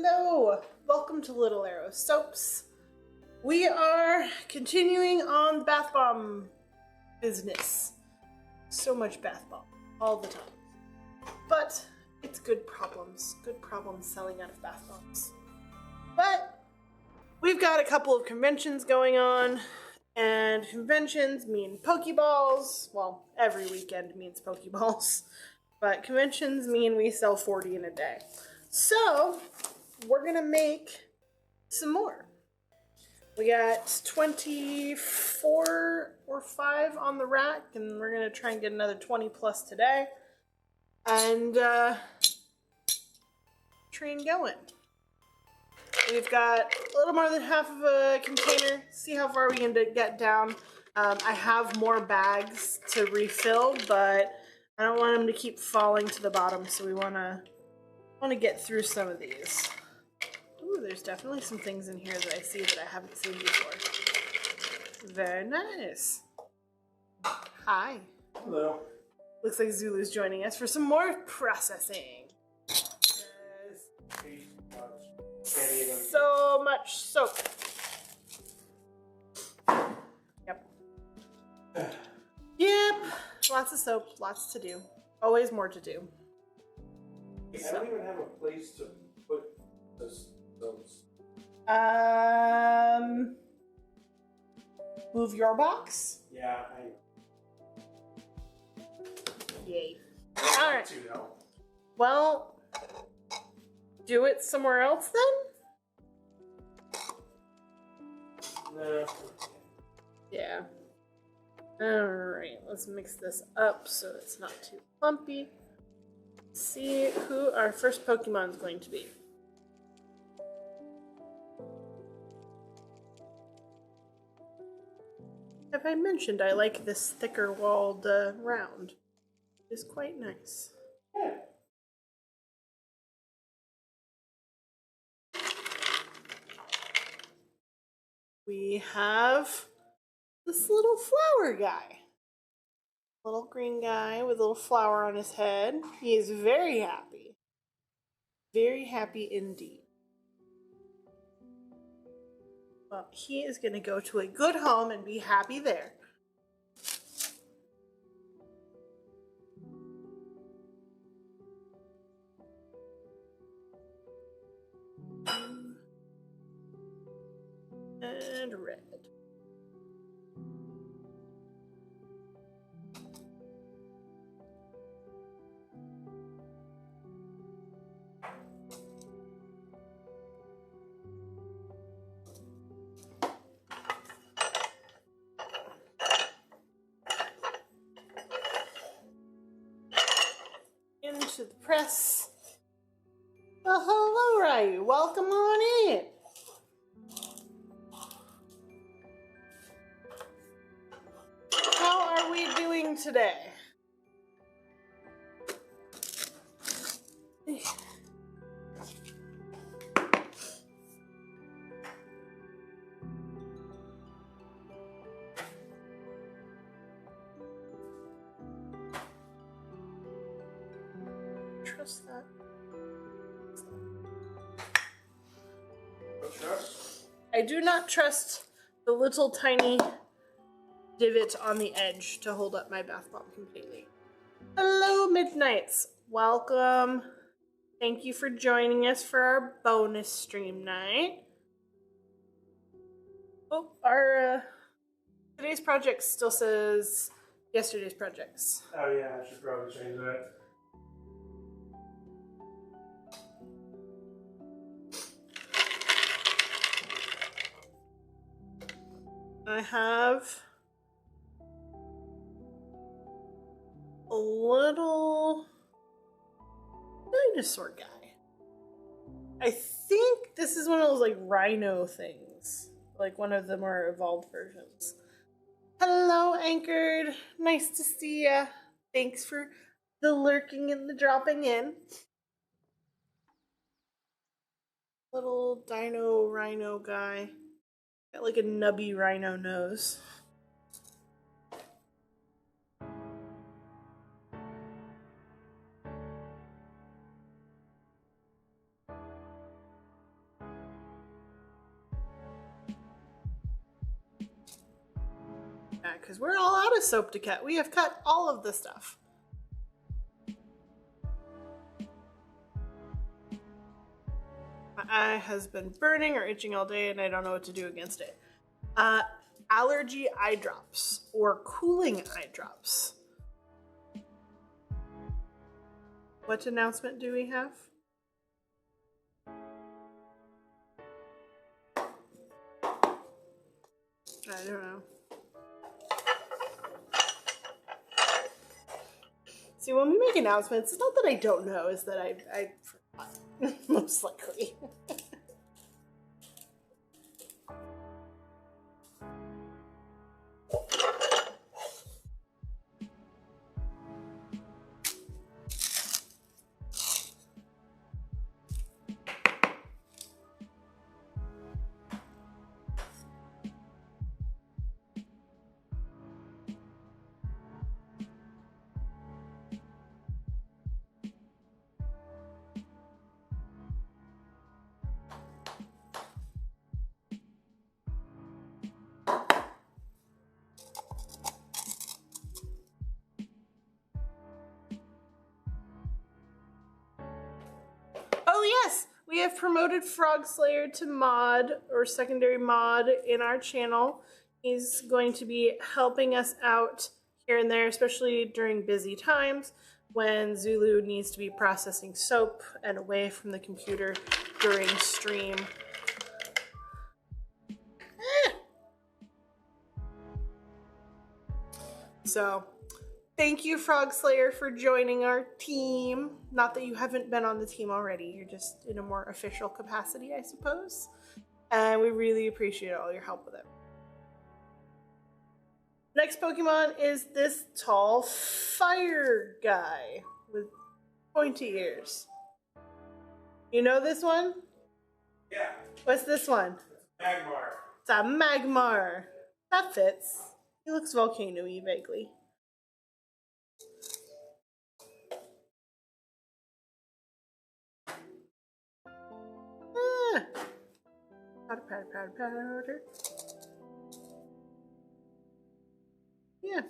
Hello! Welcome to Little Arrow Soaps. We are continuing on the bath bomb business. So much bath bomb, all the time. But it's good problems selling out of bath bombs. But we've got a couple of conventions going on, and conventions mean Pokeballs. Well, every weekend means Pokeballs, but conventions mean we sell 40 in a day. So, we're gonna make some more. We got 24 or 5 on the rack, and we're gonna try and get another 20 plus today. And, train going. We've got a little more than half of a container. See how far we can get down. I have more bags to refill, but I don't want them to keep falling to the bottom, so we wanna get through some of these. Ooh, there's definitely some things in here that I see that I haven't seen before. Very nice. Hi. Hello. Looks like Zulu's joining us for some more processing. Yes. So much soap. Yep. Yep. Lots of soap, lots to do. Always more to do. I don't even have a place to put those. Move your box? Yeah, Yay. I Alright. to know. Well, do it somewhere else then? No. Yeah. Alright, let's mix this up so it's not too lumpy. See who our first Pokemon is going to be. Have I mentioned I like this thicker walled round? It's quite nice. Yeah. We have this little flower guy. Little green guy with a little flower on his head. He is very happy. Very happy indeed. Well, he is going to go to a good home and be happy there. And red. Into the press. Well, hello, Ryu. Welcome on in. How are we doing today? Trust that. Trust? I do not trust the little tiny divot on the edge to hold up my bath bomb completely. Hello, Midnights. Welcome. Thank you for joining us for our bonus stream night. Oh, our today's project still says yesterday's projects. Oh yeah, I should probably change that. I have a little dinosaur guy. I think this is one of those like rhino things, like one of the more evolved versions. Hello, Anchored. Nice to see ya. Thanks for the lurking and the dropping in. Little dino rhino guy. Got like a nubby rhino nose. because we're all out of soap to cut. We have cut all of the stuff. My eye has been burning or itching all day and I don't know what to do against it. Allergy eye drops or cooling eye drops. What announcement do we have? I don't know. See, when we make announcements, it's not that I don't know, it's that I forgot. Most likely. Oh yes, we have promoted Frog Slayer to mod or secondary mod in our channel. He's going to be helping us out here and there, especially during busy times when Zulu needs to be processing soap and away from the computer during stream. So, thank you, Frog Slayer, for joining our team. Not that you haven't been on the team already, you're just in a more official capacity, I suppose. And we really appreciate all your help with it. Next Pokemon is this tall fire guy with pointy ears. You know this one? Yeah. What's this one? Magmar. It's a Magmar. That fits. He looks volcano-y vaguely. Powder. Yeah.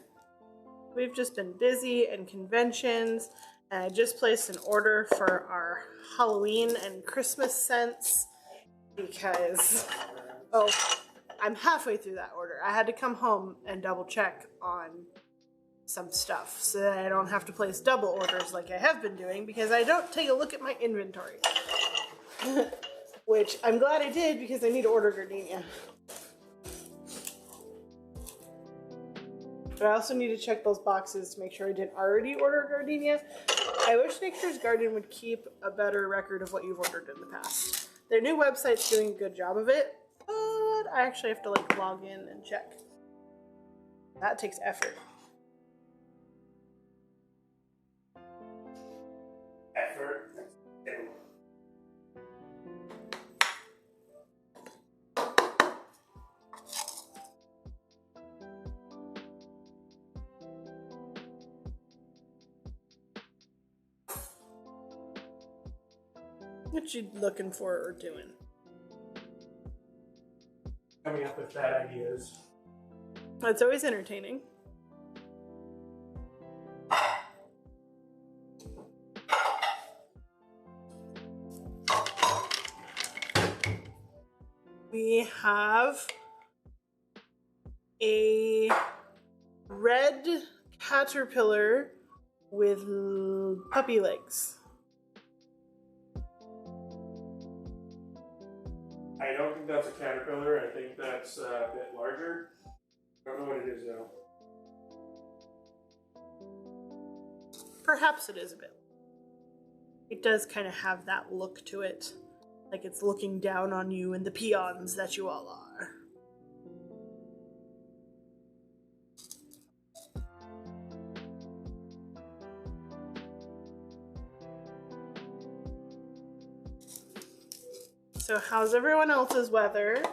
We've just been busy and conventions, and I just placed an order for our Halloween and Christmas scents because, oh, I'm halfway through that order. I had to come home and double check on some stuff so that I don't have to place double orders like I have been doing because I don't take a look at my inventory. Which I'm glad I did because I need to order gardenia. But I also need to check those boxes to make sure I didn't already order gardenia. I wish Nature's Garden would keep a better record of what you've ordered in the past. Their new website's doing a good job of it, but I actually have to like log in and check. That takes effort. Effort. What you looking for or doing? Coming up with bad ideas. That's always entertaining. We have a red caterpillar with puppy legs. I don't think that's a caterpillar. I think that's a bit larger. I don't know what it is though. Perhaps it is a bit. It does kind of have that look to it. Like it's looking down on you and the peons that you all are. So how's everyone else's weather?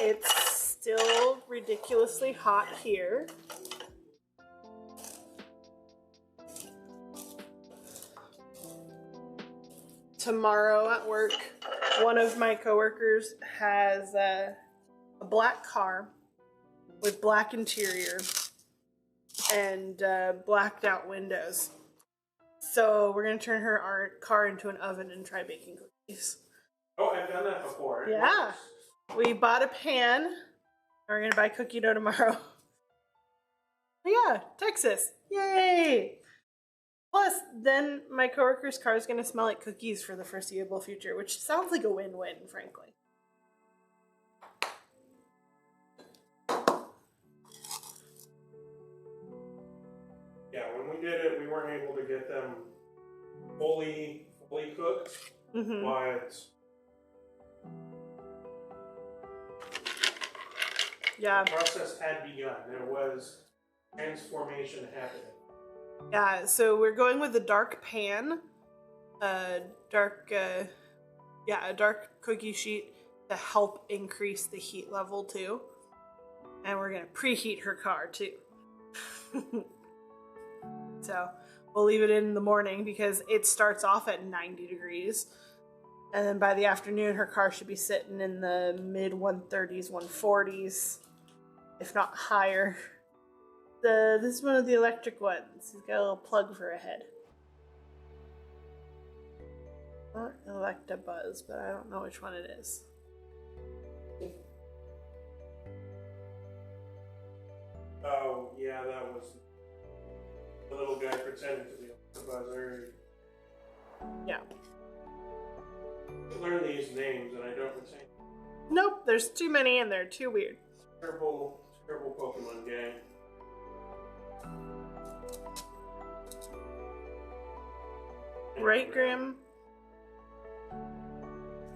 It's still ridiculously hot here. Tomorrow at work, one of my coworkers has a black car with black interior and blacked out windows. So we're gonna turn our car into an oven and try baking cookies. Oh, I've done that before. Yeah. We bought a pan. And we're gonna buy cookie dough tomorrow. But yeah, Texas. Yay! Plus, then my coworker's car is gonna smell like cookies for the foreseeable future, which sounds like a win-win, frankly. Yeah, when we did it, we weren't able to get them fully cooked, but yeah, the process had begun. There was transformation happening. Yeah, so we're going with a dark pan, a dark cookie sheet to help increase the heat level too. And we're gonna preheat her car too. So we'll leave it in the morning because it starts off at 90 degrees. And then by the afternoon, her car should be sitting in the mid 130s, 140s, if not higher. This is one of the electric ones. It's got a little plug for a head. Not Electabuzz, but I don't know which one it is. Oh, yeah, that was the little guy pretending to be a buzzer. Yeah. I learn these names and I don't retain. Nope, there's too many and they're too weird. Terrible Pokemon gang. Right, Grim?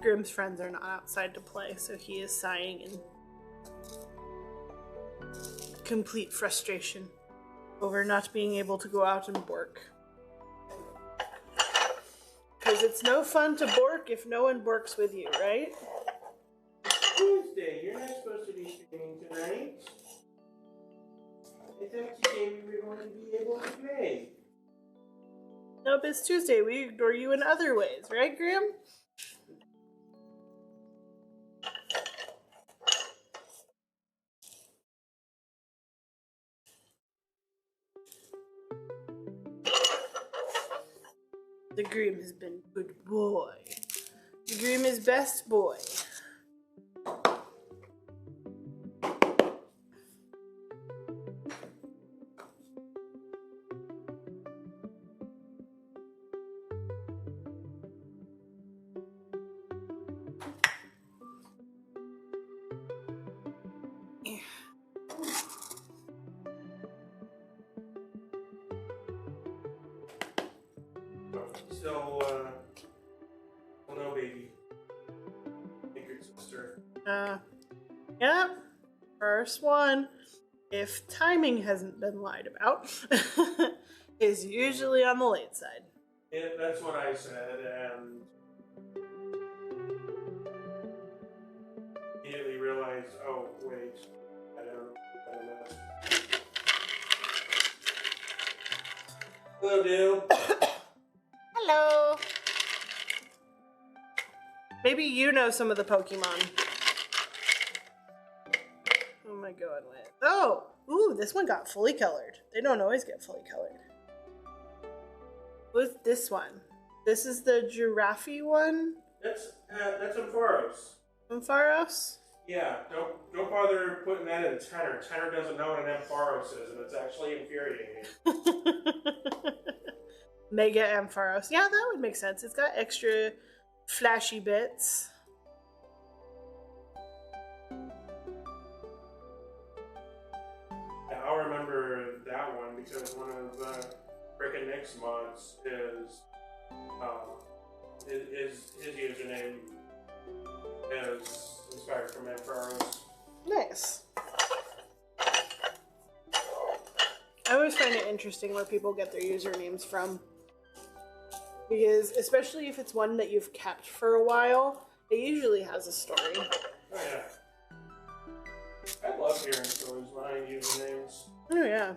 Grim's friends are not outside to play, so he is sighing in complete frustration over not being able to go out and bork. Because it's no fun to bork if no one borks with you, right? Tuesday, you're not supposed to be streaming tonight. I thought today we were going to be able to play. Nope, it's Tuesday. We ignore you in other ways, right, Grim? The Grim has been good boy. The Grim is best boy. So, well, no, baby. Secret sister. Yeah. First one, if timing hasn't been lied about, is usually on the late side. Yeah, that's what I said, and immediately realized, oh, wait, I don't know. Hello, Dale. Hello. Maybe you know some of the Pokemon. Oh my god, what? Oh! Ooh, this one got fully colored. They don't always get fully colored. What's this one? This is the giraffe one? That's Ampharos. Ampharos? Yeah, don't bother putting that in Tenor. Tenor doesn't know what an Ampharos is, and it's actually infuriating. Mega Ampharos. Yeah, that would make sense. It's got extra flashy bits. Yeah, I'll remember that one because one of Frickin' Nick's mods is his username is inspired from Ampharos. Nice. I always find it interesting where people get their usernames from. Because, especially if it's one that you've kept for a while, it usually has a story. Oh yeah. I love hearing stories behind usernames. Oh yeah.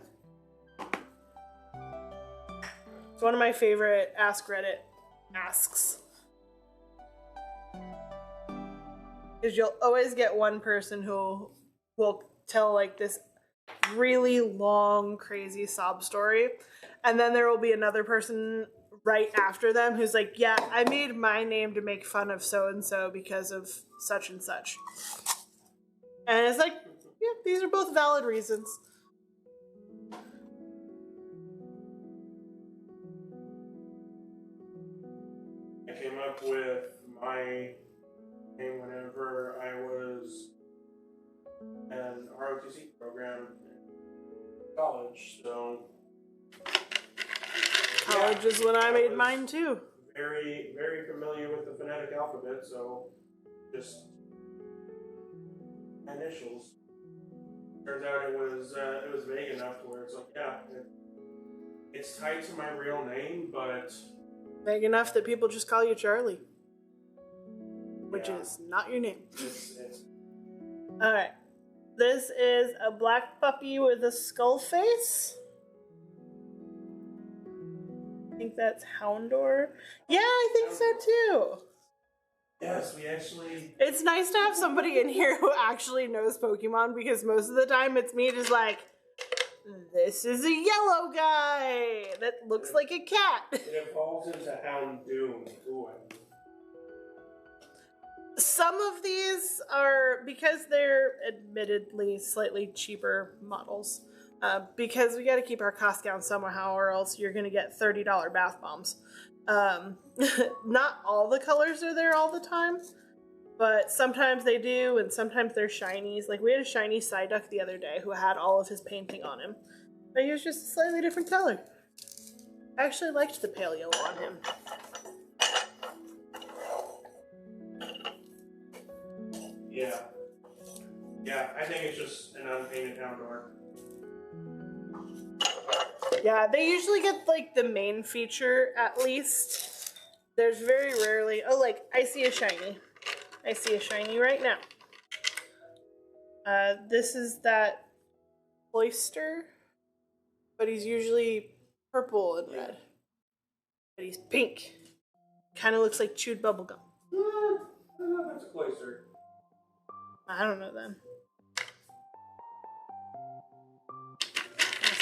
It's one of my favorite Ask Reddit asks. Because you'll always get one person who will tell like this really long, crazy sob story. And then there will be another person right after them who's like, yeah, I made my name to make fun of so-and-so because of such and such. And it's like, yeah, these are both valid reasons. I came up with my name whenever I was an ROTC program in college, so College is when I made mine too. Very, very familiar with the phonetic alphabet, so just initials. Turns out it was vague enough to where it's like, yeah, it's tied to my real name, but Vague enough that people just call you Charlie, which yeah, is not your name. it's All right, this is a black puppy with a skull face. I think that's Houndor. Yeah, I think so too. yes, we actually. It's nice to have somebody in here who actually knows Pokemon, because most of the time it's me just like, this is a yellow guy that looks like a cat. It evolves into Houndoom. Ooh, Some of these are, because they're admittedly slightly cheaper models, because we got to keep our costs down somehow, or else you're going to get $30 bath bombs. Not all the colors are there all the time, but sometimes they do, and sometimes they're shinies. Like we had a shiny Psyduck the other day who had all of his painting on him, but he was just a slightly different color. I actually liked the pale yellow on him. yeah. Yeah, I think it's just an unpainted Houndour. Yeah, they usually get like the main feature at least. There's very rarely, oh, like I see a shiny. I see a shiny right now. This is that Cloyster, but he's usually purple and red. But he's pink. Kind of looks like chewed bubblegum. That's a Cloyster. I don't know then.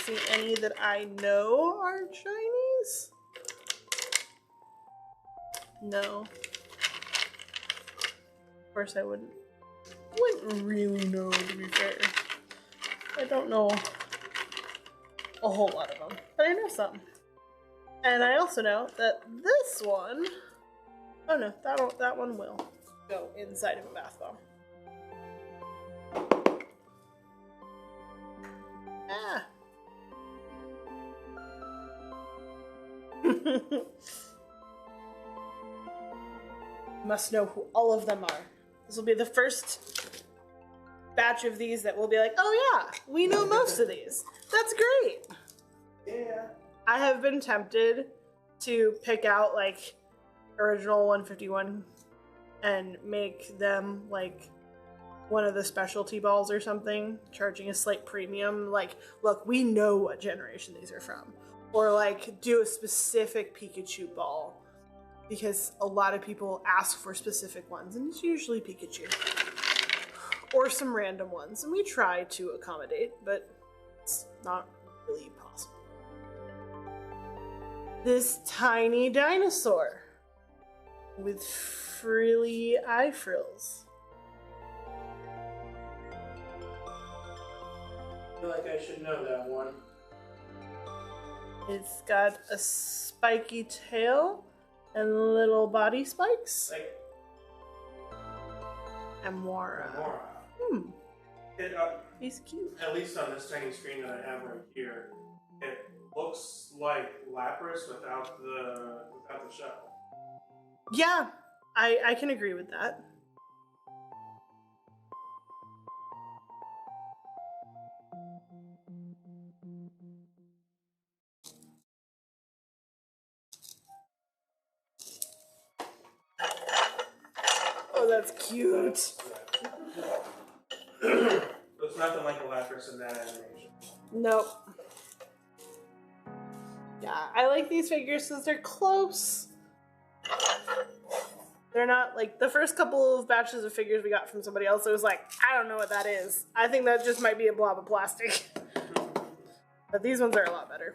See any that I know are shinies? No. Of course I wouldn't really know, to be fair. I don't know a whole lot of them, but I know some. And I also know that this one, oh no, that one will go inside of a bath bomb. Ah. Must know who all of them are. This will be the first batch of these that will be like, oh yeah, we know most of these. That's great. Yeah. I have been tempted to pick out like original 151 and make them like one of the specialty balls or something, charging a slight premium. Like, look, we know what generation these are from. Or like do a specific Pikachu ball, because a lot of people ask for specific ones and it's usually Pikachu. Or some random ones, and we try to accommodate, but it's not really possible. This tiny dinosaur with frilly eye frills. I feel like I should know that one. It's got a spiky tail and little body spikes. Like Amora. Amora. He's cute. At least on this tiny screen that I have right here, it looks like Lapras without the shell. Yeah, I can agree with that. Oh, that's cute. Looks nothing like a Lapras in that animation. Nope. Yeah, I like these figures since they're close. They're not like the first couple of batches of figures we got from somebody else. It was like, I don't know what that is. I think that just might be a blob of plastic. But these ones are a lot better.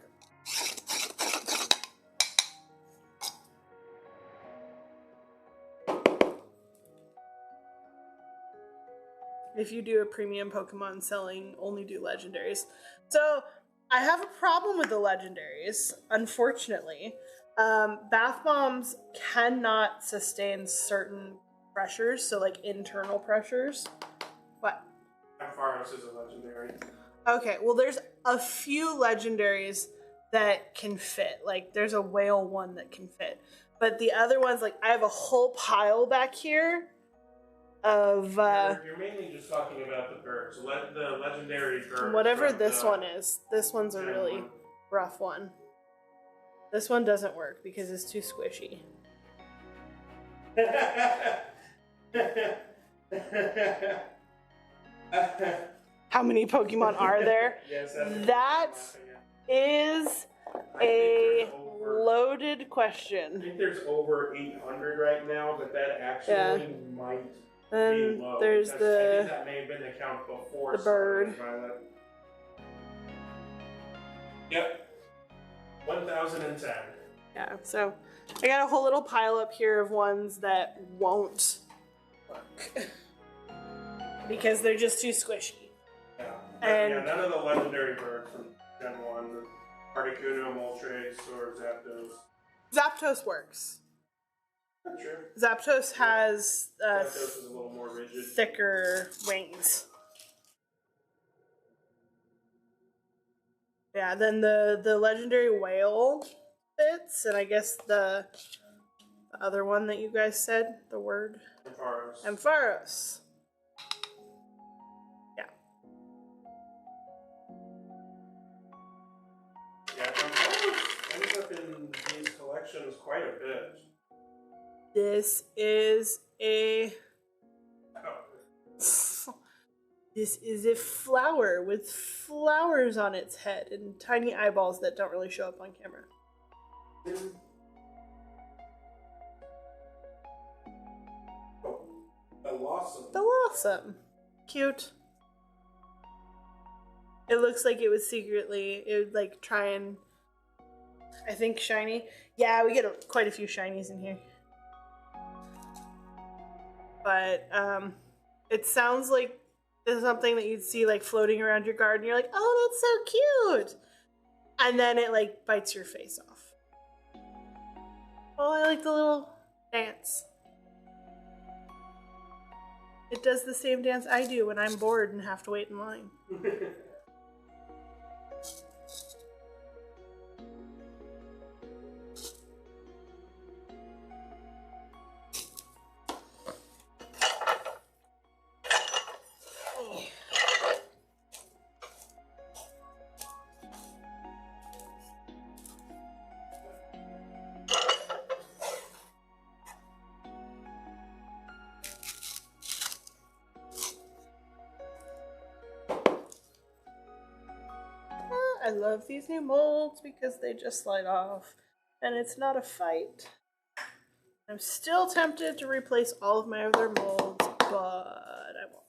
If you do a premium Pokemon selling, only do legendaries. So I have a problem with the legendaries, unfortunately. Bath bombs cannot sustain certain pressures, so like internal pressures. What? Ampharos is a legendary. Okay, well there's a few legendaries that can fit. Like there's a whale one that can fit. But the other ones, like I have a whole pile back here of You're mainly just talking about the birds. The legendary birds. whatever this one is. This one's a really rough one. This one doesn't work because it's too squishy. How many Pokemon are there? Yes, that is a loaded question. I think there's over 800 right now, but that actually might be low. There's I think that may have been the count before the bird. Violet. Yep. 1010. Yeah, so I got a whole little pile up here of ones that won't work because they're just too squishy. Yeah. And yeah, none of the legendary birds from Gen 1, the Articuno, Moltres, or Zapdos. Zapdos works. Sure. Zapdos has Zapdos is a little more rigid. thicker wings. Yeah, then the legendary whale fits, and I guess the other one that you guys said, the word? Ampharos. Ampharos. Yeah. Yeah, Ampharos ends up in these collections quite a bit. This is a... Oh. This is a flower with flowers on its head and tiny eyeballs that don't really show up on camera. Oh, Bellossom. Bellossom. Cute. It looks like it would like try and, I think, shiny. Yeah, we get quite a few shinies in here. But it sounds like there's something that you'd see like floating around your garden. You're like, oh, that's so cute. And then it like bites your face off. Oh, I like the little dance. It does the same dance I do when I'm bored and have to wait in line. I love these new molds because they just slide off and it's not a fight. I'm still tempted to replace all of my other molds, but I won't.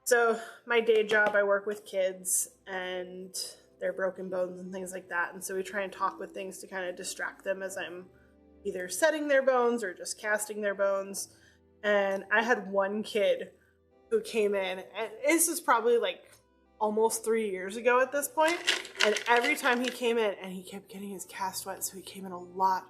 So my day job, I work with kids and their broken bones and things like that. And so we try and talk with things to kind of distract them as I'm either setting their bones or just casting their bones. And I had one kid who came in, and this is probably like almost 3 years ago at this point, and every time he came in, and he kept getting his cast wet, so he came in a lot.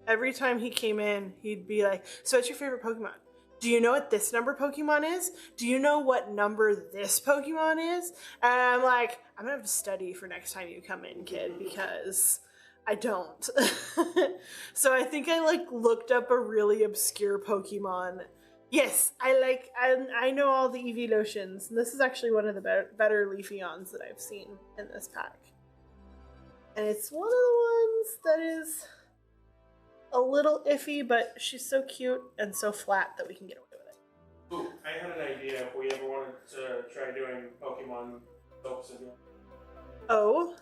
Every time he came in, he'd be like, so what's your favorite Pokemon? Do you know what this number Pokemon is? Do you know what number this Pokemon is? And I'm like, I'm gonna have to study for next time you come in, kid, because I don't. So I think I like looked up a really obscure Pokemon. Yes, I know all the evolutions. And this is actually one of the better Leafeons that I've seen in this pack. And it's one of the ones that is a little iffy, but she's so cute and so flat that we can get away with it. Ooh, I had an idea if we ever wanted to try doing Pokemon soaps again. Oh?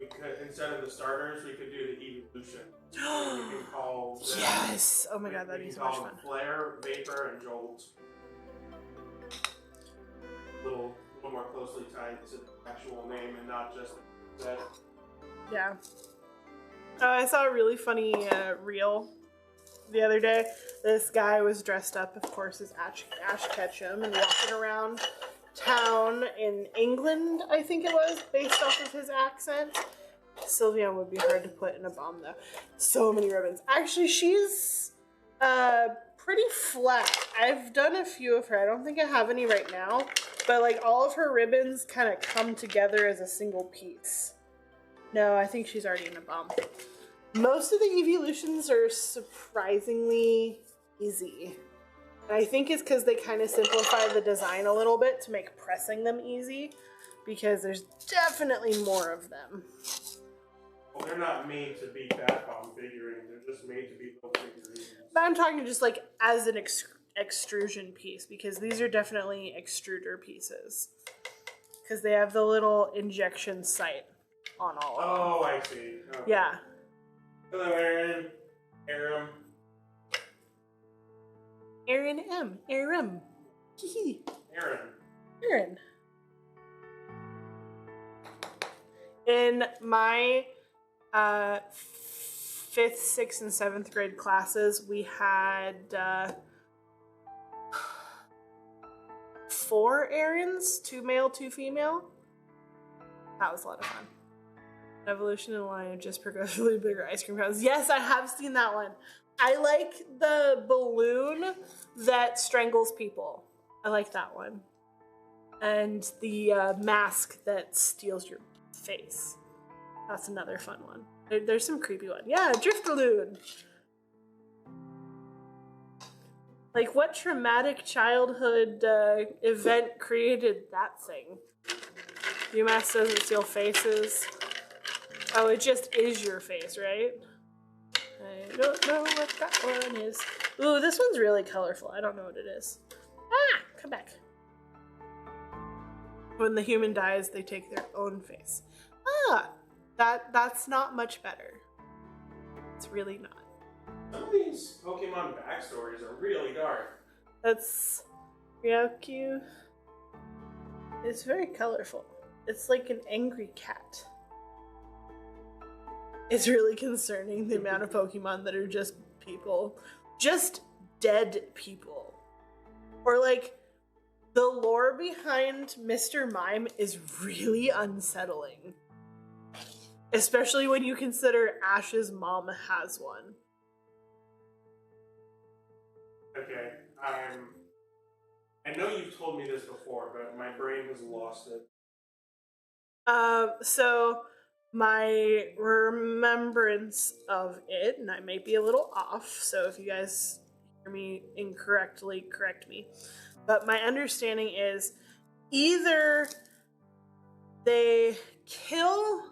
we could, instead of the starters, we could do the evolution. We can call them, Yes! Oh my god, that'd be so much fun. Flare, Vapor, and Jolt. A little more closely tied to the actual name and not just the set. Yeah. Oh, I saw a really funny reel the other day. This guy was dressed up, of course, as Ash Ketchum and walking around town in England, I think it was, based off of his accent. Sylveon would be hard to put in a bomb, though. So many ribbons. Actually, she's pretty flat. I've done a few of her. I don't think I have any right now, but like all of her ribbons kind of come together as a single piece. No, I think she's already in a bomb. Most of the evolutions are surprisingly easy. And I think it's because they kind of simplify the design a little bit to make pressing them easy, because there's definitely more of them. Well, they're not made to be Bath Bomb figurines. They're just made to be little figurines. But I'm talking just like as an extrusion piece, because these are definitely extruder pieces. Because they have the little injection site on all of them. Oh, I see. Okay. Yeah. Hello, Aaron. Aram. Aaron M. Aram. Aaron. Aaron. In my 5th, 6th, and 7th grade classes, we had 4 Aarons, 2 male, 2 female. That was a lot of fun. Evolution in line of just progressively bigger ice cream cones. Yes, I have seen that one. I like the balloon that strangles people. I like that one. And the mask that steals your face. That's another fun one. There's some creepy one. Yeah, Driftalloon. Like, what traumatic childhood event created that thing? UMass doesn't steal faces. Oh, it just is your face, right? I don't know what that one is. Ooh, this one's really colorful. I don't know what it is. Ah, come back. When the human dies, they take their own face. Ah, that's not much better. It's really not. Some of these Pokemon backstories are really dark. That's Ryukyu. It's very colorful. It's like an angry cat. It's really concerning the amount of Pokemon that are just people. Just dead people. Or like, the lore behind Mr. Mime is really unsettling. Especially when you consider Ash's mom has one. Okay, I know you've told me this before, but my brain has lost it. So my remembrance of it, and I may be a little off, so if you guys hear me incorrectly, correct me. But my understanding is either they kill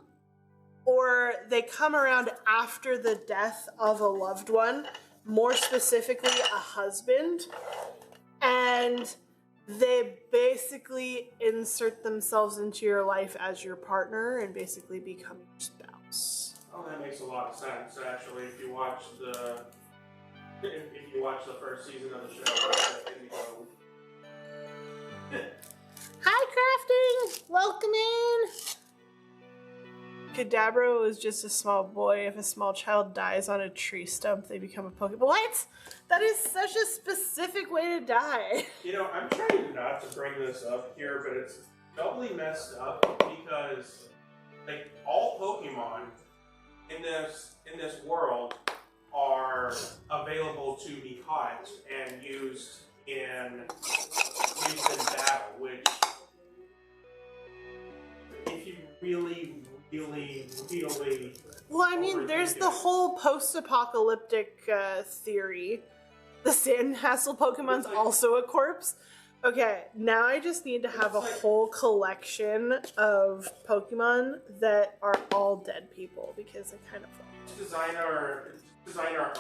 or they come around after the death of a loved one, more specifically a husband, and they basically insert themselves into your life as your partner and basically become your spouse. Oh, that makes a lot of sense. Actually, if you watch the first season of the show, Hi, Crafting! Welcome in! Kadabra was just a small boy. If a small child dies on a tree stump, they become a Pokemon. What? That is such a specific way to die. You know, I'm trying not to bring this up here, but it's doubly messed up because, like, all Pokemon in this world are available to be caught and used in battle, which, if you really well, I mean, there's the whole post-apocalyptic theory. The Sandcastle Pokemon's also a corpse. Okay, now I just need to have a whole collection of Pokemon that are all dead people because they kind of design our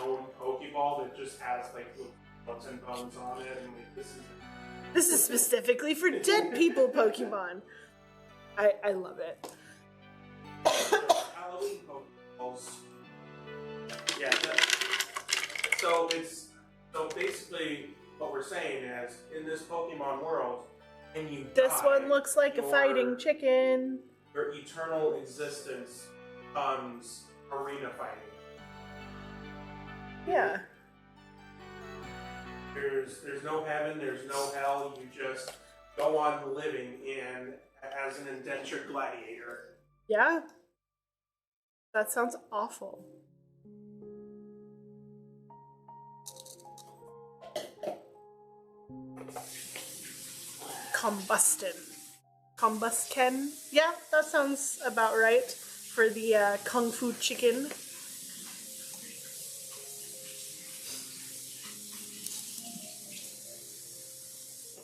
own Pokeball that just has like butts and bones on it, and like this is specifically for dead people Pokemon. I love it. So basically what we're saying is in this Pokemon world, and you This die, one looks like a fighting chicken. Your eternal existence becomes arena fighting. Yeah. There's no heaven, there's no hell. You just go on living as an indentured gladiator. Yeah. That sounds awful. Combusken. Yeah, that sounds about right for the Kung Fu chicken.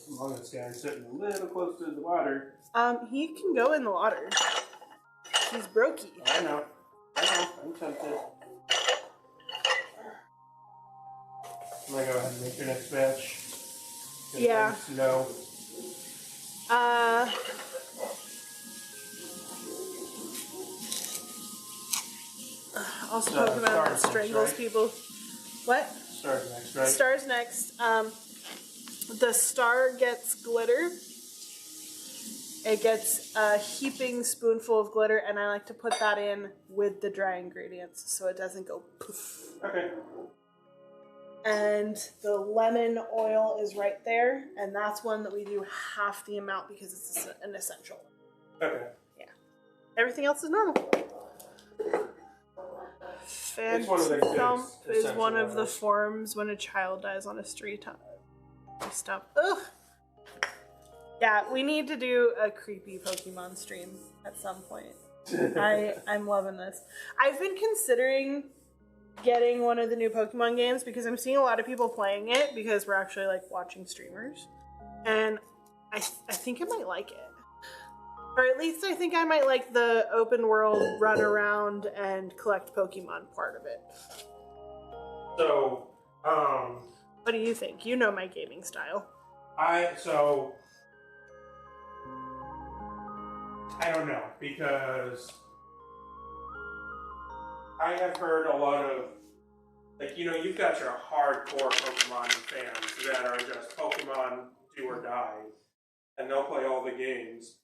As long as this guy's sitting a little close to the water. He can go in the water. He's brokey. I know. I'm tempted. I'm gonna go ahead and make your next batch. Yeah. No. Also Pokemon that strangles people. What? Star's next, right? Star's next. The star gets glitter. It gets a heaping spoonful of glitter, and I like to put that in with the dry ingredients so it doesn't go poof. Okay. And the lemon oil is right there, and that's one that we do half the amount because it's an essential. Okay. Yeah. Everything else is normal. It's one of the good Thump is essential one of the oils. forms when a child dies on a street stump. Ugh. Yeah, we need to do a creepy Pokemon stream at some point. I'm loving this. I've been considering getting one of the new Pokemon games because I'm seeing a lot of people playing it because we're actually like watching streamers, and I think I might like it. Or at least I think I might like the open world run around and collect Pokemon part of it. So, What do you think? You know my gaming style. I don't know, because I have heard a lot of, like, you've got your hardcore Pokemon fans that are just Pokemon do or die, and they'll play all the games.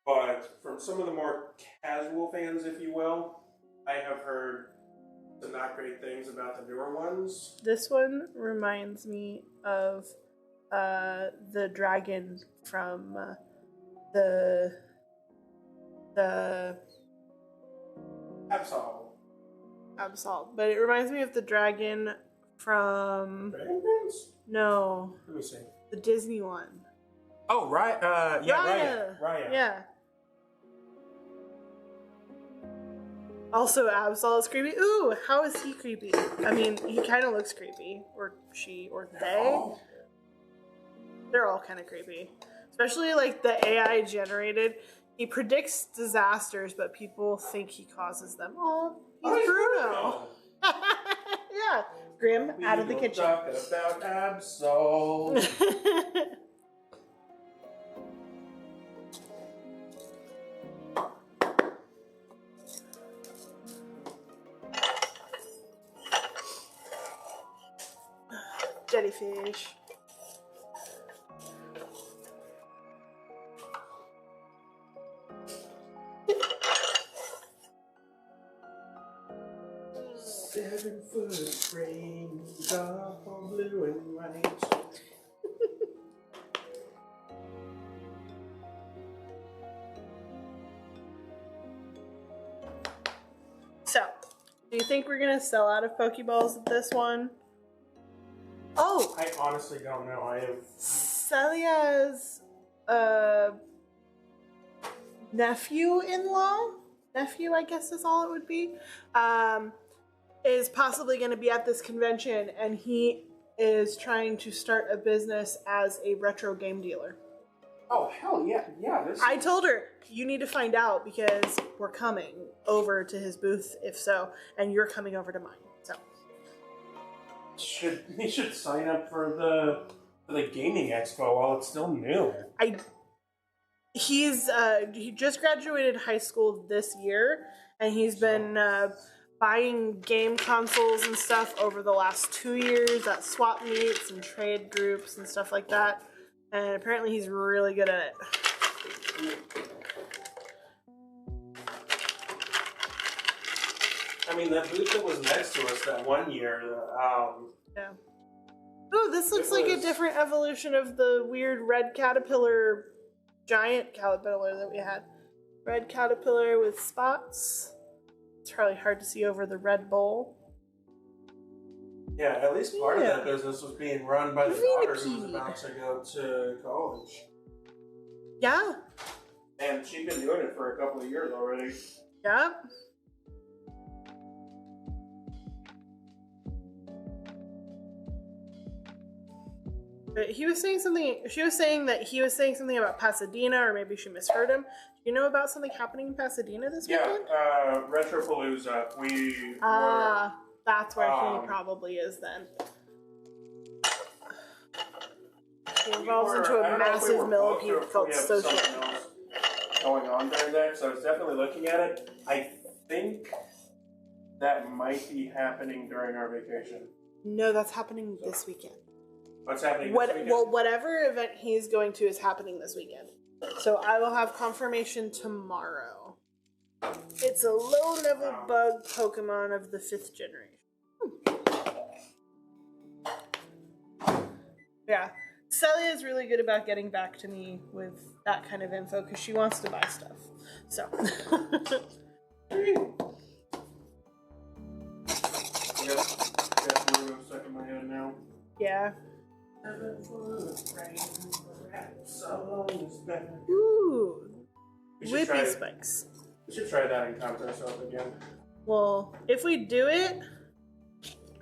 But from some of the more casual fans, if you will, I have heard some not great things about the newer ones. This one reminds me of the dragon from the Absol. But it reminds me of the dragon from Dragon Prince? no, Let me see. the Disney one. Oh, right. Raya. Raya. Yeah. Also, Absol is creepy. Ooh, how is he creepy? I mean, he kind of looks creepy. Or she, or they. Oh. They're all kind of creepy. Especially, like, the AI generated. He predicts disasters, but people think he causes them. Oh, he's Bruno. Yeah. Grim, out of the kitchen. Talk about Absol. Jellyfish. Seven-foot frames all blue and white. So, do you think we're gonna sell out of Pokeballs at this one? Oh, I honestly don't know. I have. Celia's nephew-in-law, I guess is all it would be, is possibly going to be at this convention, and he is trying to start a business as a retro game dealer. Oh, hell yeah. Yeah, I told her, you need to find out because we're coming over to his booth, if so, and you're coming over to mine. So he should sign up for the gaming expo while it's still new. He just graduated high school this year, and he's been buying game consoles and stuff over the last 2 years at swap meets and trade groups and stuff like that. And apparently he's really good at it. I mean, that booth that was next to us that one year, Yeah. Ooh, this looks like a different evolution of the weird red caterpillar, giant caterpillar that we had. Red caterpillar with spots. It's probably hard to see over the red bowl. yeah, at least part of that business was being run by the daughter who was Vinky. about to go to college. Yeah. And she'd been doing it for a couple of years already. Yeah. But he was saying something. She was saying that he was saying something about Pasadena, or maybe she misheard him. Do you know about something happening in Pasadena this weekend? Yeah, Retropalooza. Ah, that's where um, he probably is then. He evolves into a massive millipede called Social. Going on during that, so I was definitely looking at it. I think that might be happening during our vacation. No, that's happening this weekend. What's happening this weekend? Well, whatever event he's going to is happening this weekend. So I will have confirmation tomorrow. It's a low-level bug Pokemon of the 5th generation. Yeah. Celia is really good about getting back to me with that kind of info because she wants to buy stuff. So. Stuck in my head now. Yeah. Ooh. Whippy spikes. We should try that in contest up again. Well, if we do it,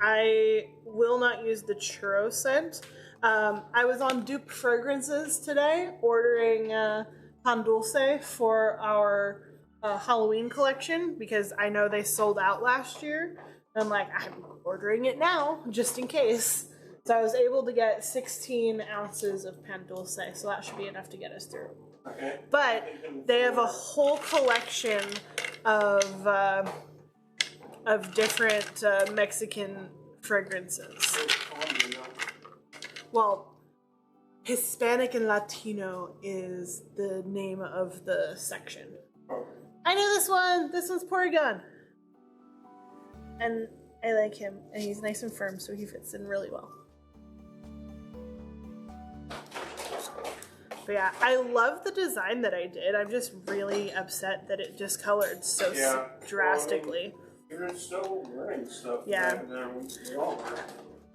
I will not use the churro scent. I was on Dupe Fragrances today ordering Pan Dulce for our Halloween collection because I know they sold out last year. I'm like, I'm ordering it now just in case. So I was able to get 16 ounces of Pan Dulce, so that should be enough to get us through. Okay. But they have a whole collection of different Mexican fragrances. Well, Hispanic and Latino is the name of the section. Oh. I know this one. This one's Porygon. And I like him, and he's nice and firm, so he fits in really well. But yeah, I love the design that I did. I'm just really upset that it discolored so drastically. You're still wearing stuff. Yeah. We all are.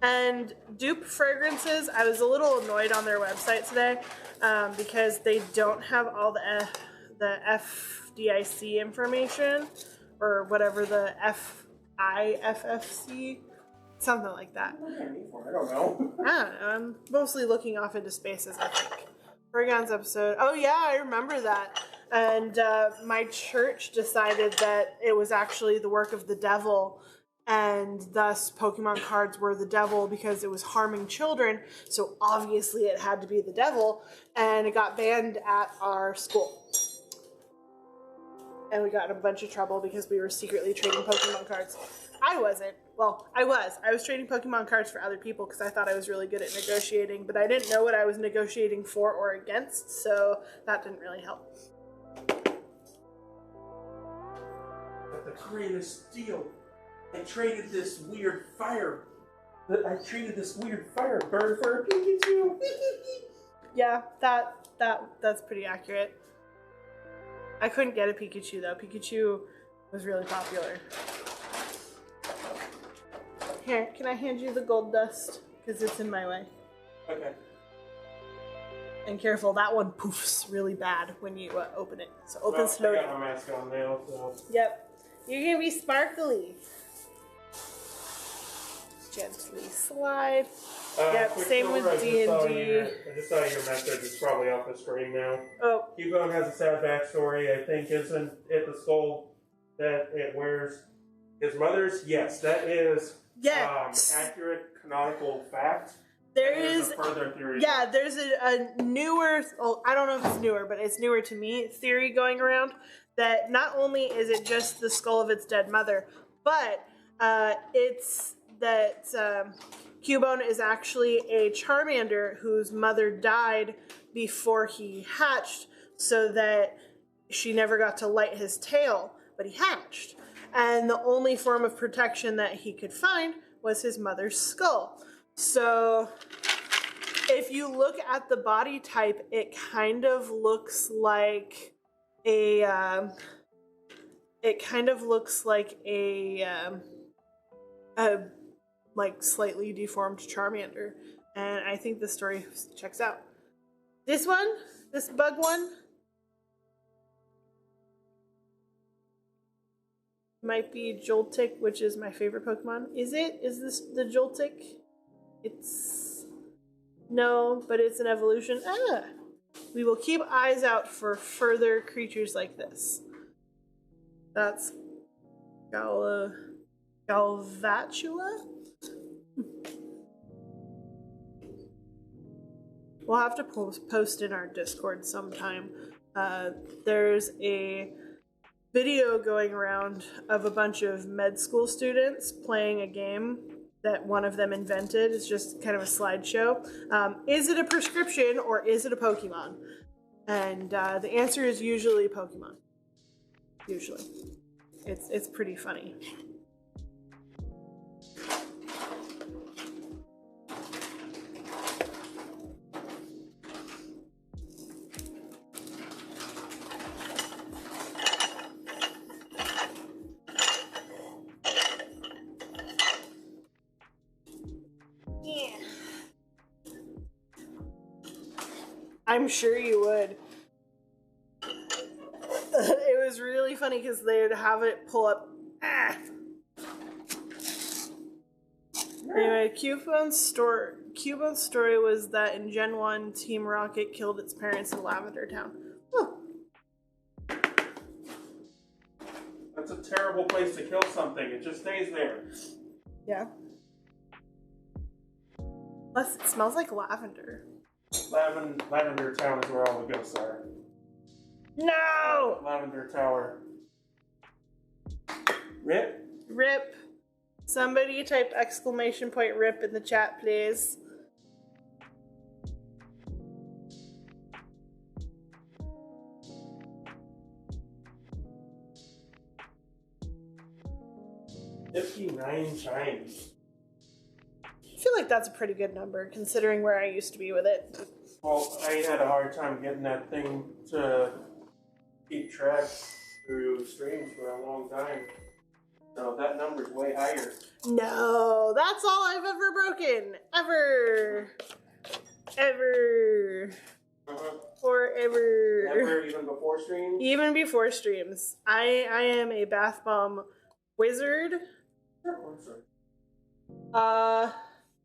And Dupe Fragrances, I was a little annoyed on their website today because they don't have all the FDIC information or whatever the FIFFC, something like that. I don't know. I don't know. I'm mostly looking off into spaces, I think. Porygon's episode. Oh yeah, I remember that. And my church decided that it was actually the work of the devil, and thus Pokemon cards were the devil because it was harming children. So obviously it had to be the devil, and it got banned at our school. And we got in a bunch of trouble because we were secretly trading Pokemon cards. I wasn't. Well, I was. I was trading Pokemon cards for other people because I thought I was really good at negotiating, but I didn't know what I was negotiating for or against, so that didn't really help. At the greatest deal, I traded this weird fire. I traded this weird fire bird for a Pikachu. Yeah, that's pretty accurate. I couldn't get a Pikachu though. Pikachu was really popular. Here, can I hand you the gold dust? Because it's in my way. Okay. And careful, that one poofs really bad when you open it. So open slowly. I got my mask on now, so. Yep. You're gonna be sparkly. Gently slide. Yep, same with D&D. I just saw your message. It's probably off the screen now. Oh. Cubone has a sad backstory. I think isn't it the skull that it wears his mother's? Yes, that is accurate canonical fact. There's a further theory. Yeah, there's a newer, well, I don't know if it's newer, but it's newer to me, theory going around that not only is it just the skull of its dead mother, but it's that Cubone is actually a Charmander whose mother died before he hatched, so that she never got to light his tail, but he hatched. And the only form of protection that he could find was his mother's skull. So if you look at the body type, it kind of looks like a like slightly deformed Charmander, and I think this story checks out. This bug one, might be Joltik, which is my favorite Pokemon. Is it? Is this the Joltik? It's... No, but it's an evolution. Ah! We will keep eyes out for further creatures like this. That's Galvatula? We'll have to post in our Discord sometime. There's a video going around of a bunch of med school students playing a game that one of them invented. It's just kind of a slideshow. Is it a prescription or is it a Pokemon? And the answer is usually Pokemon. Usually. It's pretty funny. I'm sure you would. It was really funny because they'd have it pull up. Ah. Anyway, Cubone's story was that in Gen 1, Team Rocket killed its parents in Lavender Town. Oh. That's a terrible place to kill something. It just stays there. Yeah. Plus, it smells like lavender. Lavender Town is where all the ghosts are. No! Lavender Tower. Rip? Rip. Somebody type !RIP in the chat, please. $59 times. I feel like that's a pretty good number, considering where I used to be with it. Well, I had a hard time getting that thing to keep track through streams for a long time. So that number's way higher. No, that's all I've ever broken. Ever. Ever. Forever. Ever, even before streams? Even before streams. I am a bath bomb wizard.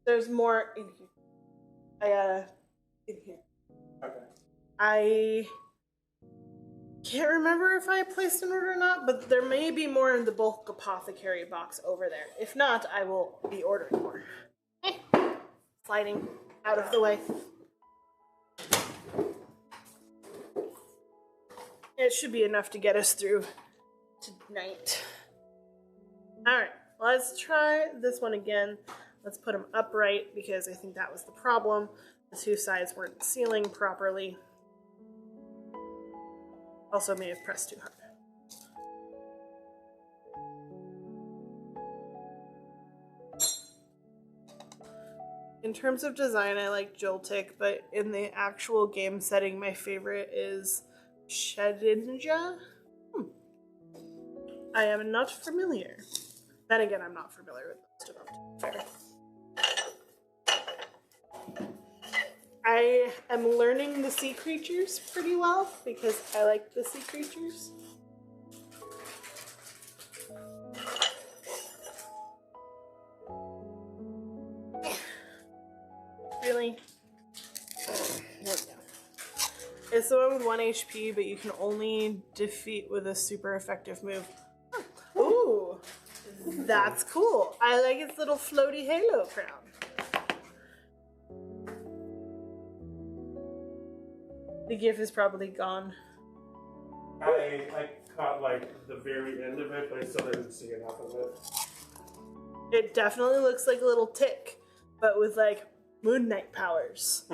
There's more in here. In here. Okay. I can't remember if I placed an order or not, but there may be more in the bulk apothecary box over there. If not, I will be ordering more. Okay. Sliding out of the way. It should be enough to get us through tonight. Alright, let's try this one again. Let's put them upright because I think that was the problem. The two sides weren't sealing properly. Also may have pressed too hard. In terms of design, I like Joltik, but in the actual game setting, my favorite is Shedinja. I am not familiar. Then again, I'm not familiar with most of them, to be fair. I am learning the sea creatures pretty well because I like the sea creatures. Really? There we go. It's the one with 1 HP, but you can only defeat with a super effective move. Ooh, that's cool. I like its little floaty halo crown. The GIF is probably gone. I caught like the very end of it, but I still didn't see enough of it. It definitely looks like a little tick, but with like Moon Knight powers.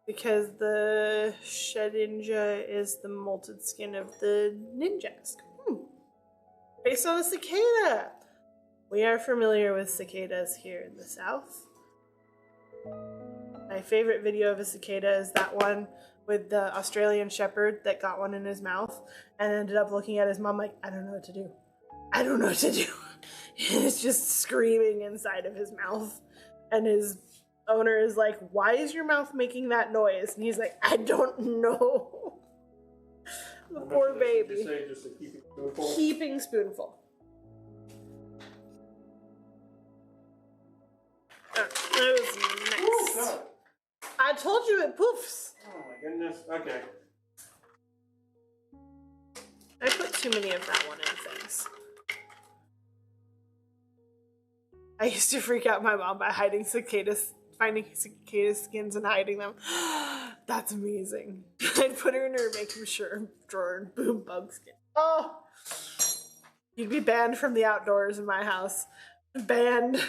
Because the Shedinja is the molted skin of the Ninjask. Based on a cicada. We are familiar with cicadas here in the south. My favorite video of a cicada is that one with the Australian shepherd that got one in his mouth and ended up looking at his mom like, I don't know what to do. I don't know what to do. And it's just screaming inside of his mouth. And his owner is like, why is your mouth making that noise? And he's like, I don't know. The poor baby. Did you say just a keeping spoonful? Keeping spoonful. That was next. Oh, God. I told you it poofs. Oh my goodness. Okay. I put too many of that one in things. I used to freak out my mom by hiding cicadas, finding cicada skins and hiding them. That's amazing. I'd put her in her makeup sure drawer and boom, bug skin. Oh, you'd be banned from the outdoors in my house. Banned.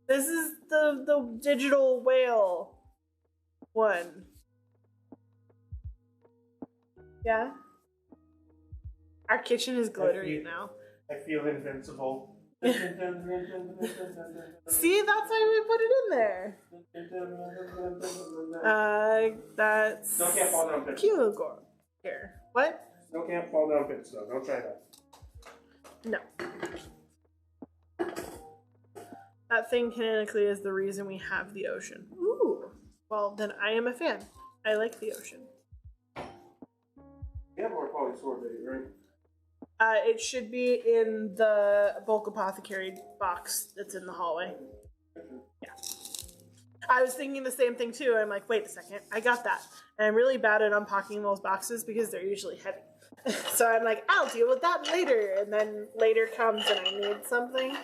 This is the digital whale one. Yeah? Our kitchen is glittery now. I feel invincible. See, that's why we put it in there. That's Still can't fall down pits. Kilgore. Here. What? Still can't fall down pits though. Don't try that. No. That thing canonically is the reason we have the ocean. Ooh. Well, then I am a fan. I like the ocean. You have more polysorbate, right? It should be in the bulk apothecary box that's in the hallway. Yeah. I was thinking the same thing too. I'm like, wait a second, I got that. And I'm really bad at unpacking those boxes because they're usually heavy. So I'm like, I'll deal with that later. And then later comes and I need something.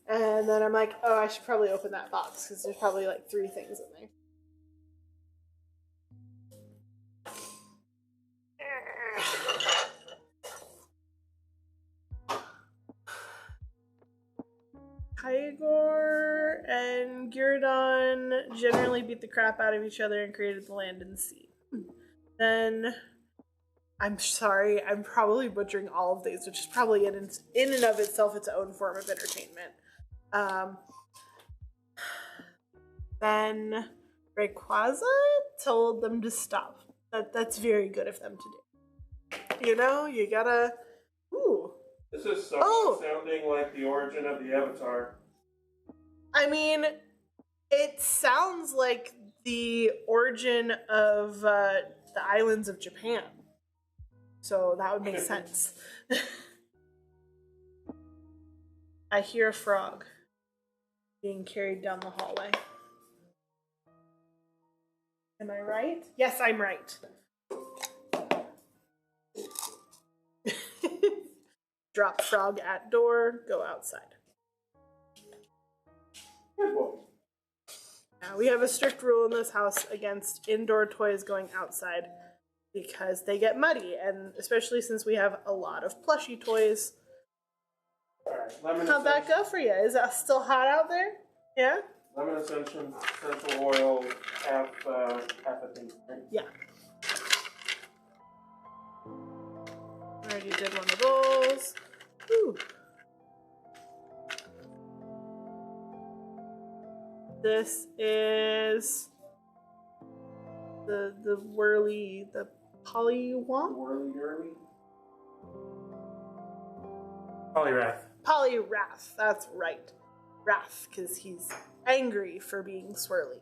And then I'm like, oh, I should probably open that box because there's probably like 3 things in there. Kygor and Gyrodon generally beat the crap out of each other and created the land and the sea. Then, I'm sorry, I'm probably butchering all of these, which is probably in and of itself its own form of entertainment. Then Rayquaza told them to stop. That's very good of them to do. You know, you gotta... Ooh. This is sounding like the origin of the Avatar. I mean, it sounds like the origin of the islands of Japan. So that would make sense. I hear a frog being carried down the hallway. Am I right? Yes, I'm right. Drop frog at door, go outside. Good boy. Now, we have a strict rule in this house against indoor toys going outside because they get muddy, and especially since we have a lot of plushy toys. Alright, How'd that go for you? Is it still hot out there? Yeah? Lemon essential oil, half a thing. Yeah. Already did one of those. Ooh. This is the whirly, the Poliwhirl? Poliwrath. Poliwrath, that's right. Wrath, because he's angry for being swirly.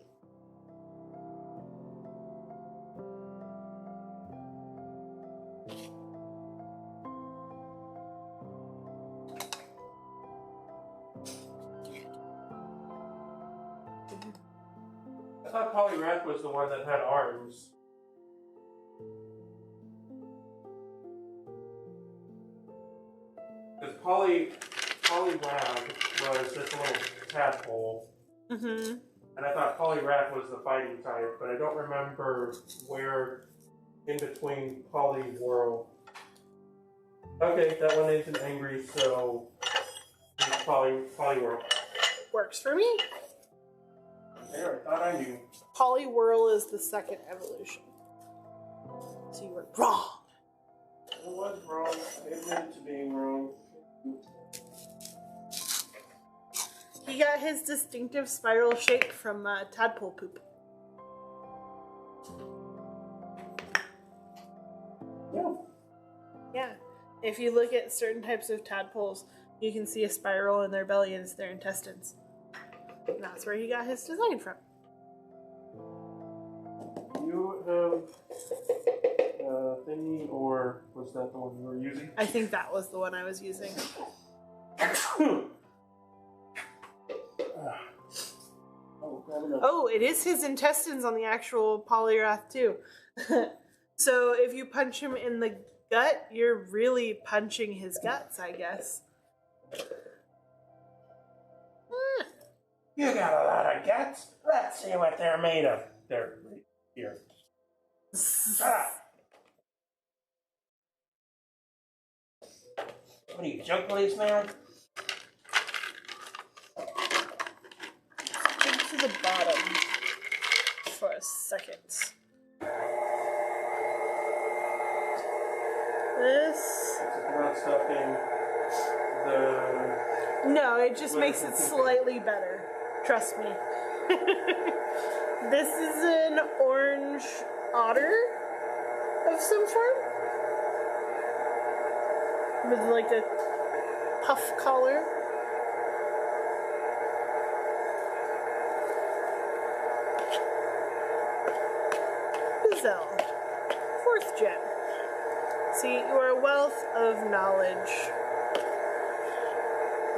I thought Poliwrath was the one that had arms. Because Poliwrath was just a little tadpole. Mm-hmm. And I thought Poliwrath was the fighting type, but I don't remember where in between Poliwhirl. Okay, that one isn't angry, so it's Poliwhirl. Works for me. There, I thought I knew. Poliwhirl is the second evolution. So you were wrong. I was wrong. I admitted to being wrong. He got his distinctive spiral shape from tadpole poop. Yeah. Yeah. If you look at certain types of tadpoles, you can see a spiral in their belly and it's their intestines. And that's where he got his design from. You have thingy, or was that the one you were using? I think that was the one I was using. Oh, it is his intestines on the actual Poliwrath too. So if you punch him in the gut, you're really punching his guts, I guess. You got a lot of guts. Let's see what they're made of. They're right here. What are you, junk policeman? Jump to the bottom for a second. This. It's not stuffing the. No, it just makes it slightly better. Trust me. This is an orange otter of some form. With like a puff collar. Bizzell, 4th gen. See, you are a wealth of knowledge.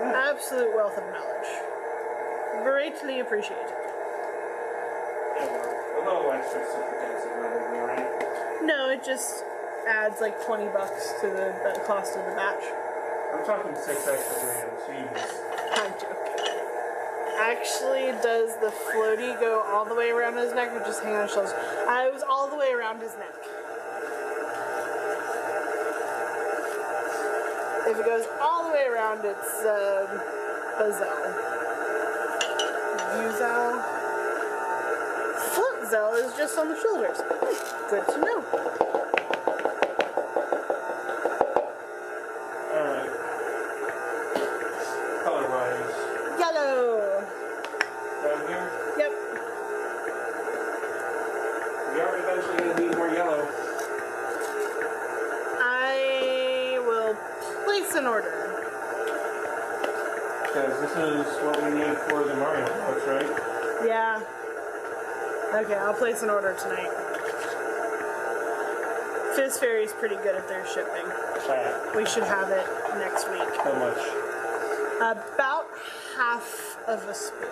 Absolute wealth of knowledge. Greatly appreciated. A little extra certificates is not right. No, it just adds like $20 to the cost of the batch. I'm talking 6 extra grams. Jeez. I'm joking. Actually, does the floaty go all the way around his neck or just hang on his shoulders? It was all the way around his neck. If it goes all the way around, it's Bizzell. Buzell. Flootzell is just on the shoulders. Good to know. Alright. Color-wise. Yellow. Down here. Yep. We are eventually going to need more yellow. I will place an order. Because this is what we need for the Mario box, right? Yeah. Okay, I'll place an order tonight. Fizz Fairy's pretty good at their shipping. We should have it next week. How much? About half of a spoon.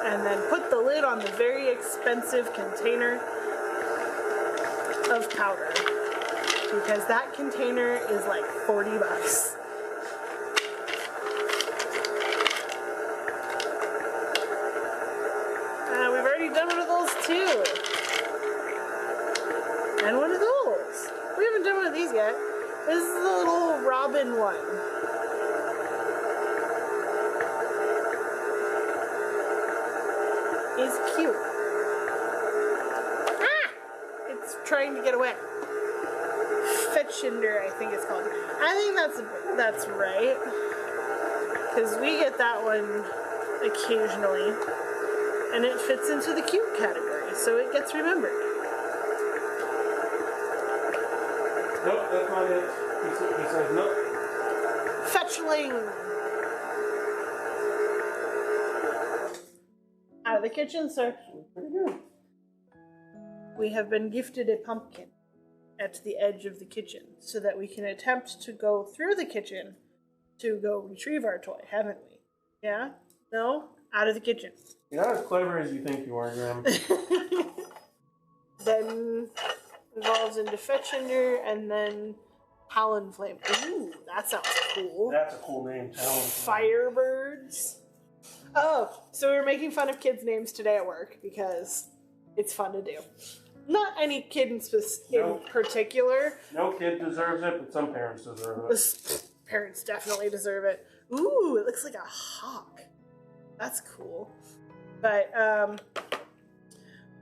And then put the lid on the very expensive container of powder. Because that container is like $40. We've already done one of those too. And one of those. We haven't done one of these yet. This is the little robin one. It's cute. Ah! It's trying to get away. Fetchinder, I think it's called. I think that's right. Because we get that one occasionally. And it fits into the cute category, so it gets remembered. Nope, that's not it. He says nope. Fetchling! Out of the kitchen, sir. Pretty good. We have been gifted a pumpkin at the edge of the kitchen so that we can attempt to go through the kitchen to go retrieve our toy, haven't we? Yeah? No? out of the kitchen. You're not as clever as you think you are, Graham. Then evolves into Fetchender, and then Talonflame. Ooh, that sounds cool. That's a cool name, Talonflame. Firebirds. Oh, so we were making fun of kids' names today at work because it's fun to do. Not any kid in particular. No kid deserves it, but some parents deserve it. Parents definitely deserve it. Ooh, it looks like a hawk. That's cool. But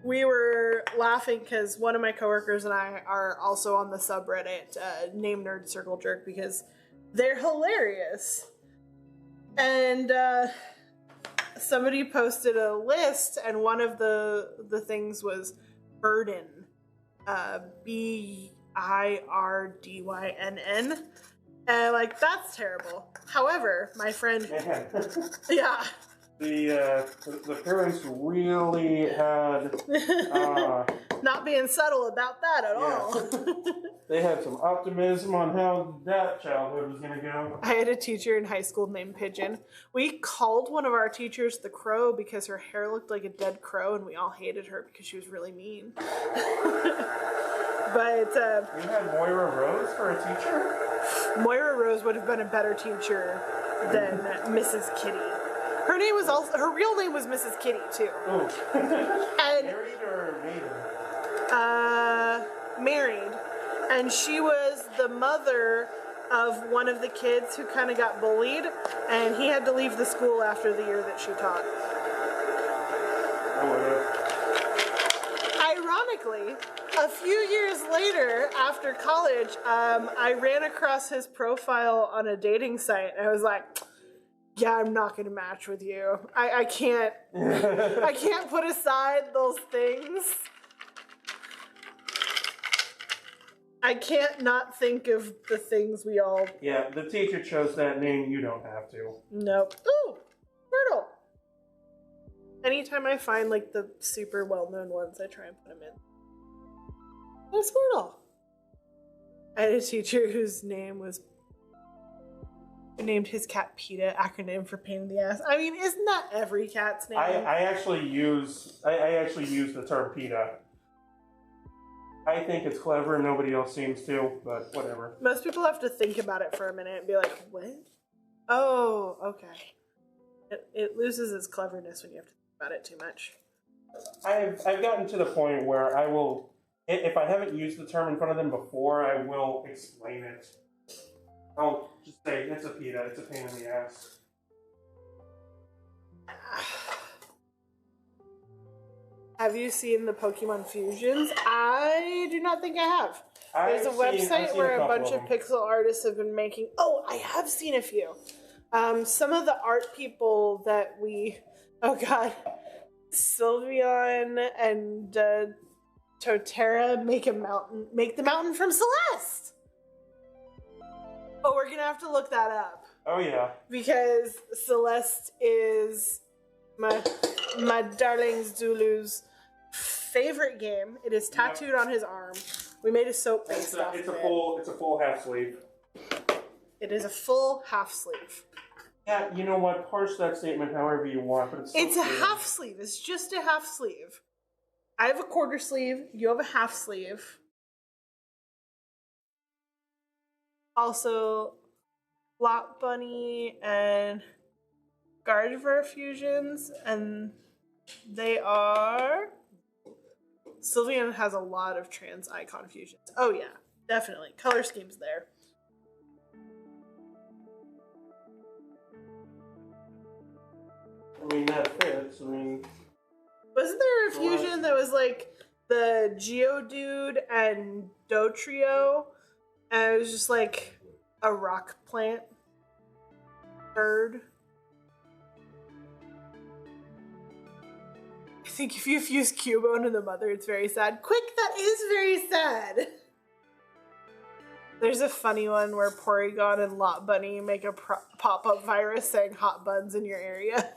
we were laughing because one of my coworkers and I are also on the subreddit Name Nerd Circle Jerk because they're hilarious. And somebody posted a list, and one of the things was Birdyn. Birdynn. And like, that's terrible. However, my friend, yeah. The parents really had not being subtle about that at all. They had some optimism on how that childhood was going to go. I had a teacher in high school named Pigeon. We called one of our teachers the Crow because her hair looked like a dead crow, and we all hated her because she was really mean. But you had Moira Rose for a teacher? Moira Rose would have been a better teacher than Mrs. Kitty. Her real name was Mrs. Kitty too. Oh. And, married or maiden? Married. And she was the mother of one of the kids who kind of got bullied, and he had to leave the school after the year that she taught. I would have. Ironically, a few years later, after college, I ran across his profile on a dating site, and I was like, yeah, I'm not going to match with you. I can't I can't put aside those things. I can't not think of the things we all... Yeah, the teacher chose that name. You don't have to. Nope. Ooh, Squirtle. Anytime I find, like, the super well-known ones, I try and put them in. Oh, Squirtle. I had a teacher whose name was... named his cat PETA, acronym for pain in the ass. I mean, isn't that every cat's name? I actually use the term PETA. I think it's clever, nobody else seems to, but whatever. Most people have to think about it for a minute and be like, what? Oh, okay. It loses its cleverness when you have to think about it too much. I've gotten to the point where I will, if I haven't used the term in front of them before, I will explain it. I'll just say, it's a PETA, it's a pain in the ass. Have you seen the Pokemon Fusions? I do not think I have. There's a website where a bunch of pixel artists have been making... Oh, I have seen a few. Some of the art people that we... Oh, God. Sylveon and Totera make the mountain from Celeste. Oh, we're going to have to look that up. Oh, yeah. Because Celeste is my darling Zulu's favorite game. It is tattooed on his arm. We made a soap based off of it. It's a full half sleeve. It is a full half sleeve. Yeah, you know what? Parse that statement however you want, but it's a half sleeve. It's just a half sleeve. I have a quarter sleeve. You have a half sleeve. Also, Lot Bunny and Gardevoir fusions, and they are... Sylveon has a lot of trans icon fusions. Oh yeah, definitely. Color scheme's there. I mean, that fits. I mean... Wasn't there a fusion that was like the Geodude and Dotrio? And it was just like a rock plant bird. I think if you fuse Cubone and the mother, it's very sad. Quick, that is very sad. There's a funny one where Porygon and Lot Bunny make a pop-up virus saying hot buns in your area.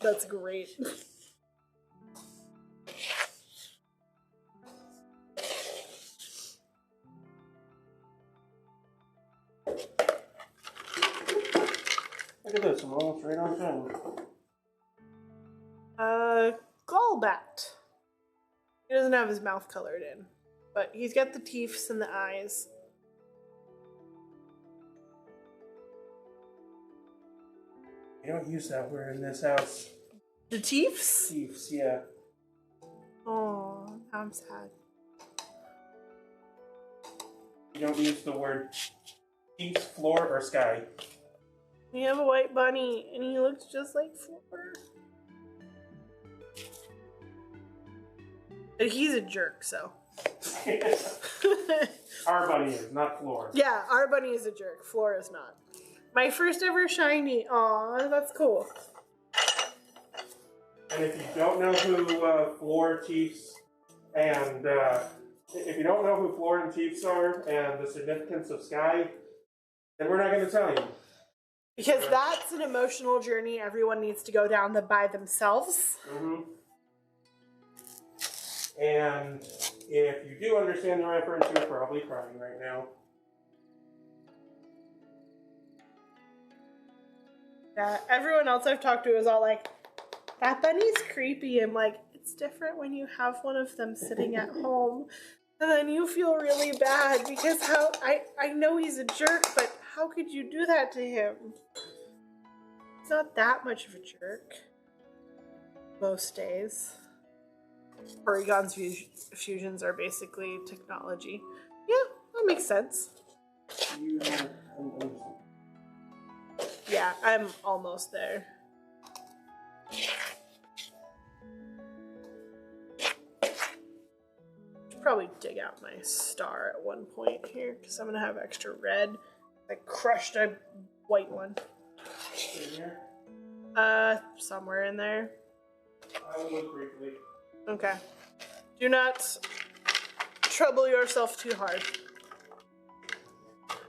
That's great. Look at this, I'm almost right on time. Golbat. He doesn't have his mouth colored in, but he's got the teeth and the eyes. You don't use that word in this house. The teeths? Chiefs, yeah. Oh, I'm sad. You don't use the word Chiefs, floor, or sky. We have a white bunny, and he looks just like Floor. But he's a jerk, so. Our bunny is, not floor. Yeah, our bunny is a jerk. Floor is not. My first ever shiny. Aw, that's cool. And if you don't know who Floor, Chiefs, and if you don't know who Floor and Chiefs are and the significance of sky, then we're not going to tell you. Because that's an emotional journey everyone needs to go down by themselves. Mm-hmm. And if you do understand the reference, you're probably crying right now. Yeah, everyone else I've talked to is all like, that bunny's creepy. I'm like, it's different when you have one of them sitting at home. And then you feel really bad because I know he's a jerk, but how could you do that to him? He's not that much of a jerk. Most days. Porygon's fusions are basically technology. Yeah, that makes sense. Yeah, I'm almost there. Should probably dig out my star at one point here because I'm gonna have extra red. I crushed a white one. In here? Somewhere in there. I will look briefly. Okay. Do not trouble yourself too hard.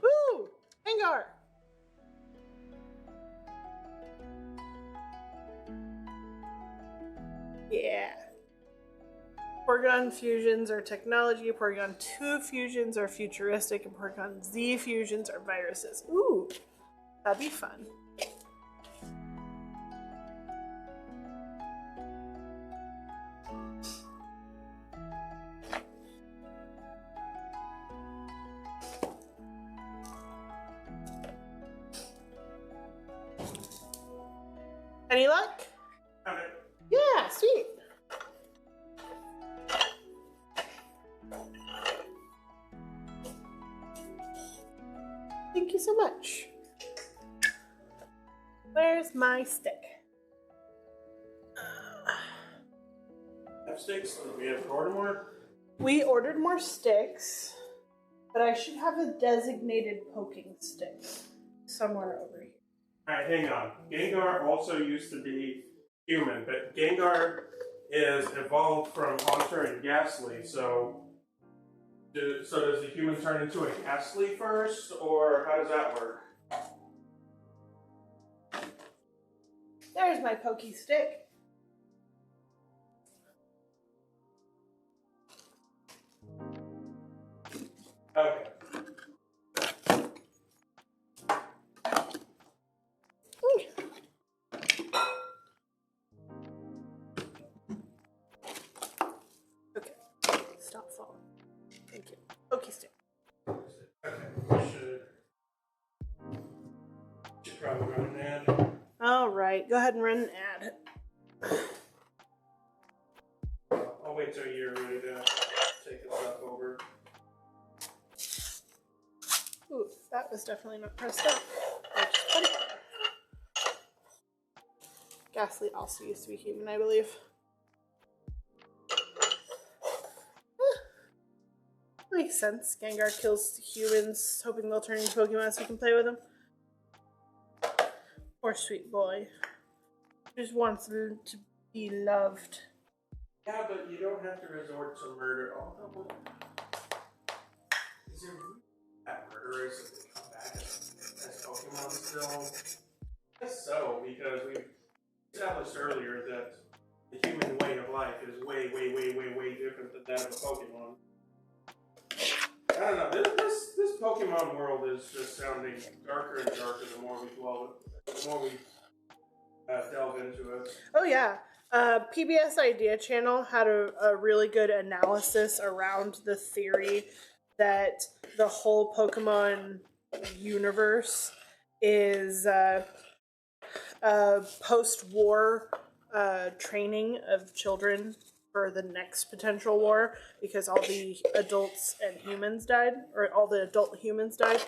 Woo! Gengar! Yeah. Porygon fusions are technology, Porygon 2 fusions are futuristic, and Porygon Z fusions are viruses. Ooh, that'd be fun. Any luck? Okay. Yeah, sweet. Thank you so much. Where's my stick? Have sticks? Did we have to order more? We ordered more sticks, but I should have a designated poking stick somewhere over here. Alright, hang on. Gengar also used to be human, but Gengar is evolved from Haunter and Ghastly, so does the human turn into a Ghastly first, or how does that work? There's my pokey stick. Okay. Okay, stop falling. Thank you. Pokey stick. Okay, should probably run an ad. All right, go ahead and run an ad. I'll wait till you're ready to take this up over. Ooh, that was definitely not pressed up. Which is funny. Ghastly also used to be human, I believe. Makes sense. Gengar kills humans, hoping they'll turn into Pokemon so you can play with them. Poor sweet boy. Just wants to be loved. Yeah, but you don't have to resort to murder. Although, is there that murderers that they come back as Pokemon still? I guess so, because we established earlier that the human way of life is way, way, way, way, way different than that of a Pokemon. I don't know. This Pokemon world is just sounding darker and darker the more we delve into it. Oh yeah. PBS Idea Channel had a really good analysis around the theory that the whole Pokemon universe is post-war training of children for the next potential war, because all the adults and humans died, or all the adult humans died.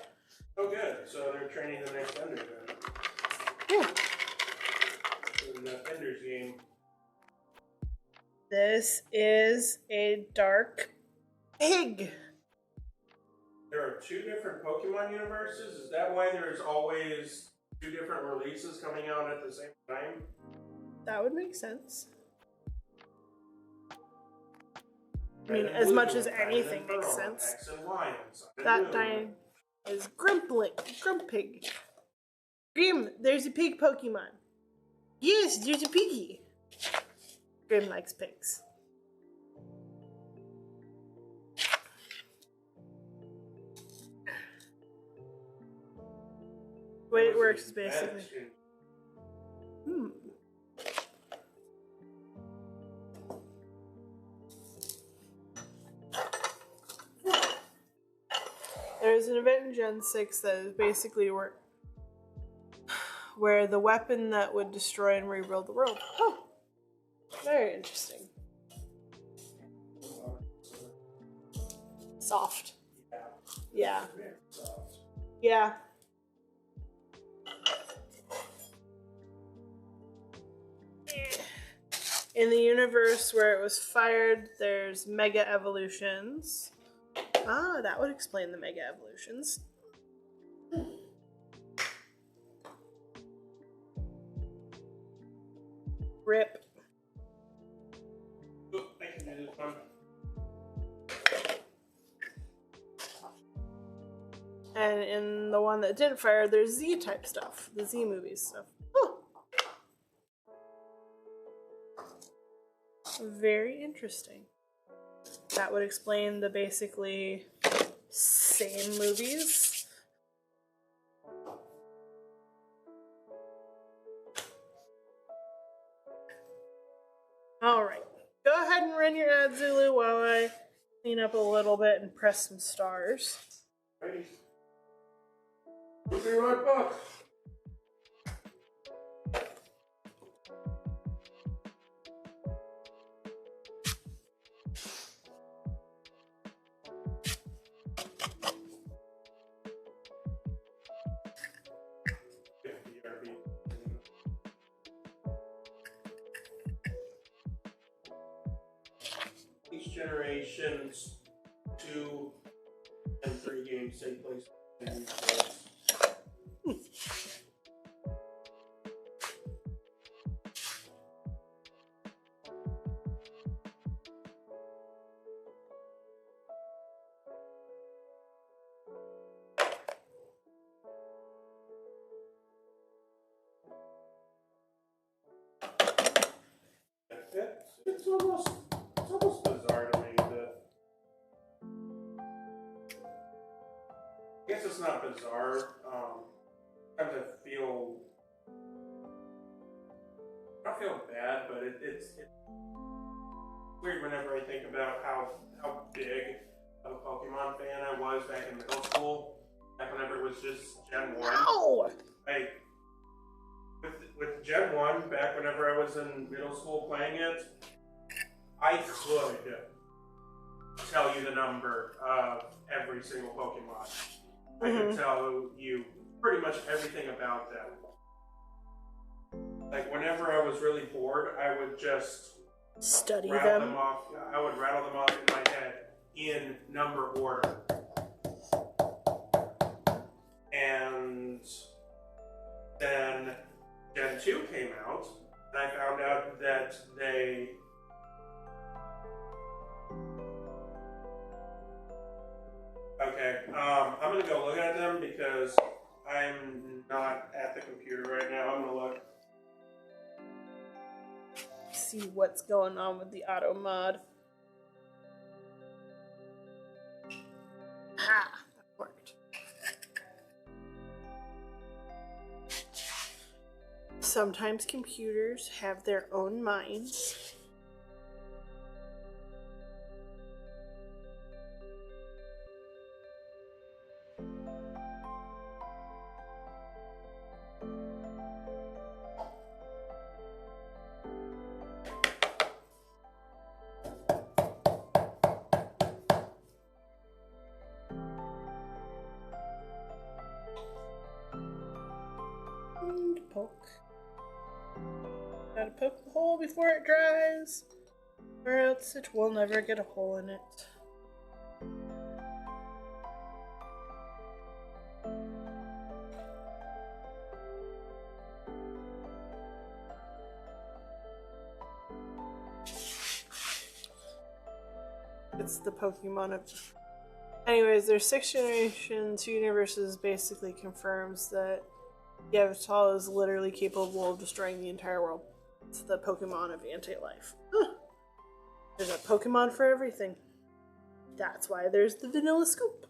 Oh, good. So they're training the next Ender then. Yeah. In the Ender's game. This is a dark pig. There are 2 different Pokemon universes? Is that why there's always 2 different releases coming out at the same time? That would make sense. I mean, as much as anything makes sense. X and Y. That dying is Grumpig. Grim, there's a pig Pokemon. Yes, there's a piggy. Grim likes pigs. The way it works is basically... There's an event in Gen 6 that is basically where the weapon that would destroy and rebuild the world. Oh, very interesting. Soft. Yeah. Yeah. In the universe where it was fired, there's mega evolutions. Ah, that would explain the mega evolutions. Rip. Oh, I can do this one. And in the one that didn't fire, there's Z-type stuff. The Z movies stuff. Oh. Very interesting. That would explain the basically same movies. Alright. Go ahead and run your ad, Zulu, while I clean up a little bit and press some stars. Ready? We'll be right back. Each generation's 2 and 3 games take place in each place. It's almost bizarre to me that, I guess it's not bizarre. Sometimes I feel bad, but it's weird whenever I think about how big of a Pokemon fan I was back in middle school. Back whenever it was just Gen 1. No! With Gen 1, back whenever I was in middle school playing it, I could tell you the number of every single Pokemon. I could tell you pretty much everything about them. Like, whenever I was really bored, I would just study rattle them off. I would rattle them off in my head in number order. And then Gen 2 came out, and I found out that they I'm gonna go look at them because I'm not at the computer right now. I'm gonna look. see what's going on with the auto mod. Ha! That worked. Sometimes computers have their own minds. And poke. Gotta poke the hole before it dries, or else it will never get a hole in it. It's the Pokemon of... Anyways, there's 6 generations, 2 universes basically confirms that Yveltal is literally capable of destroying the entire world. It's the Pokemon of anti-life. Huh. There's a Pokemon for everything. That's why there's the Vanilla Scoop.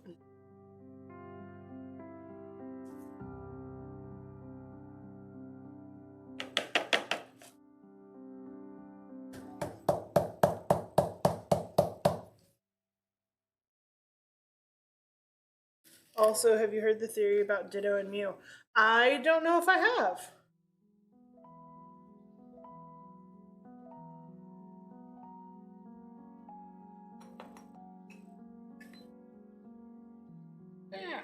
Also, have you heard the theory about Ditto and Mew? I don't know if I have. Yeah.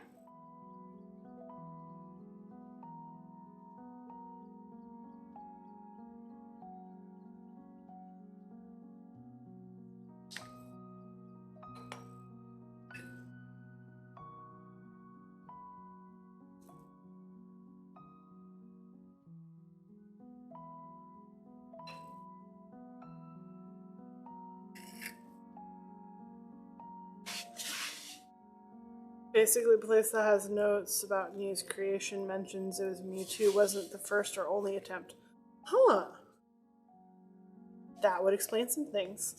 Basically, a place that has notes about Mew's creation mentions it was Mewtwo wasn't the first or only attempt. Huh. That would explain some things.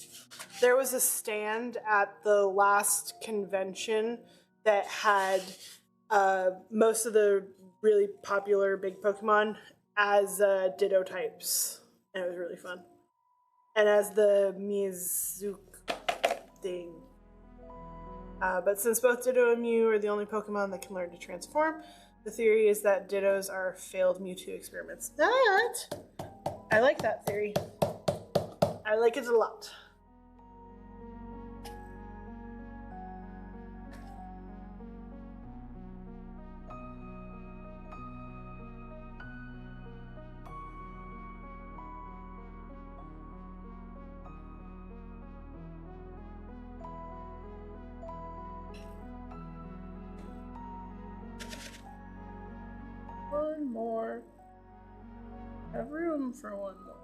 There was a stand at the last convention that had most of the really popular big Pokemon as Ditto types. And it was really fun. And as the Mizuki thing. But since both Ditto and Mew are the only Pokemon that can learn to transform, the theory is that Dittos are failed Mewtwo experiments. I like that theory. I like it a lot. One more. I have room for one more.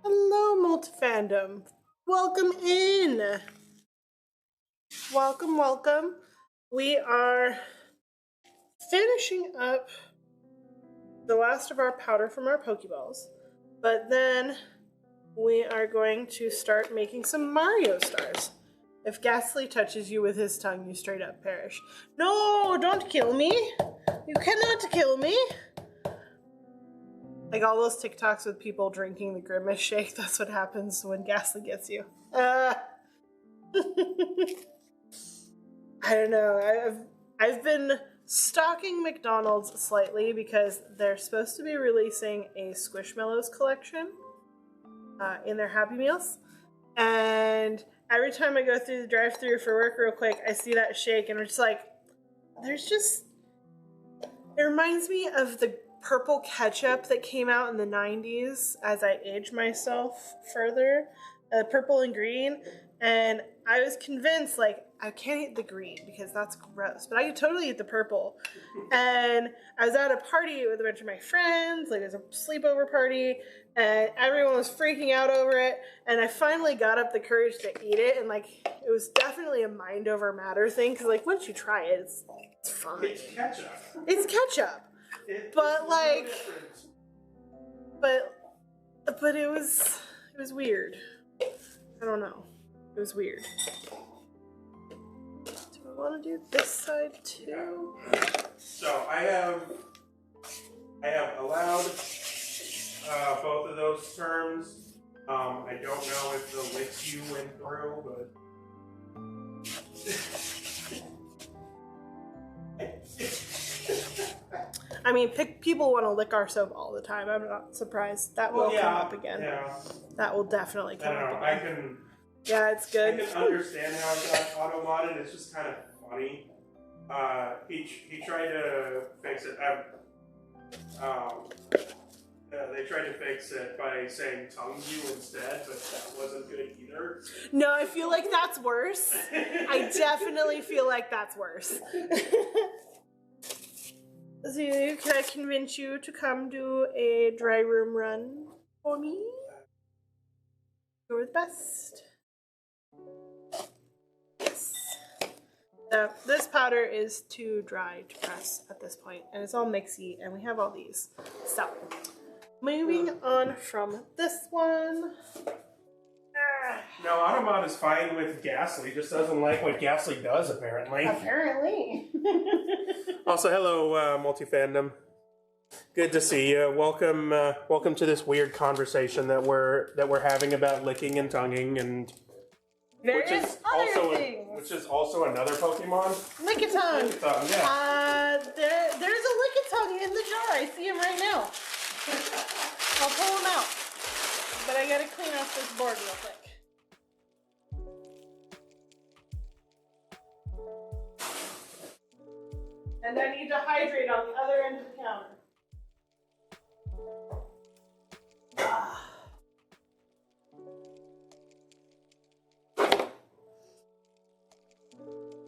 Hello, Multifandom. Welcome in. Welcome, welcome. We are finishing up the last of our powder from our Pokeballs, but then we are going to start making some Mario stars. If Ghastly touches you with his tongue, you straight up perish. No, don't kill me. You cannot kill me. Like all those TikToks with people drinking the Grimace shake, that's what happens when Ghastly gets you. I don't know. I've been stalking McDonald's slightly because they're supposed to be releasing a Squishmallows collection in their Happy Meals. And every time I go through the drive-thru for work real quick, I see that shake and I'm just like, it reminds me of the purple ketchup that came out in the 90s as I age myself further, purple and green. And I was convinced, like, I can't eat the green because that's gross, but I could totally eat the purple. And I was at a party with a bunch of my friends, like it was a sleepover party, and everyone was freaking out over it. And I finally got up the courage to eat it, and like it was definitely a mind over matter thing. Because like once you try it, it's fine. It's ketchup. It's ketchup, but It's like, no different. but it was weird. I don't know. It was weird. Do I want to do this side too? So I have allowed both of those terms. I don't know if the licks you went through, but I mean, people want to lick our soap all the time. I'm not surprised. That will come up again. Yeah. That will definitely I come don't up know. again. Yeah, it's good. I can understand how it got auto-modded. It's just kind of funny. He tried to fix it. They tried to fix it by saying tongue you instead, but that wasn't good either. No, I feel like that's worse. I definitely feel like that's worse. So, can I convince you to come do a dry room run for me? You're the best. Yes. This powder is too dry to press at this point, and it's all mixy, and we have all these. So, moving on from this one. No, Automod is fine with Ghastly, just doesn't like what Ghastly does, apparently. Apparently. Also, hello, multi-fandom. Good to see you. Welcome to this weird conversation that we're having about licking and tonguing, and Which is also another Pokemon. Lickitung. Lickitung, yeah. There's a Lickitung in the jar. I see him right now. I'll pull him out, but I gotta clean off this board real quick. And I need to hydrate on the other end of the counter.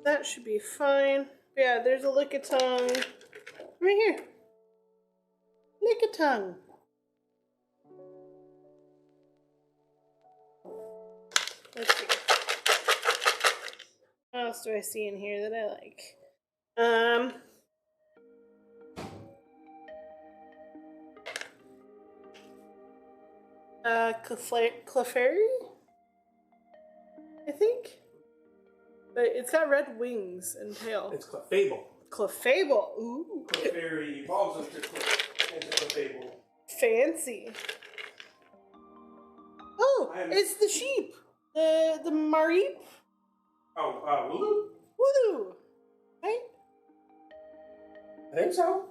That should be fine. Yeah, there's a Lickitung right here. Lickitung. Let's see. What else do I see in here that I like? Clefairy? I think? But it's got red wings and tail. It's Clefable. Clefable. Ooh. Clefairy evolves into Clefable. Fancy. Oh, it's the sheep. The Mareep. Oh, Wooloo? Wooloo. Right? I think so.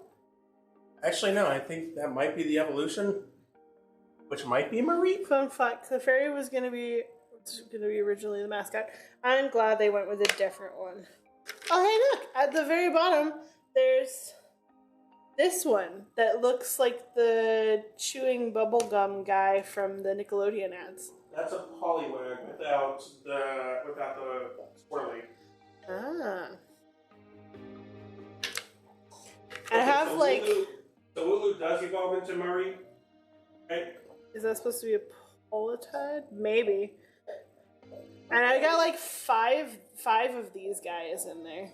Actually, no, I think that might be the evolution, which might be Mareep. Fun fact, Clefairy was gonna be originally the mascot. I'm glad they went with a different one. Oh, hey, look! At the very bottom, there's this one that looks like the chewing bubblegum guy from the Nickelodeon ads. That's a Poliwag without the swirly. Ah. I have so like. So Wooloo does evolve into Mareep, right? Is that supposed to be a Politoed? Maybe. And I got like five of these guys in there.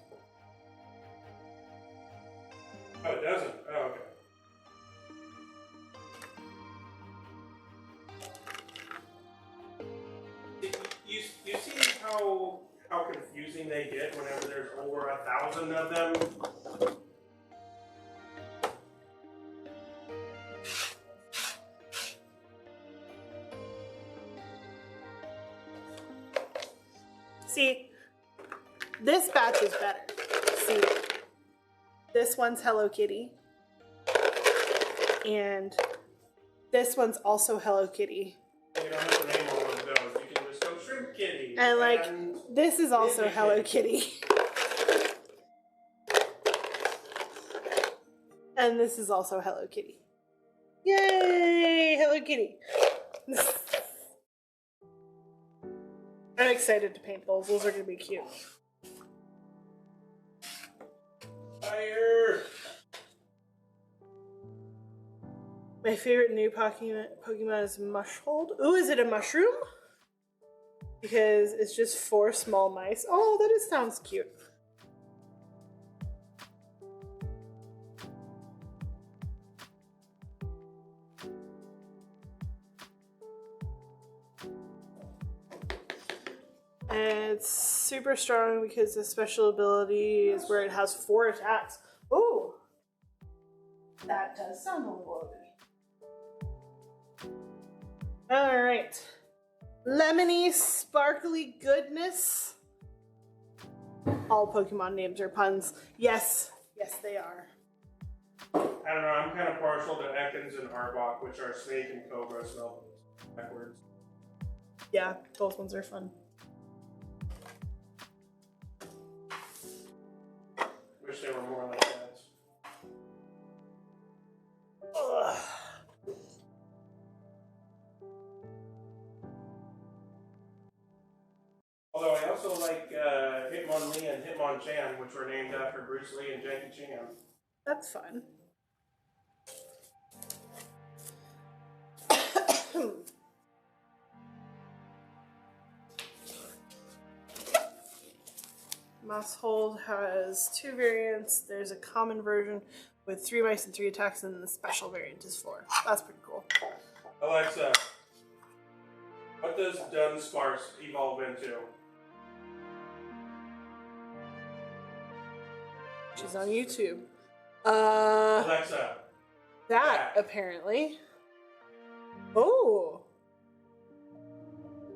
Oh, it doesn't? Oh, okay. You see how confusing they get whenever there's over 1,000 of them? See, this batch is better. See, this one's Hello Kitty. And this one's also Hello Kitty. You don't have to name all of those. You can just go Shrimp Kitty. And like, this is also Disney Hello Kitty. And this is also Hello Kitty. Yay! Hello Kitty. I'm excited to paint those. Those are going to be cute. Fire! My favorite new Pokemon is Mushhold. Ooh, is it a mushroom? Because it's just 4 small mice. Oh, sounds cute. And it's super strong because the special ability is where it has 4 attacks. Ooh! That does sound a little ugly. Alright. Lemony sparkly goodness. All Pokemon names are puns. Yes. Yes, they are. I don't know, I'm kind of partial to Ekans and Arbok, which are snake and cobra spelled backwards. Yeah, those ones are fun. Wish they were more like that. Ugh. Although I also like Hitmonlee and Hitmonchan, which were named after Bruce Lee and Jackie Chan. That's fun. Mushhold has 2 variants. There's a common version with 3 mice and 3 attacks, and the special variant is 4. That's pretty cool. Alexa, what does Dunsparce evolve into? She's on YouTube. Alexa. That apparently. Oh.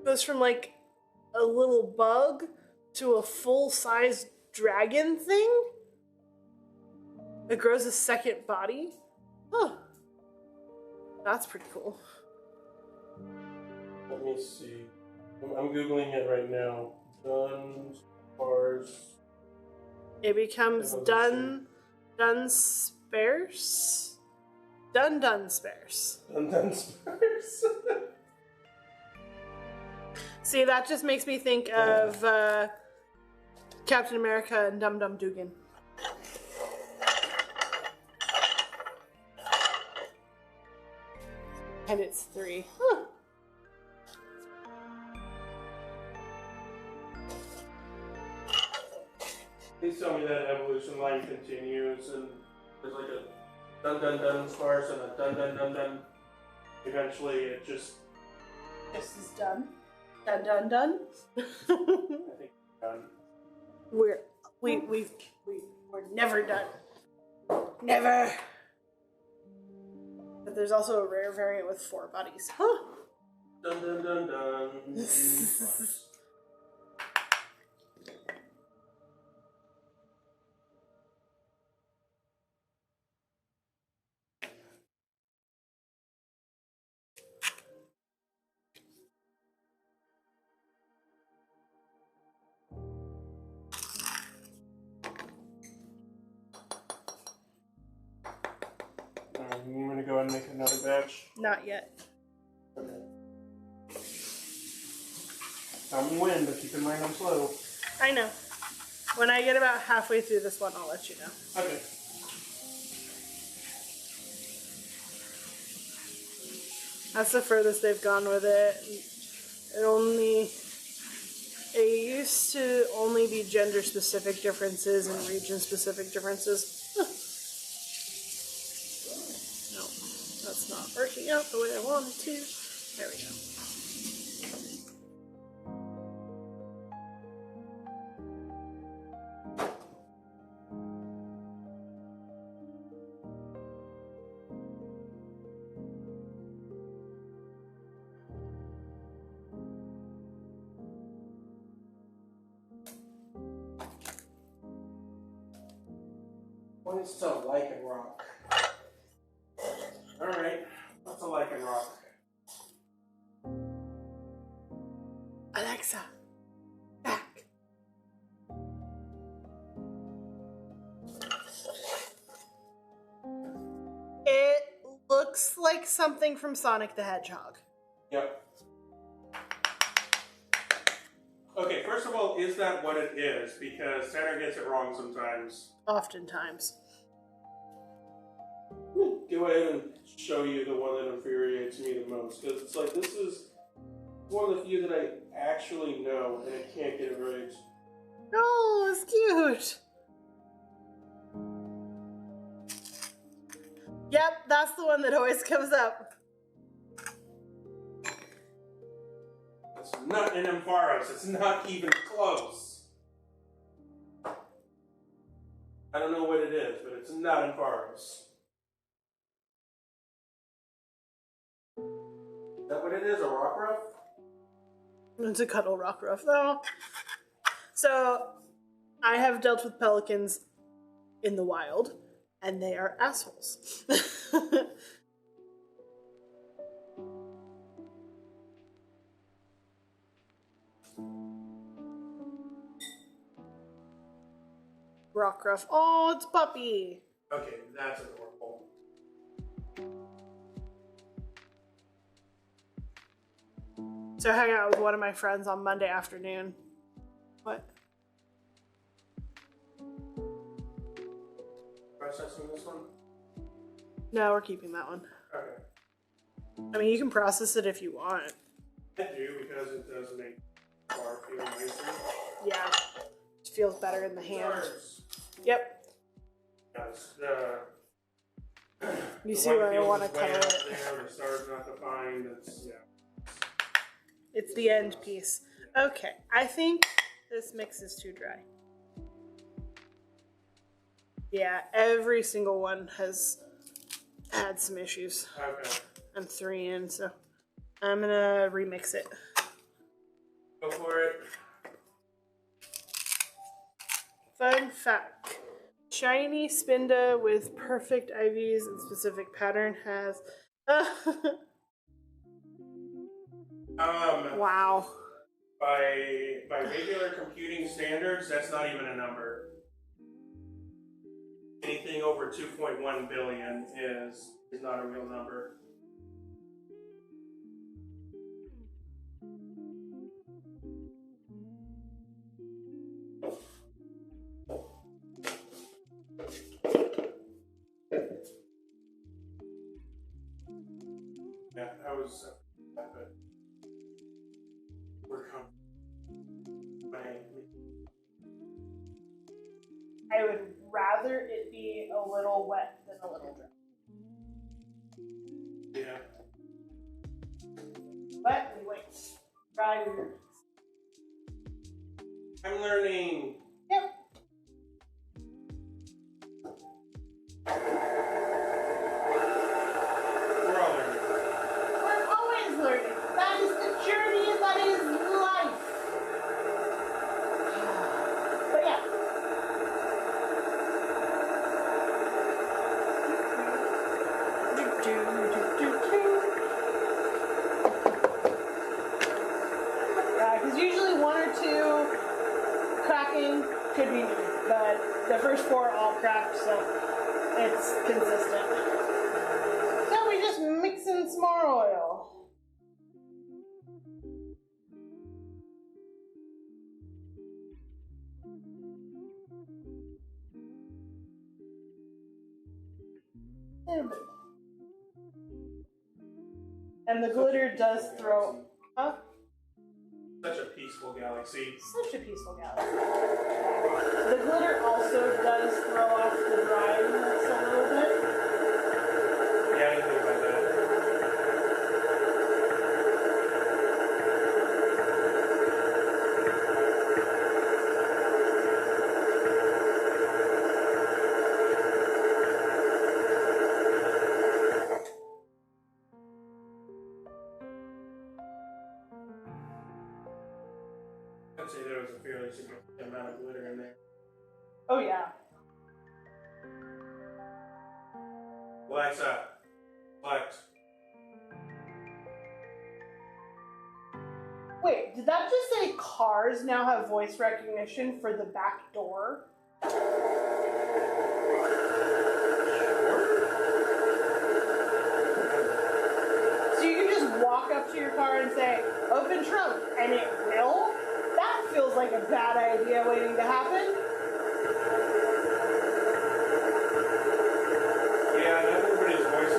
Goes from like a little bug to a full-size dragon thing? It grows a second body? Huh. That's pretty cool. Let me see. I'm Googling it right now. Dunsparce. It becomes Dunsparce? Dunsparce. Dunsparce. See, that just makes me think of Captain America and Dum Dum Dugan. And it's 3. Huh. Please tell me that evolution line continues and there's like a Dunsparce and a Dun. Eventually it just... This is done. Done. I think it's done. We're never done. Never. But there's also a rare variant with 4 bodies. Huh. Dun. You want to go and make another batch? Not yet. Okay. Tell me when, but keep in mind I'm slow. I know. When I get about halfway through this one, I'll let you know. Okay. That's the furthest they've gone with it. It used to only be gender-specific differences and region-specific differences. No, that's not working out the way I wanted to. There we go. Points to Lichen Rock. Alright, what's a Lichen Rock? Alexa, back. It looks like something from Sonic the Hedgehog. Yep. Okay, first of all, is that what it is? Because Tanner gets it wrong sometimes. Oftentimes. Give go ahead and show you the one that infuriates me the most, because it's like, this is one of the few that I actually know, and I can't get it right. Oh, it's cute. Yep, that's the one that always comes up. It's not an Ampharos. It's not even close. I don't know what it is, but it's not Ampharos. Is that what it is? A Rockruff? It's a cuddle Rockruff, though. So, I have dealt with pelicans in the wild, and they are assholes. Rockruff. Oh, it's Puppy. Okay, that's adorable. So I hung out with one of my friends on Monday afternoon. What? Processing this one? No, we're keeping that one. Okay. I mean, you can process it if you want. I do, because it does make the bar feel nicer. Yeah. It feels better in the hand. Stars. Yep. Yes, You the see white where I field want to is way color up it. there, the star's not defined. It's, yeah. It's the end piece. Okay, I think this mix is too dry. Yeah, every single one has had some issues. Okay. I'm 3 in, so I'm gonna remix it. Go for it. Fun fact. Shiny Spinda with perfect IVs and specific pattern has... Wow. By regular computing standards, that's not even a number. Anything over 2.1 billion is not a real number. Yeah, that was but we're coming. I would rather it be a little wet than a little dry. Yeah. Wet, we wait. Dry, we remix. I'm learning. Yep. We're all learning. We're always learning. That is the journey, that is life. But yeah. Yeah, because usually 1 or 2 cracking could be new, but the first 4 all cracked, so it's consistent. So we just mix in some more oil. And the glitter does throw up. Such a peaceful galaxy. Such a peaceful galaxy. The glitter also does throw off the dryness a little bit. Yeah, I didn't think about that. I'd say there was a fairly significant amount of glitter in there. Oh yeah. Alexa, flex. Wait, did that just say cars now have voice recognition for the back door? So you can just walk up to your car and say, open trunk, and it will? That feels like a bad idea waiting to happen. Yeah, not everybody's voice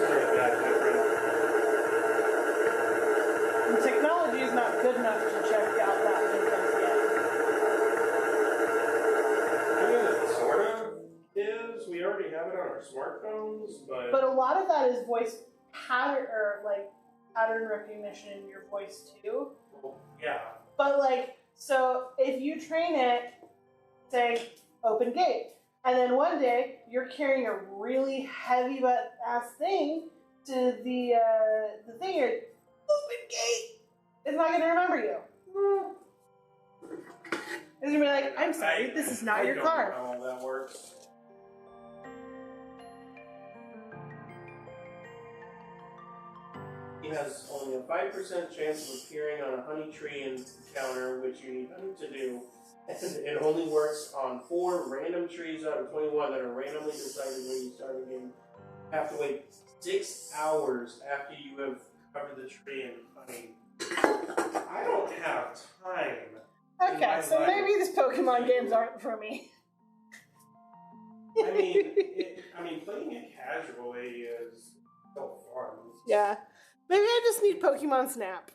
things, but But a lot of that is voice pattern or like pattern recognition in your voice too. well, yeah. But like, so if you train it, say open gate, and then one day you're carrying a really heavy butt ass thing to the thing, you're open gate. It's not gonna remember you. It's gonna be like, I'm sorry, this is not your car. I don't know how all that works. He has only a 5% chance of appearing on a honey tree encounter, which you need honey to do. And it only works on 4 random trees out of 21 that are randomly decided when you start the game. You have to wait 6 hours after you have covered the tree in honey. I don't have time. Okay, so maybe these Pokemon games aren't for me. I mean, playing it casually is so fun. Yeah. Maybe I just need Pokemon Snap.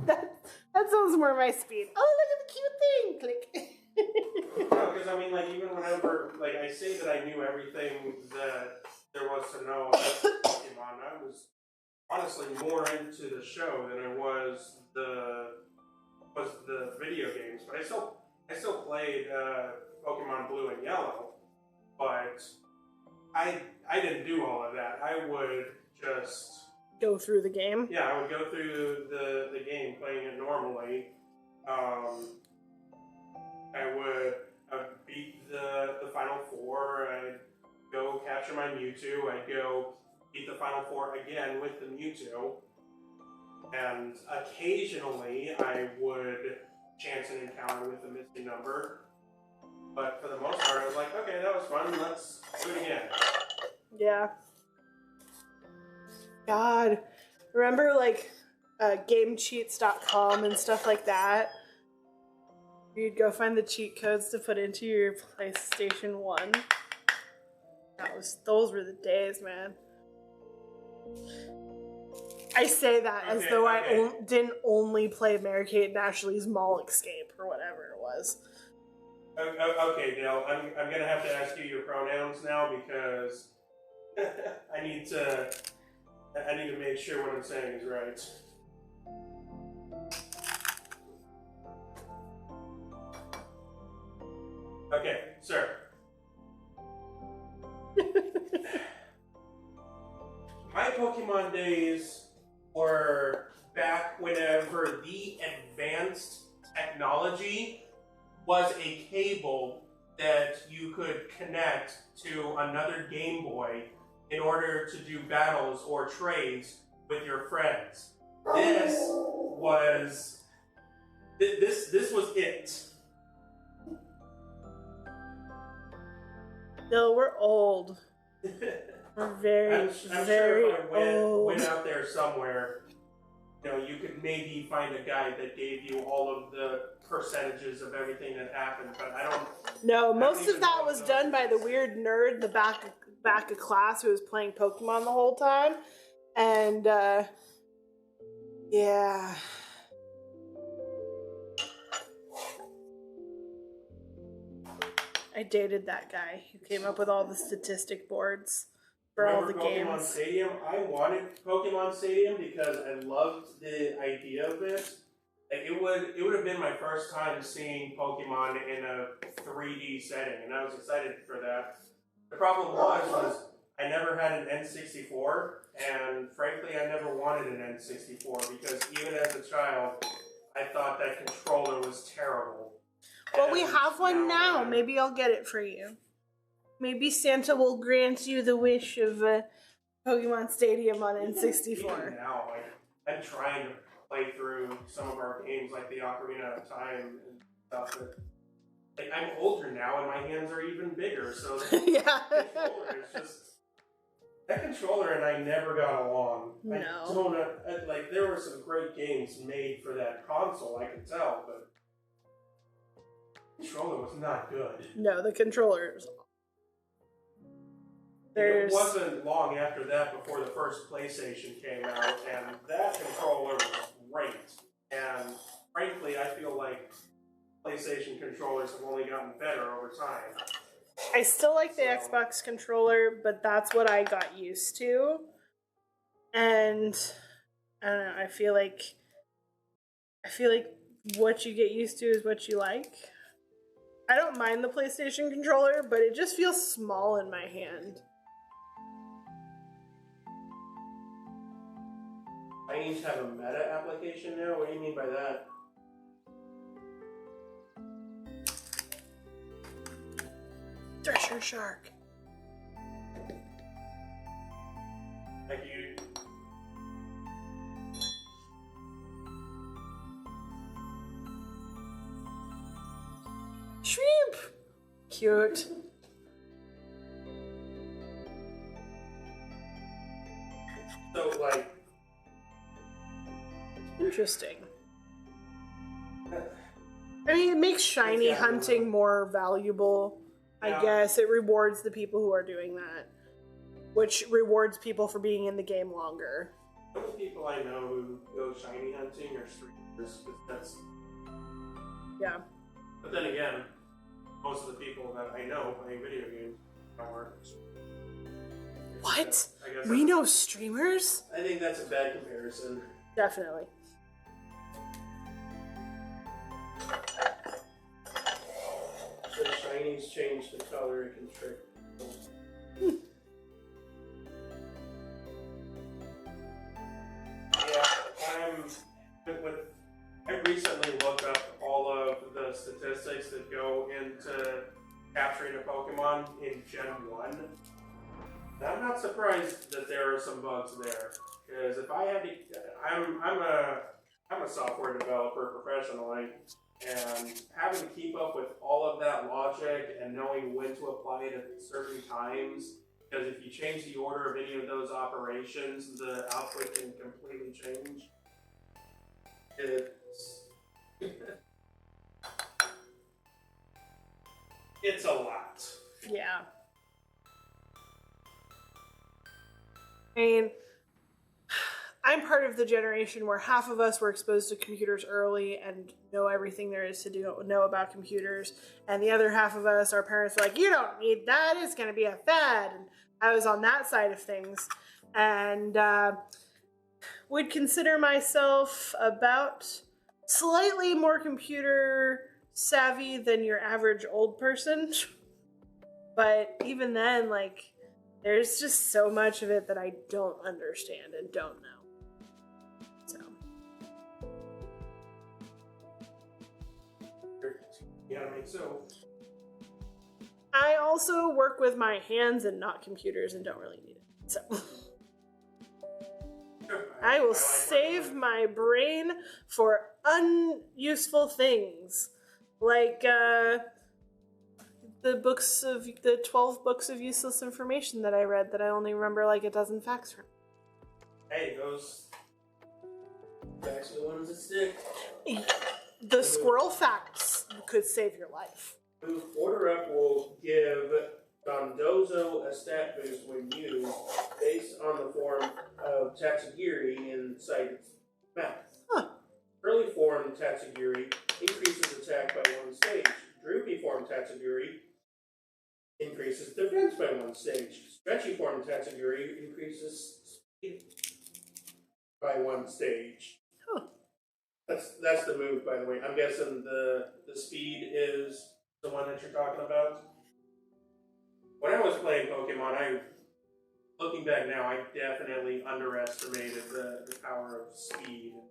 that sounds more my speed. Oh, look at the cute thing! Click. No, because I mean, like, even whenever, like, I say that I knew everything that there was to know about Pokemon, I was honestly more into the show than I was the video games. But I still played Pokemon Blue and Yellow, but I didn't do all of that. I would just Go through the game. Yeah, I would go through the game playing it normally. I would beat the Final Four. I'd go capture my Mewtwo. I'd go beat the Final Four again with the Mewtwo. And occasionally I would chance an encounter with a Misty Number. But for the most part, I was like, okay, that was fun. Let's do it again. Yeah. God. Remember, like, GameCheats.com and stuff like that? You'd go find the cheat codes to put into your PlayStation 1. Those were the days, man. I say that as though I didn't only play Mary-Kate and Ashley's Mall Escape or whatever it was. Okay, Dale, I'm gonna have to ask you your pronouns now because I need to make sure what I'm saying is right. Okay, sir. My Pokemon days were back whenever the advanced technology was a cable that you could connect to another Game Boy in order to do battles or trades with your friends. This was it. No, we're old. We're very, I'm very sure if I old. went out there somewhere, you know, you could maybe find a guy that gave you all of the percentages of everything that happened, but I don't. No, most of that was done by the weird nerd in the back of class who was playing Pokemon the whole time. And, yeah. I dated that guy who came up with all the statistic boards for all the Pokemon games. Stadium? I wanted Pokemon Stadium because I loved the idea of it. Like, it would have been my first time seeing Pokemon in a 3D setting, and I was excited for that. The problem was I never had an N64, and frankly, I never wanted an N64 because even as a child, I thought that controller was terrible. Well, we have one now. Maybe I'll get it for you. Maybe Santa will grant you the wish of Pokemon Stadium on N64. Even now, like, I'm trying to play through some of our games, like the Ocarina of Time and stuff. But, like, I'm older now, and my hands are even bigger, so Yeah. controller is just that controller and I never got along. No. I don't like. There were some great games made for that console, I can tell, but the controller was not good. No, the controllers. It wasn't long after that before the first PlayStation came out, and that controller was great. And frankly, I feel like PlayStation controllers have only gotten better over time. I still like the So- Xbox controller, but that's what I got used to. And I don't know, I feel like what you get used to is what you like. I don't mind the PlayStation controller, but it just feels small in my hand. I need to have a meta application now? What do you mean by that? Thresher Shark. Like you... Shrimp! Cute. So, like... Interesting. I mean, it makes shiny Yeah. hunting more valuable. I Yeah. guess it rewards the people who are doing that, which rewards people for being in the game longer. The only people I know who go shiny hunting are streamers, 'cause that's... Yeah. But then again, most of the people that I know playing video games are... What? I guess We know streamers? I think that's a bad comparison. Definitely. The shinies change the color, it can trick people. I recently looked up all of the statistics that go into capturing a Pokemon in Gen 1. And I'm not surprised that there are some bugs there. Because if I had to, I'm a software developer professionally, and having to keep up with all of that logic and knowing when to apply it at certain times, because if you change the order of any of those operations, the output can completely change. It's a lot. Yeah. I mean, I'm part of the generation where half of us were exposed to computers early and know everything there is to know about computers, and the other half of us, our parents were like, "You don't need that; it's going to be a fad." And I was on that side of things, and would consider myself about slightly more computer savvy than your average old person. But even then, like, there's just so much of it that I don't understand and don't know. So. You gotta make so. I also work with my hands and not computers and don't really need it. So. I will save my brain for unuseful things. Like, the 12 books of useless information that I read that I only remember like a dozen facts from. Hey, those facts are the ones that stick. The squirrel facts could save your life. Move order up will give Dondozo a stat boost when used, based on the form of Tatsugiri inside its mouth. Huh. Early form Tatsugiri increases attack by 1 stage. Droopy form Tatsugiri increases defense by 1 stage. Stretchy form Tatsugiri increases speed by 1 stage. Huh. That's the move, by the way. I'm guessing the speed is the one that you're talking about. When I was playing Pokemon, looking back now, I definitely underestimated the power of speed, and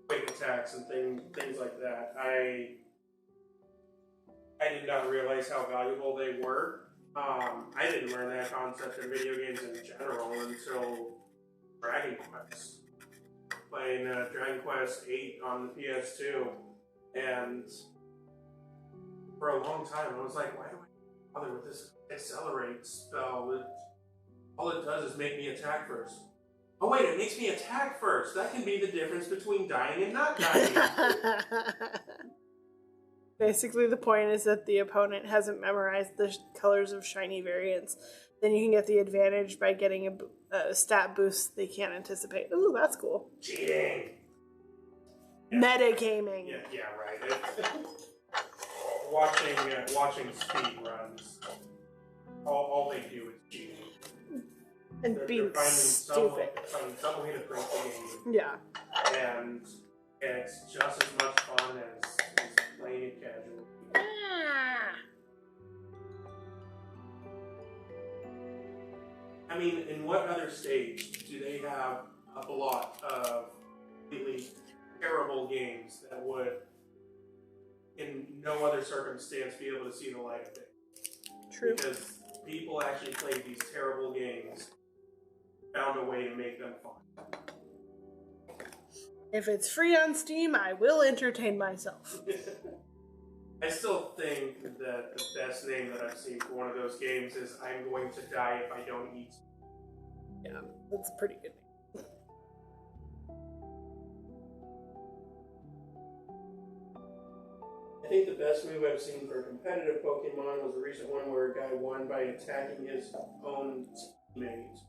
quick attacks, and things like that. I did not realize how valuable they were. I didn't learn that concept in video games in general until Dragon Quest. Playing Dragon Quest VIII on the PS2, and for a long time I was like, why do I bother with this accelerate spell? All it does is make me attack first. Oh wait, it makes me attack first. That can be the difference between dying and not dying. Basically, the point is that the opponent hasn't memorized the colors of shiny variants. Then you can get the advantage by getting a stat boost they can't anticipate. Ooh, that's cool. Cheating. Metagaming. Yeah, right. Watching speed runs all they do is cheating. And being stupid. Finding some way to break the game. Yeah. And it's just as much fun as playing it casually. I mean, in what other states do they have a lot of completely terrible games that would, in no other circumstance, be able to see the light of day? True. Because people actually played these terrible games, found a way to make them fun. If it's free on Steam, I will entertain myself. I still think that the best name that I've seen for one of those games is I'm Going to Die If I Don't Eat. Yeah, that's a pretty good name. I think the best move I've seen for competitive Pokemon was a recent one where a guy won by attacking his own teammate.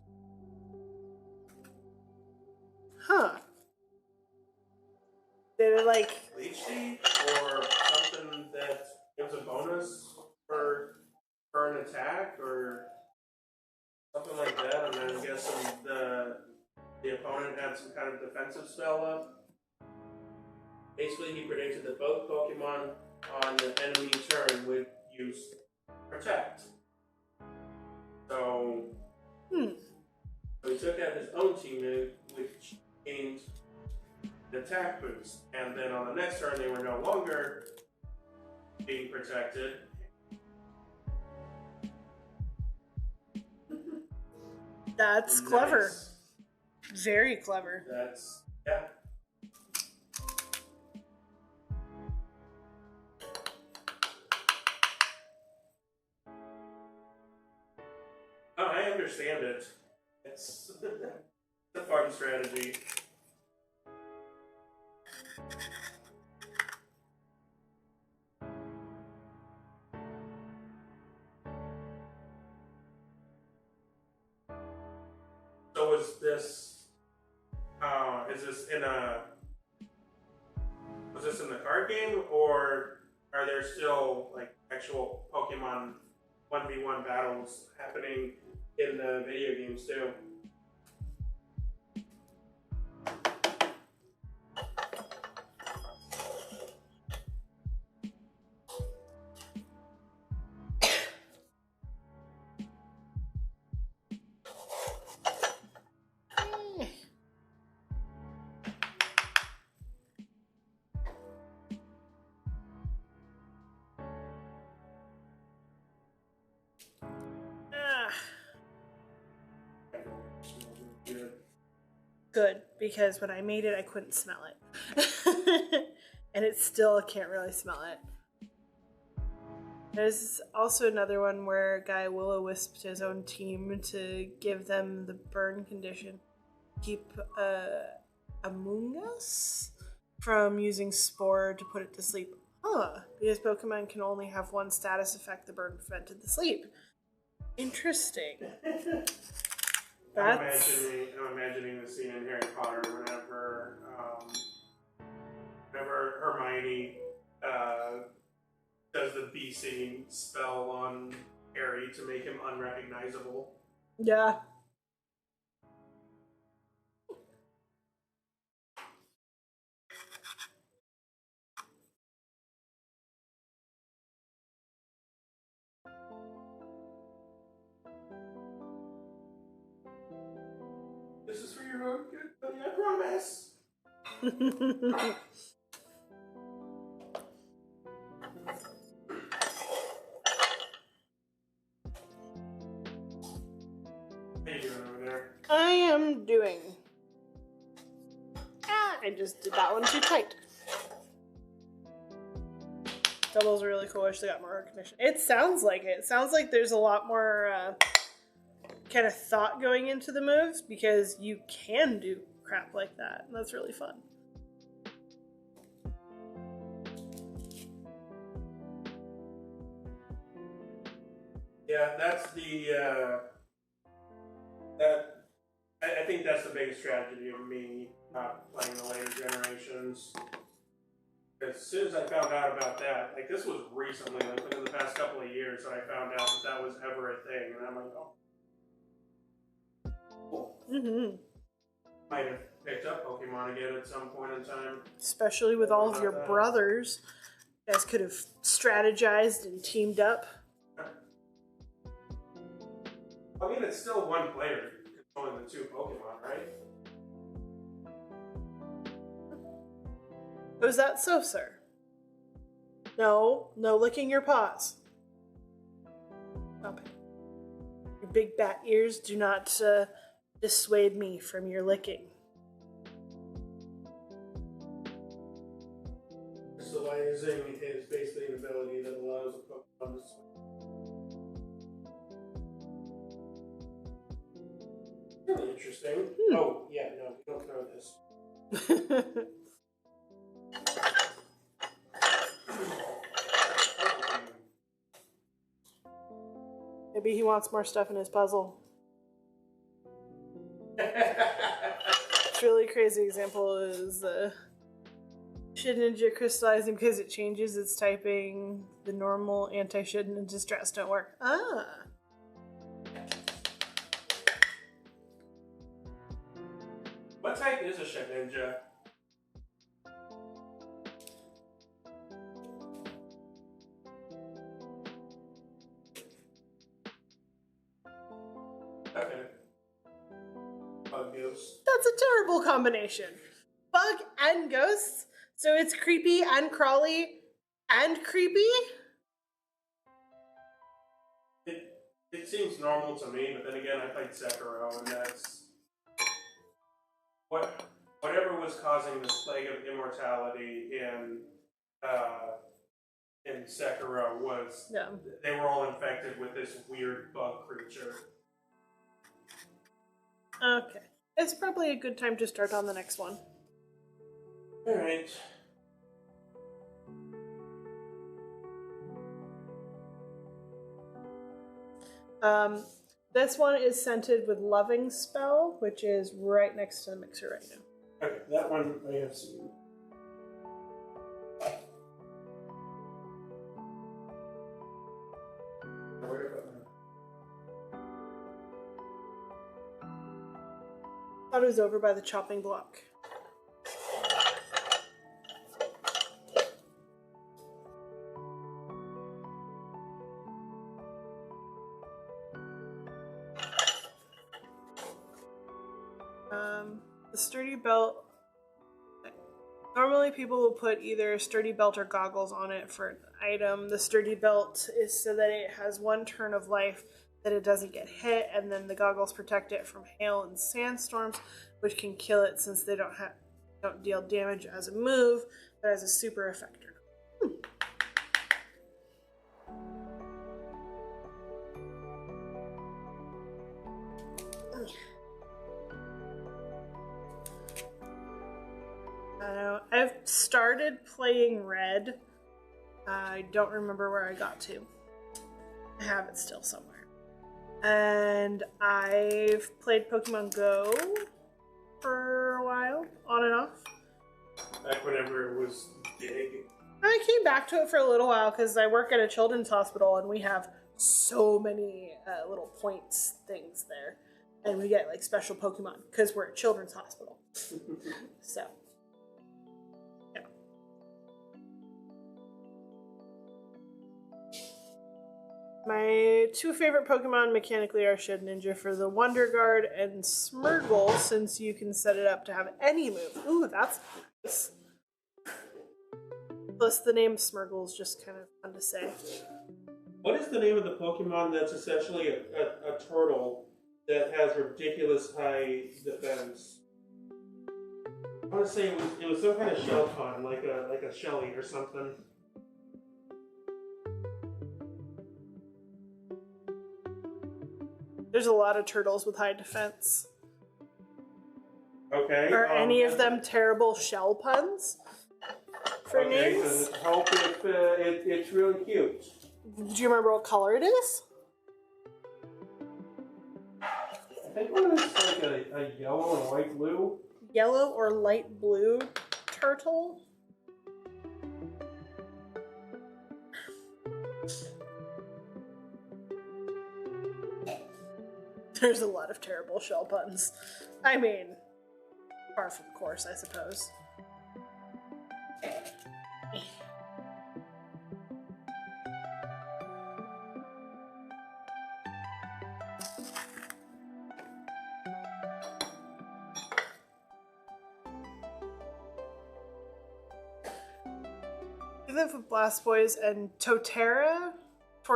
Huh. Did it like... Leech Seed? Or something that gives a bonus for an attack? Or something like that? And then I'm guessing the opponent had some kind of defensive spell up. Basically, he predicted that both Pokemon on the enemy turn would use Protect. So he took out his own teammate, which gained an attack boost. And then on the next turn, they were no longer being protected. That's Nice. clever. Very clever. That's, yeah. Oh, I understand it. It's a fun strategy. So is this was this in the card game, or are there still like actual Pokemon 1v1 battles happening in the video games too? Good, because when I made it, I couldn't smell it. And it still can't really smell it. There's also another one where a guy will-o-wisped his own team to give them the burn condition. Keep Among Us from using Spore to put it to sleep. Because Pokemon can only have one status effect, the burn prevented the sleep. Interesting. I'm imagining the scene in Harry Potter whenever Hermione does the bee singing spell on Harry to make him unrecognizable. Yeah. This is for your own good, buddy, I promise. How you doing over there? I am doing. I just did that one too tight. Doubles are really cool. I wish they got more recognition. It sounds like it. It sounds like there's a lot more kind of thought going into the moves because you can do crap like that. And that's really fun. Yeah, that's the I think that's the biggest tragedy of me not playing the later generations. as soon as I found out about that, like this was recently, like within the past couple of years, that I found out that that was ever a thing, and I'm like, oh, cool. Mm-hmm. Might have picked up Pokemon again at some point in time. Especially with all of your brothers. You guys could have strategized and teamed up. I mean, it's still one player controlling the two Pokemon, right? Was that so, sir? No licking your paws. Stop it. Your big bat ears do not dissuade me from your licking. Crystallizing is basically an ability that allows a Pokemon to swim. Really interesting. Oh, yeah, no, we don't throw this. Maybe he wants more stuff in his puzzle. It's really crazy example is Shedinja crystallizing because it changes its typing. The normal anti-Shedinja strats don't work. Ah. What type is a Shedinja? Okay. Bug ghost. That's a terrible combination. Bug and ghosts. So it's creepy and crawly and creepy? It seems normal to me, but then again, I played Sekiro, and that's whatever was causing this plague of immortality in Sekiro was they were all infected with this weird bug creature. Okay. It's probably a good time to start on the next one. Alright. This one is scented with Loving Spell, which is right next to the mixer right now. Okay, that one I have seen. Thought it was over by the chopping block. The sturdy belt. Normally people will put either a sturdy belt or goggles on it for an item. The sturdy belt is so that it has one turn of life, that it doesn't get hit, and then the goggles protect it from hail and sandstorms, which can kill it since they don't deal damage as a move, but as a super effector. I've started playing Red. I don't remember where I got to. I have it still somewhere. And I've played Pokemon Go for a while, on and off. Back whenever it was big. I came back to it for a little while because I work at a children's hospital and we have so many little points things there. And we get like special Pokemon because we're a children's hospital. So. My two favorite Pokemon mechanically are Shedinja for the Wonder Guard and Smeargle, since you can set it up to have any move. Ooh, that's nice. Plus, the name Smeargle is just kind of fun to say. What is the name of the Pokemon that's essentially a turtle that has ridiculous high defense? I want to say it was some kind of shell con, like a Shelly or something. There's a lot of turtles with high defense. Okay. Are any of them terrible shell puns for names? Does it help if it's really cute? Do you remember what color it is? I think it was like a yellow and light blue. Yellow or light blue turtle? There's a lot of terrible shell puns. I mean, par for the course, I suppose. You live with Blast Boys and Torterra? I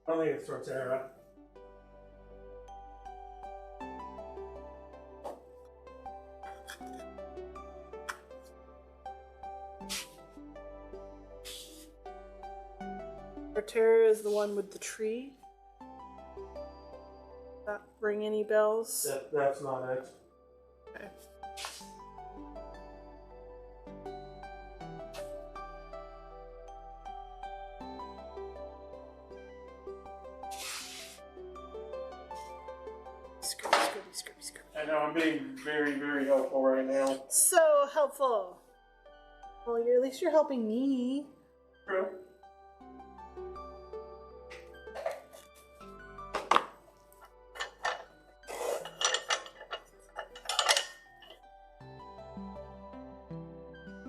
don't think it's Torterra. Torterra is the one with the tree. That ring any bells? That's not it. Okay. Scooby. I know, I'm being very, very helpful right now. So helpful. Well, at least you're helping me. True.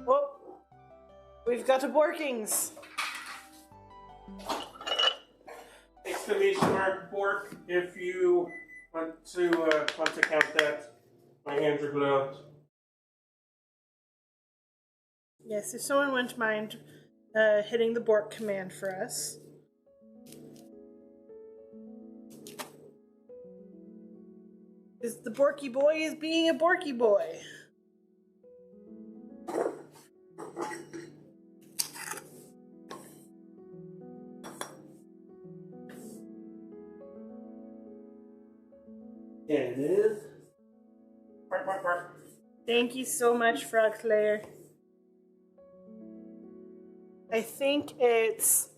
Whoa. We've got a Borkings. Exclamation mark Bork if you want to count that. My hands are gloved. Yes, if someone wouldn't mind hitting the Bork command for us. Because the Borky boy is being a Borky boy. And it is. Bark. Thank you so much, Frog Slayer. I think it's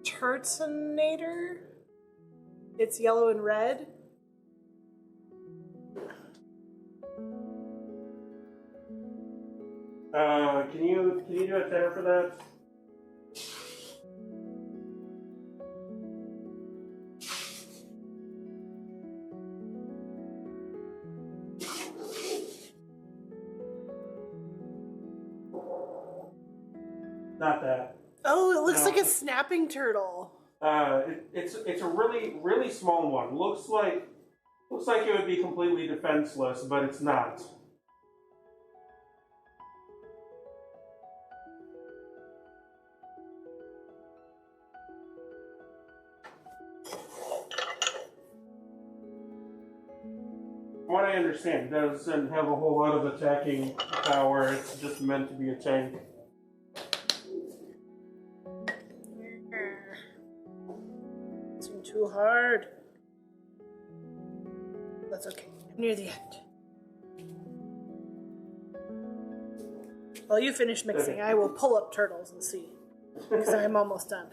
Turtonator. It's yellow and red. Can you do a tenor for that? Not that. Oh, it looks No. like a snapping turtle. It's a really small one. Looks like it would be completely defenseless, but it's not. From what I understand, it doesn't have a whole lot of attacking power. It's just meant to be a tank. It's too hard. That's okay. I'm near the end. While you finish mixing, I will pull up turtles and see. Because I'm almost done.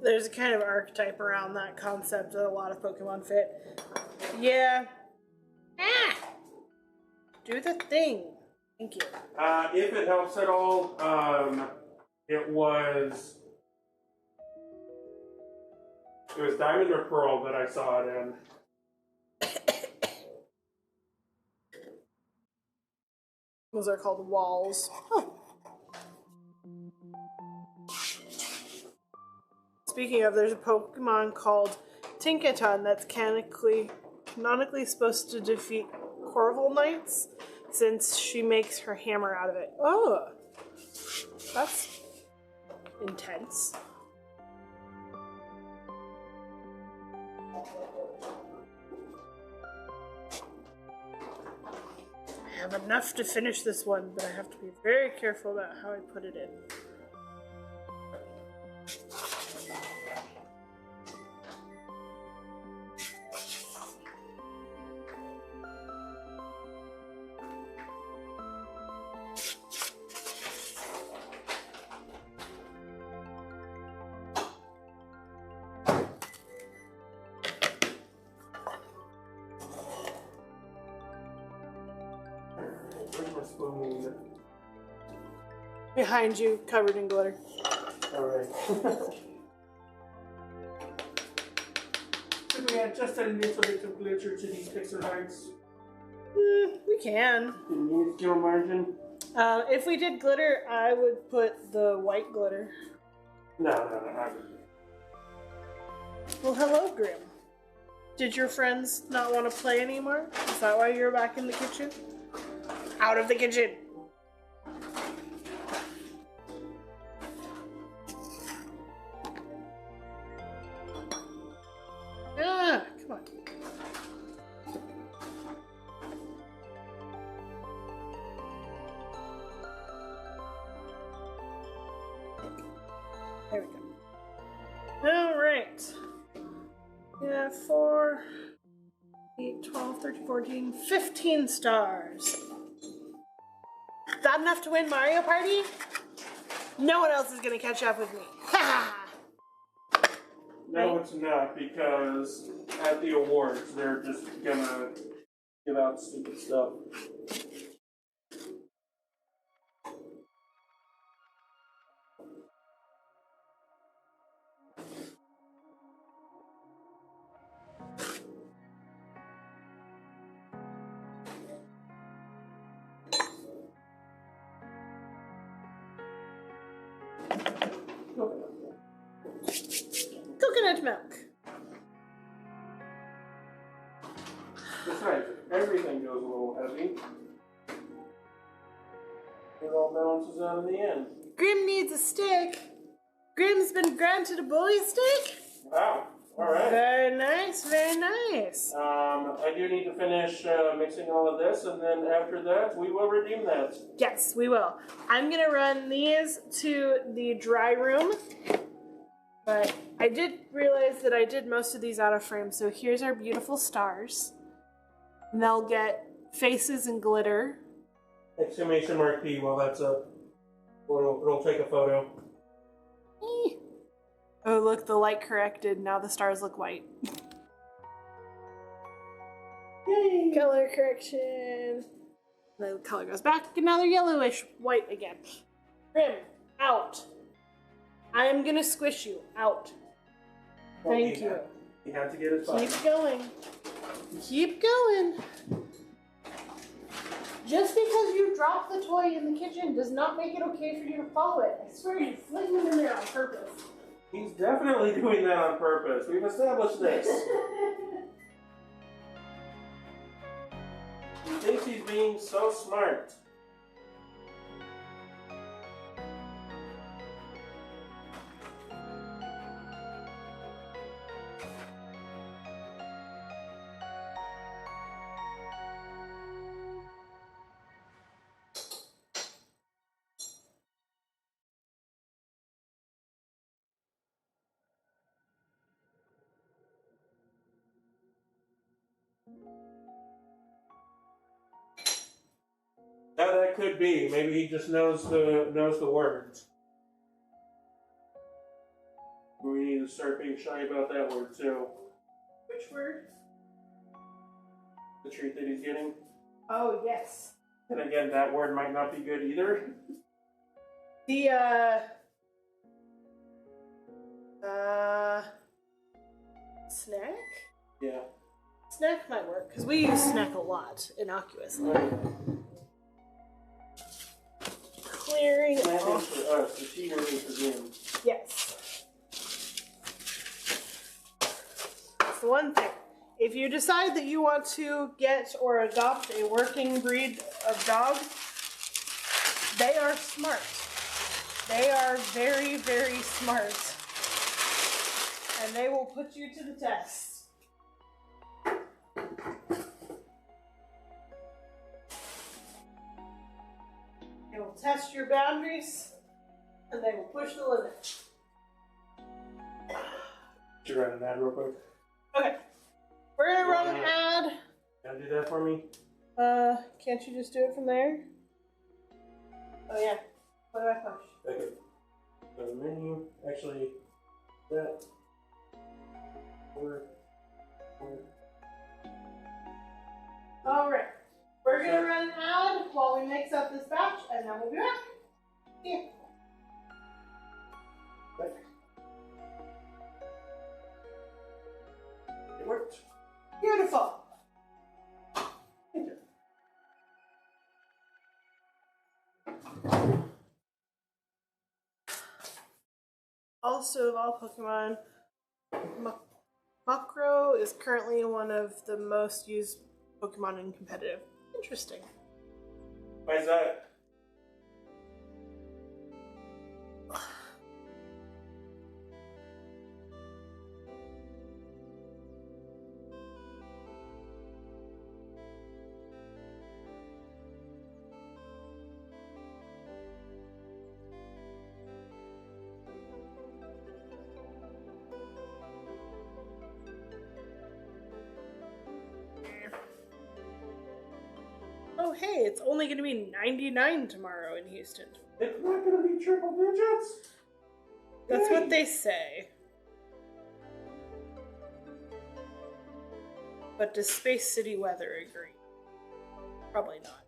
There's a kind of archetype around that concept that a lot of Pokemon fit. Yeah. Ah! Do the thing. Thank you. If it helps at all, it was Diamond or Pearl that I saw it in. Those are called walls. Huh. Speaking of, there's a Pokemon called Tinkaton that's canonically supposed to defeat Corval Knights since she makes her hammer out of it. Oh, that's intense. I have enough to finish this one, but I have to be very careful about how I put it in. Where's my spoon? Behind you, covered in glitter. Alright. Could we add just a little bit of glitter to these pixel heights? We can. Minuscule margin? If we did glitter, I would put the white glitter. No, not really. Well, hello, Grim. Did your friends not want to play anymore? Is that why you're back in the kitchen? Out of the kitchen! Ah, come on. There we go. Alright. Yeah, 4, 8, 12, 13, 14, 15 stars. Is that enough to win Mario Party? No one else is gonna catch up with me. Ha! No, it's not, because at the awards, they're just gonna give out stupid stuff. Coconut milk. Besides, everything goes a little heavy. It all balances out in the end. Grim needs a stick. Grim's been granted a bully stick. Wow, alright. Very nice, very nice. I do need to finish mixing all of this, and then after that, we will redeem that. Yes, we will. I'm gonna run these to the dry room. But I did realize that I did most of these out of frame, so here's our beautiful stars. And they'll get faces and glitter. Exclamation mark P while that's up. It'll take a photo. Eee. Oh, look, the light corrected. Now the stars look white. Yay! Color correction. The color goes back, another yellowish white again. Grim, out. I'm gonna squish you. Out. Thank you. He had to get his button. Keep going. Keep going. Just because you dropped the toy in the kitchen does not make it okay for you to follow it. I swear you're flinging it in there on purpose. He's definitely doing that on purpose. We've established this. He thinks he's being so smart. Now that could be. Maybe he just knows the words. We need to start being shy about that word too. Which word? The treat that he's getting. Oh, yes. And again, that word might not be good either. The, snack? Yeah. Snack might work, because we use snack a lot, innocuously. Clearing Snack is off. for us. The T word is for him. Yes. That's the one thing. If you decide that you want to get or adopt a working breed of dog, they are smart. They are very, very smart. And they will put you to the test. They will test your boundaries, and they will push the limit. Should you run an ad real quick? Okay. We're gonna run an ad. Can you do that for me? Can't you just do it from there? Oh yeah. What do I push? Okay. Go to menu. Actually, that. Alright. We're gonna run an ad while we mix up this batch, and then we'll be back. Yeah. It worked. Beautiful. Also, of all Pokemon, Mukro is currently one of the most used Pokemon in competitive. Interesting. Why is that? Oh, hey, it's only going to be 99 tomorrow in Houston. It's not going to be triple digits. That's what they say. But does Space City weather agree? Probably not.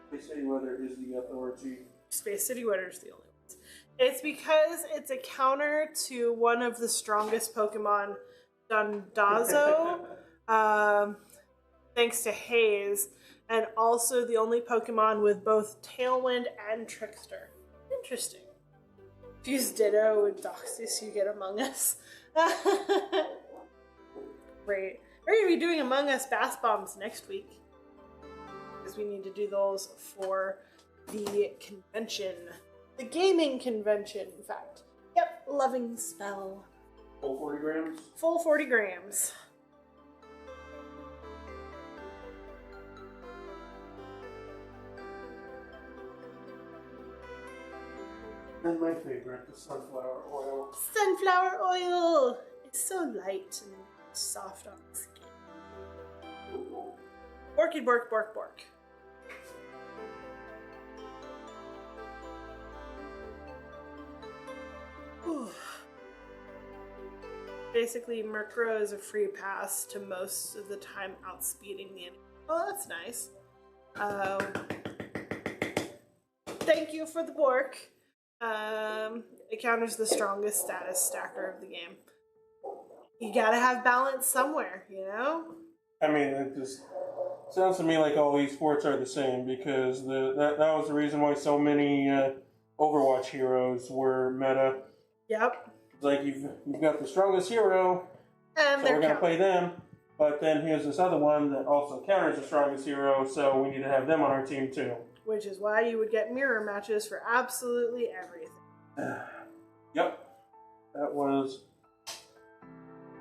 Space City weather is the authority. Space City weather is the only one. It's because it's a counter to one of the strongest Pokemon, Dondozo, thanks to Haze, and also the only Pokemon with both Tailwind and Trickster. Interesting. Fuse Ditto with Doxus, you get Among Us. Great. We're going to be doing Among Us Bath Bombs next week, because we need to do those for the convention. The gaming convention, in fact. Yep, Loving Spell. Full 40 grams? Full 40 grams. And my favorite, the sunflower oil. Sunflower oil! It's so light and soft on the skin. Orchid bork, bork, bork. Whew. Basically, Murkrow is a free pass to most of the time outspeeding the enemy. Oh, that's nice. Thank you for the bork. It counters the strongest status stacker of the game. You gotta have balance somewhere, you know? I mean, it just sounds to me like all esports are the same, because that was the reason why so many Overwatch heroes were meta. Yep. It's like you've got the strongest hero, And so we're going to play them, but then here's this other one that also counters the strongest hero, so we need to have them on our team too. Which is why you would get mirror matches for absolutely everything. Yep. That was...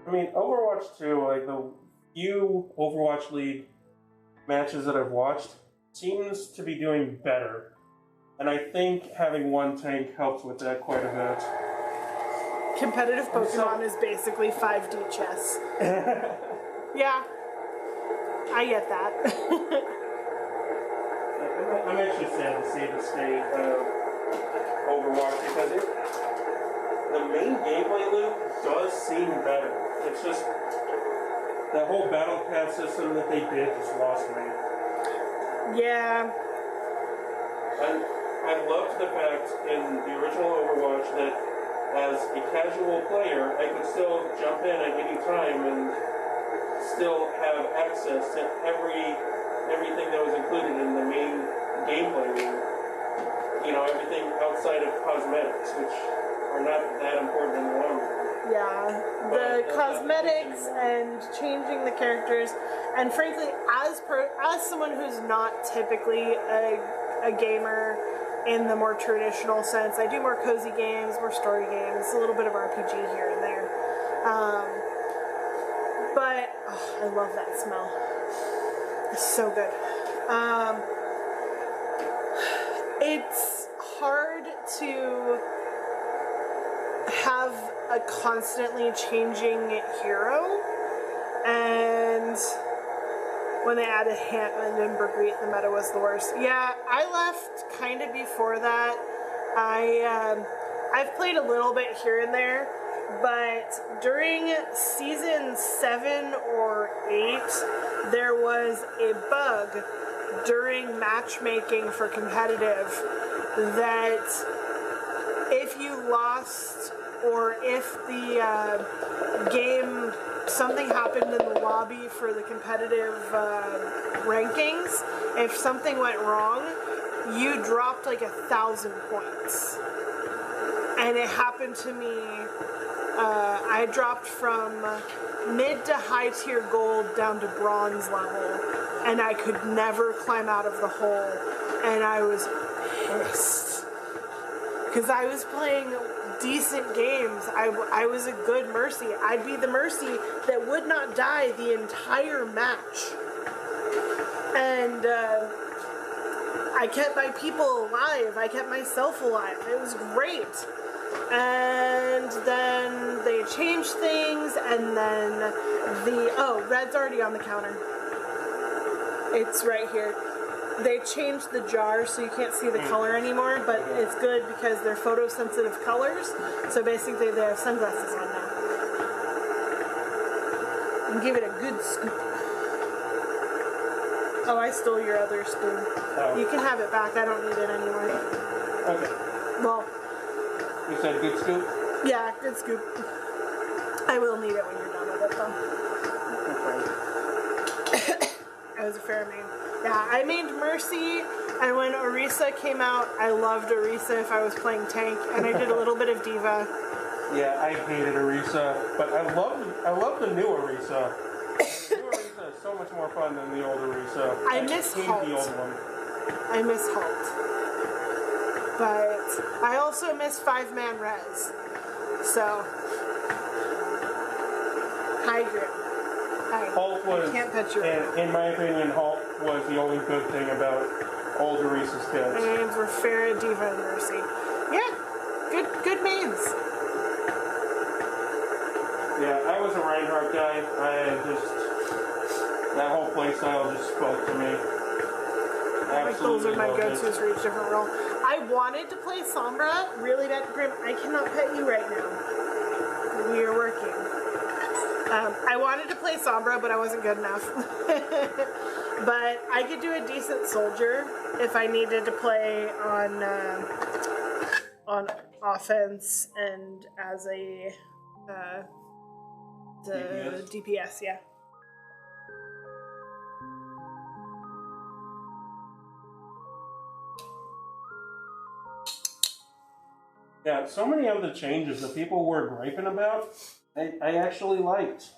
I mean, Overwatch 2, like the few Overwatch League matches that I've watched, seems to be doing better. And I think having one tank helps with that quite a bit. Competitive Pokemon is basically 5D chess. Yeah. I get that. I'm actually sad to see the state of Overwatch, because the main gameplay loop does seem better. It's just that whole battle pass system that they did just lost me. Yeah. I loved the fact in the original Overwatch that as a casual player, I could still jump in at any time and still have access to everything that was included in the main gameplay loop. You know, everything outside of cosmetics, which are not that important any longer. Yeah, the cosmetics and changing the characters, and frankly, as someone who's not typically a gamer in the more traditional sense, I do more cozy games, more story games, a little bit of RPG here and there. But I love that smell. It's so good. It's hard to have a constantly changing hero, and when they added Hammond and Brigitte, the meta was the worst. Yeah, I left kind of before that. I've played a little bit here and there, but during season 7 or 8, there was a bug during matchmaking for competitive that if you lost or if the game, something happened in the lobby for the competitive rankings, if something went wrong, you dropped like 1,000 points. And it happened to me, I dropped from mid to high tier gold down to bronze level, and I could never climb out of the hole, and I was pissed. Because I was playing decent games. I was a good Mercy. I'd be the Mercy that would not die the entire match. And I kept my people alive. I kept myself alive. It was great. And then they changed things, and then red's already on the counter. It's right here. They changed the jar so you can't see the color anymore, but it's good because they're photosensitive colors. So basically they have sunglasses on now. And give it a good scoop. Oh, I stole your other spoon. Oh. You can have it back. I don't need it anymore. Okay. Well, You said good scoop? yeah, good scoop. I will need it when you're done with it, though. I was a fair main. Yeah, I mained Mercy, and when Orisa came out, I loved Orisa if I was playing tank, and I did a little bit of Diva. Yeah, I hated Orisa, but I love the new Orisa. The new Orisa is so much more fun than the old Orisa. I miss hate Halt. the old one. I miss Halt. But I also miss 5-man res. So, hi, Grim. Hi. Halt was, I can't pet you. in my opinion, Halt was the only good thing about old Orisa's My kids. names were Farah, Diva, and Mercy. Yeah, good names. Yeah, I was a Reinhardt guy. That whole playstyle just spoke to me. Like those are my Absolutely loved go-tos for each different role. I wanted to play Sombra really bad. Grim, I cannot pet you right now. We are working. I wanted to play Sombra, but I wasn't good enough. But I could do a decent soldier if I needed to play on offense and as a the DPS, yeah. Yeah, so many of the changes that people were griping about, I actually liked.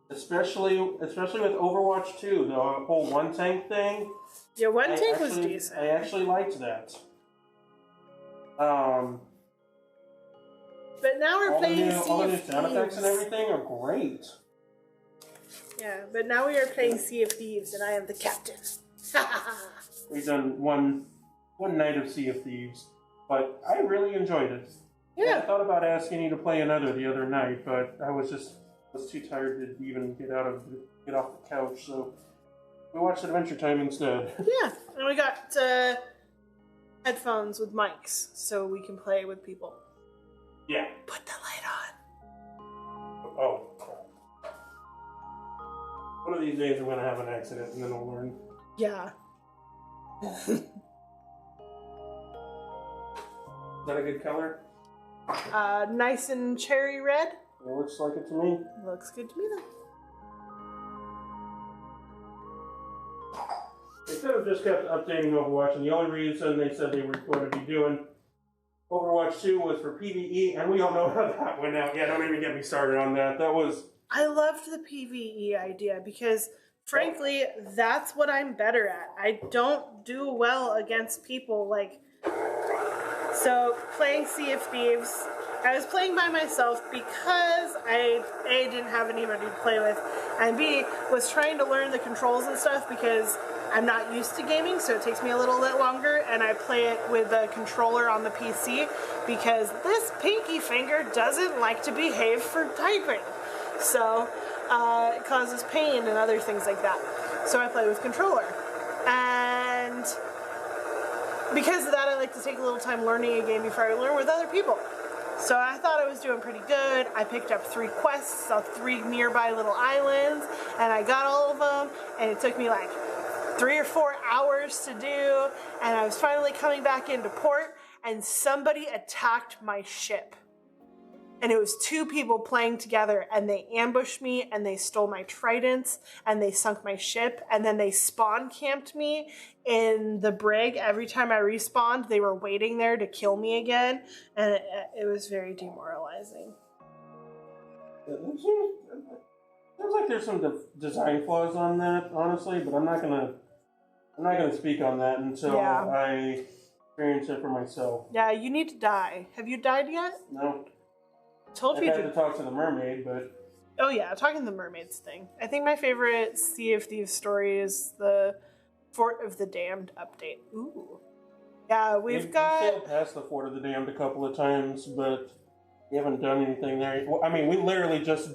Especially with Overwatch 2, the whole one tank thing. Yeah, one tank was decent. I actually liked that. But now we're playing all the new Sea of sound effects and Thieves. everything are great. Yeah, but now we are playing Sea of Thieves, and I am the captain. We've done one night of Sea of Thieves, but I really enjoyed it. Yeah. I thought about asking you to play another the other night, but I was too tired to even get off the couch, so we watched Adventure Time instead. Yeah, and we got headphones with mics, so we can play with people. Yeah. Put the light on. Oh. One of these days I'm going to have an accident and then I'll learn. Yeah. Is that a good color? Nice and cherry red. It looks like it to me. Looks good to me, though. They could have just kept updating Overwatch, and the only reason they said they were going to be doing Overwatch 2 was for PvE, and we all know how that went out. Yeah, don't even get me started on that. That was... I loved the PvE idea because, frankly, that's what I'm better at. I don't do well against people like... So, playing Sea of Thieves, I was playing by myself because I, A, didn't have anybody to play with, and B, was trying to learn the controls and stuff because I'm not used to gaming, so it takes me a little bit longer, and I play it with a controller on the PC because this pinky finger doesn't like to behave for typing. So, it causes pain and other things like that. So I play with controller. And because of that, I like to take a little time learning a game before I learn with other people. So I thought I was doing pretty good. I picked up 3 quests on 3 nearby little islands, and I got all of them, and it took me like 3 or 4 hours to do, and I was finally coming back into port, and somebody attacked my ship. And it was two people playing together, and they ambushed me, and they stole my tridents, and they sunk my ship, and then they spawn camped me in the brig. Every time I respawned, they were waiting there to kill me again, and it was very demoralizing. Seems like there's some design flaws on that, honestly, but I'm not gonna speak on that until I experience it for myself. Yeah, you need to die. Have you died yet? No. Told I've you had to talk to the mermaid, but... Oh yeah, talking to the mermaids thing. I think my favorite Sea of Thieves story is the Fort of the Damned update. Ooh. Yeah, we've got... We've sailed past the Fort of the Damned a couple of times, but we haven't done anything there. Well, I mean, we literally just...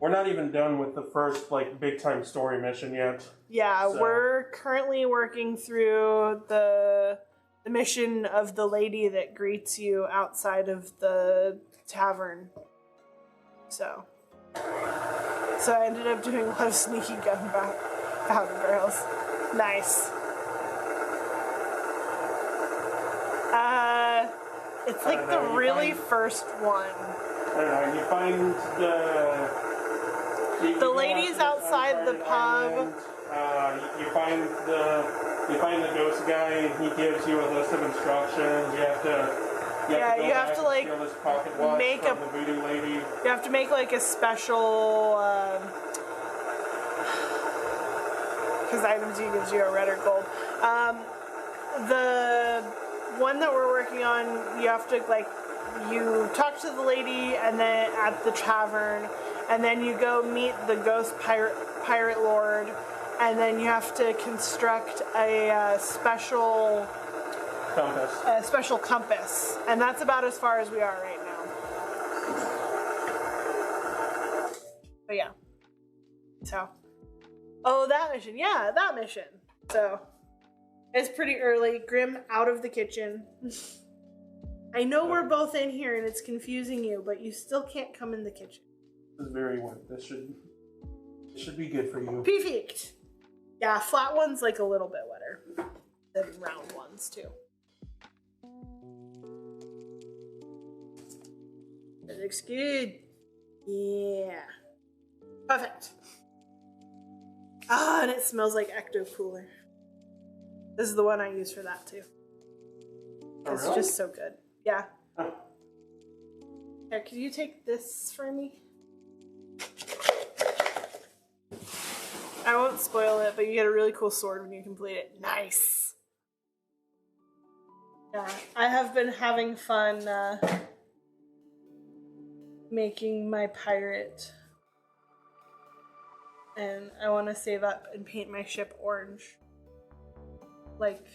We're not even done with the first, like, big-time story mission yet. Yeah, so. We're currently working through the mission of the lady that greets you outside of the tavern. So I ended up doing a lot of sneaky gunpowder barrels. Nice. It's like the really first one. I don't know, you find the ladies outside the pub. You find the ghost guy, and he gives you a list of instructions. You have to like make the voodoo lady. You have to make like a special because items gives you a red or gold. The one that we're working on, you have to you talk to the lady and then at the tavern, and then you go meet the ghost pirate lord, and then you have to construct a special compass, and that's about as far as we are right now. But yeah, so that mission. So it's pretty early. Grim out of the kitchen. I know we're both in here and it's confusing you, but you still can't come in the kitchen. This is very wet. This should be good for you. Perfect. Yeah, flat one's like a little bit wetter than round ones too. That looks good. Yeah. Perfect. And it smells like Ecto Cooler. This is the one I use for that too. It's just so good. Yeah. Oh. Here, could you take this for me? I won't spoil it, but you get a really cool sword when you complete it. Nice. Yeah, I have been having fun making my pirate. And I want to save up and paint my ship orange. Like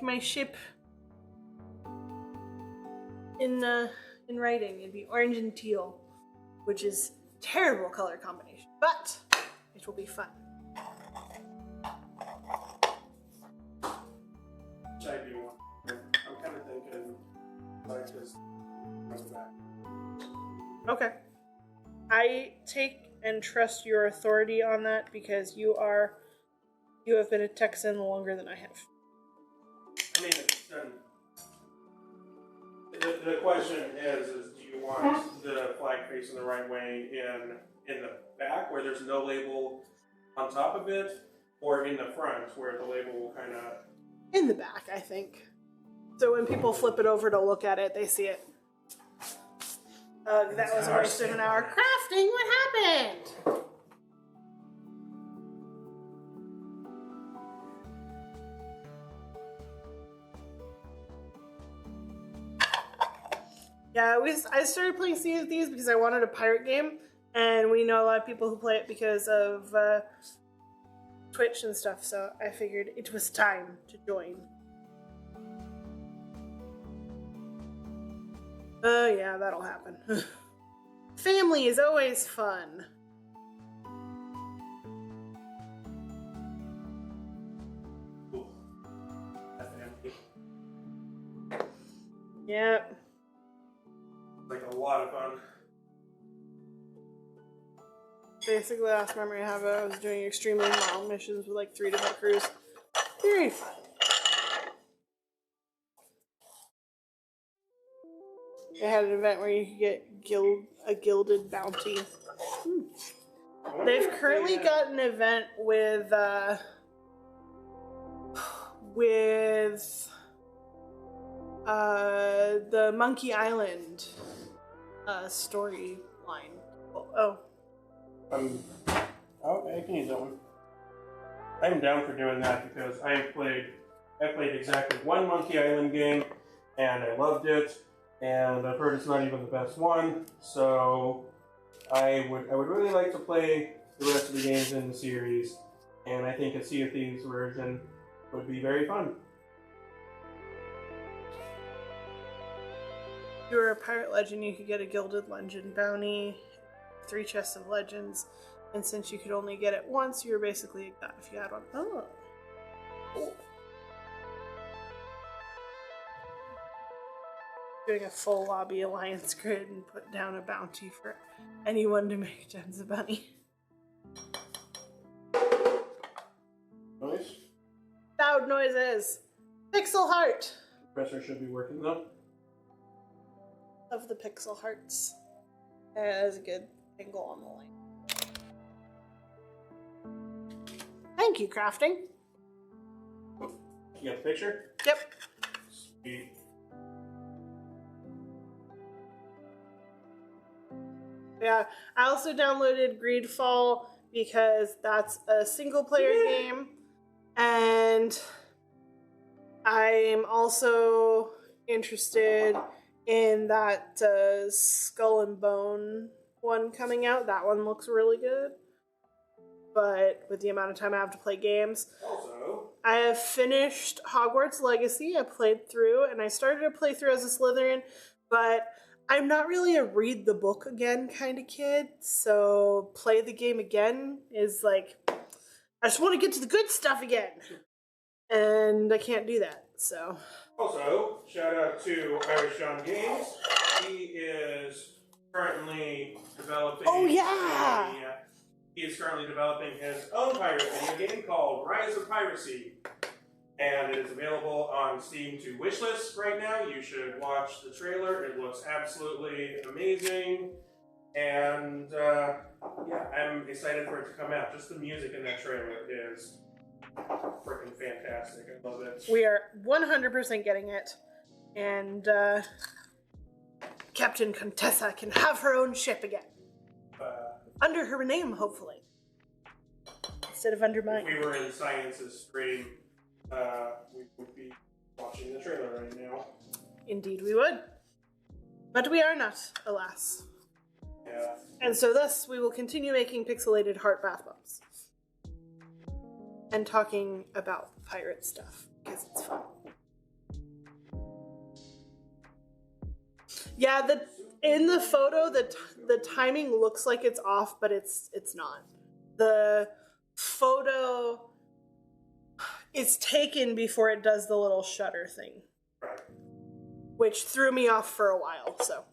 my ship in writing. It'd be orange and teal, which is terrible color combination, but it will be fun. Which I do want. I'm kind of thinking like this comes back. Okay. I take and trust your authority on that because you have been a Texan longer than I have. I mean, the question is do you want the flag facing the right way in the back where there's no label on top of it, or in the front where the label will kind of... In the back, I think. So when people flip it over to look at it, they see it. That was a waste of an hour crafting. What happened? Yeah, I started playing Sea of Thieves because I wanted a pirate game, and we know a lot of people who play it because of Twitch and stuff, so I figured it was time to join. Oh yeah, that'll happen. Family is always fun. Ooh. That's empty. Yep. Like a lot of fun. Basically, last memory I have, I was doing extremely mild missions with like 3 different crews. Very fun. They had an event where you could get a gilded bounty. They've currently got an event with the Monkey Island storyline. Oh. I can use that one. I'm down for doing that because I played exactly one Monkey Island game and I loved it, and I've heard it's not even the best one, so I would really like to play the rest of the games in the series, and I think a Sea of Thieves version would be very fun. If you were a pirate legend, you could get a gilded legend bounty, 3 chests of legends, and since you could only get it once, you were basically a god if you had one. Oh. Cool. Doing a full lobby alliance grid and put down a bounty for anyone to make Jen's a bunny. Nice. Loud noises. Pixel heart. Pressure should be working though. Love the pixel hearts. That is a good angle on the line. Thank you, crafting. You got the picture? Yep. Sweet. Yeah, I also downloaded Greedfall because that's a single player game, and I'm also interested in that Skull and Bone one coming out. That one looks really good, but with the amount of time I have to play games. Also, I have finished Hogwarts Legacy. I played through, and I started a playthrough as a Slytherin, but I'm not really a read the book again kind of kid, so play the game again is like, I just want to get to the good stuff again, and I can't do that, so. Also, shout out to Irish John Games. He is currently developing. Oh yeah! He is currently developing his own pirate video game called Rise of Piracy, and it is available on Steam to wishlist right now. You should watch the trailer. It looks absolutely amazing, and yeah, I'm excited for it to come out. Just the music in that trailer is freaking fantastic. I love it. We are 100% getting it, and Captain Contessa can have her own ship again. Under her name, hopefully. Instead of under mine. If we were in Science's stream, we would be watching the trailer right now. Indeed we would. But we are not, alas. Yeah. And so thus, we will continue making pixelated heart bath bombs. And talking about pirate stuff, because it's fun. Yeah, in the photo, the timing looks like it's off, but it's not. The photo is taken before it does the little shutter thing. Right. Which threw me off for a while, so.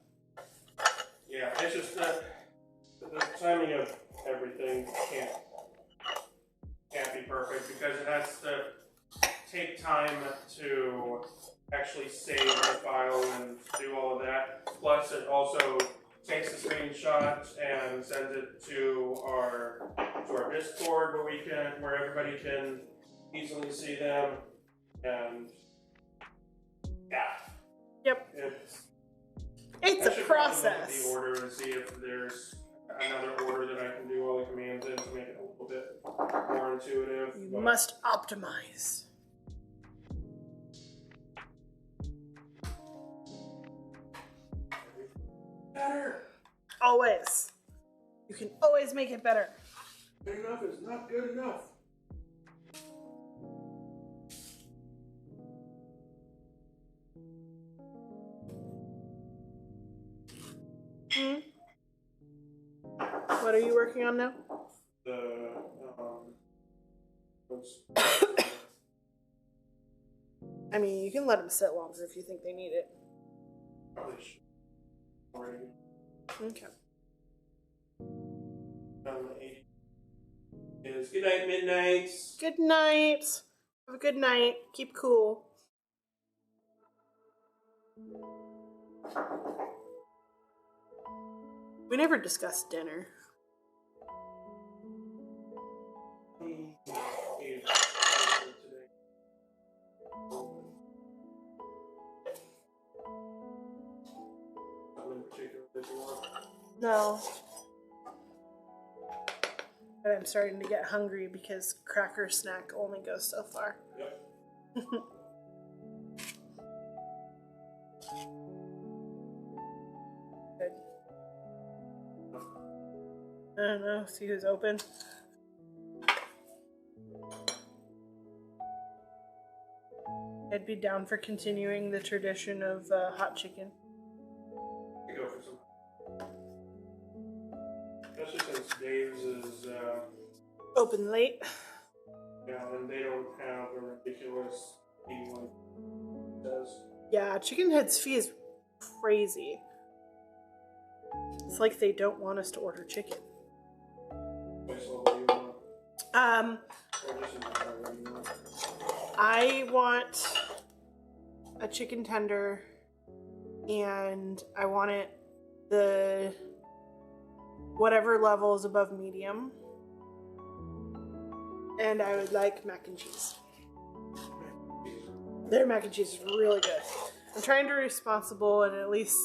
Yeah, it's just the timing of everything can't be perfect because it has to take time to actually save the file and do all of that. Plus, it also takes the screenshot and sends it to our Discord where everybody can easily see them. And yeah. Yep. It's a process. Look at the order and see if there's another order that I can do all the commands in to make it a little bit more intuitive. You must optimize. Better. Always. You can always make it better. Good enough is not good enough. What are you working on now? I mean, you can let them sit longer if you think they need it. Probably should. Okay. Good night, Midnight. Good night. Have a good night. Keep cool. We never discussed dinner. No. But I'm starting to get hungry because cracker snack only goes so far. Yep. Good. I don't know. See who's open. I'd be down for continuing the tradition of hot chicken. I go for some. Especially since Dave's is, Open late. yeah, and they don't have a ridiculous fee like it does. Yeah, Chicken Head's fee is crazy. It's like they don't want us to order chicken. Which level do you want? Or just what you want? I want a chicken tender, and I want it the whatever level is above medium. And I would like mac and cheese. Their mac and cheese is really good. I'm trying to be responsible and at least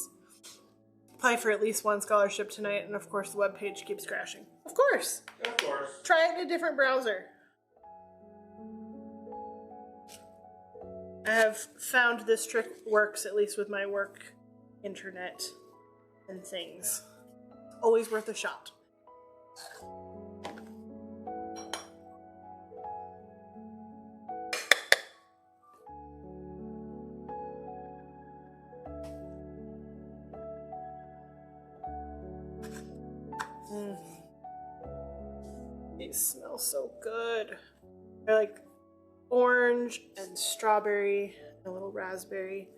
apply for at least one scholarship tonight, and of course the webpage keeps crashing. Of course! Of course. Try it in a different browser. I have found this trick works, at least with my work internet and things. Always worth a shot. These smell so good. They're like orange and strawberry, and a little raspberry,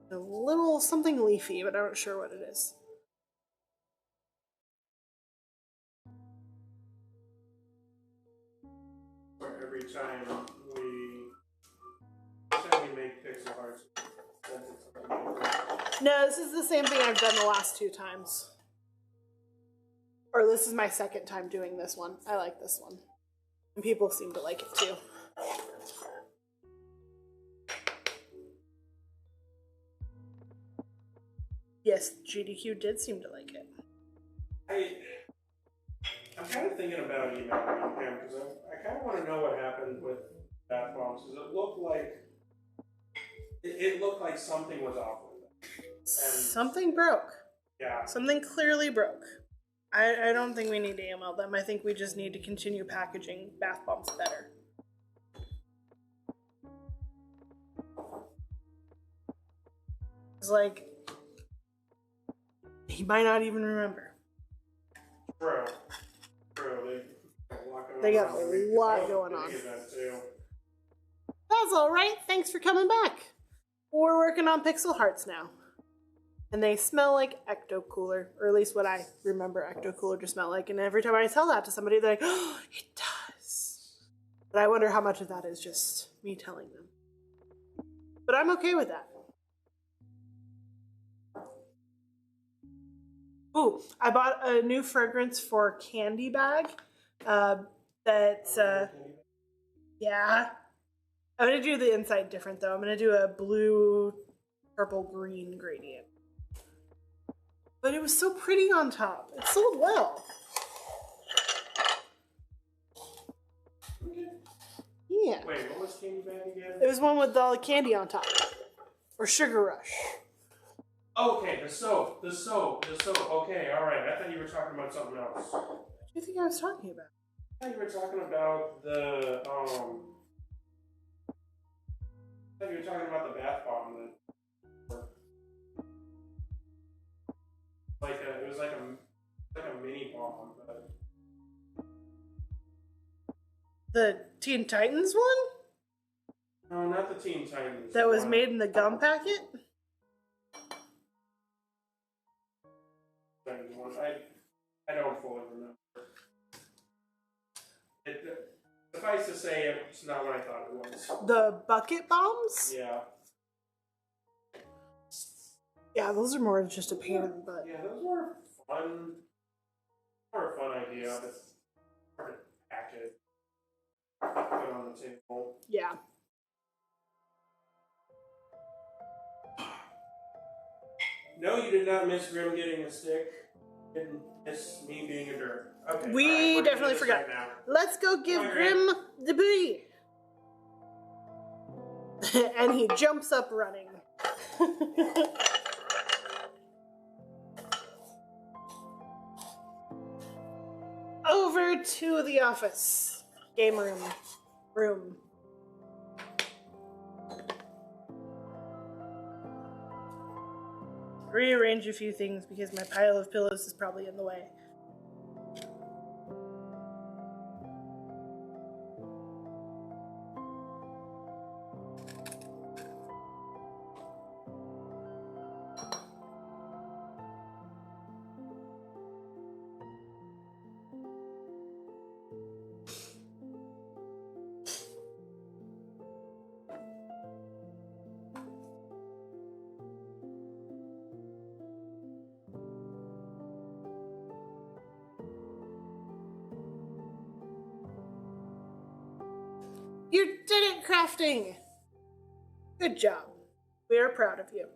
and a little something leafy, but I'm not sure what it is. Every time we make pixel hearts, No, this is the same thing I've done the last 2 times. Or this is my second time doing this one. I like this one. And people seem to like it too. Yes, GDQ did seem to like it. I'm kind of thinking about emailing him because I kind of want to know what happened with bath bombs because it looked like something was off with it. And Something broke. yeah, Something clearly broke. I don't think we need to email them. I think we just need to continue packaging bath bombs better. It's like, he might not even remember. true. They got a lot going on. That's alright. Thanks for coming back. We're working on Pixel Hearts now. And they smell like Ecto Cooler, or at least what I remember Ecto Cooler to smell like. And every time I tell that to somebody, they're like, oh, it does. But I wonder how much of that is just me telling them. But I'm okay with that. Ooh, I bought a new fragrance for Candy Bag. Yeah. I'm going to do the inside different, though. I'm going to do a blue, purple, green gradient. But it was so pretty on top. It sold well. Yeah. Wait, what was Candy Bag again? It was one with all the candy on top. Or Sugar Rush. Okay, the soap. Okay, alright. I thought you were talking about something else. What do you think I was talking about? I thought you were talking about the bath bomb that it was like a mini bomb, but The Teen Titans one? no, not the Teen Titans. That was made in the gum packet? I don't fully remember. Suffice to say, it's not what I thought it was. The bucket bombs? Yeah. Yeah, those are more just a pain in the butt. Yeah, those were fun. More a fun idea, but hard to package. Put it on the table. Yeah. No, you did not miss Grim getting a stick. You didn't miss me being a dirt. Okay. We alright, we're definitely doing this forgot. right now. Let's go give Come on, Grim the booty. And he jumps up running. Over to the office. Game room. Rearrange a few things because my pile of pillows is probably in the way. You did it, crafting! Good job. We are proud of you.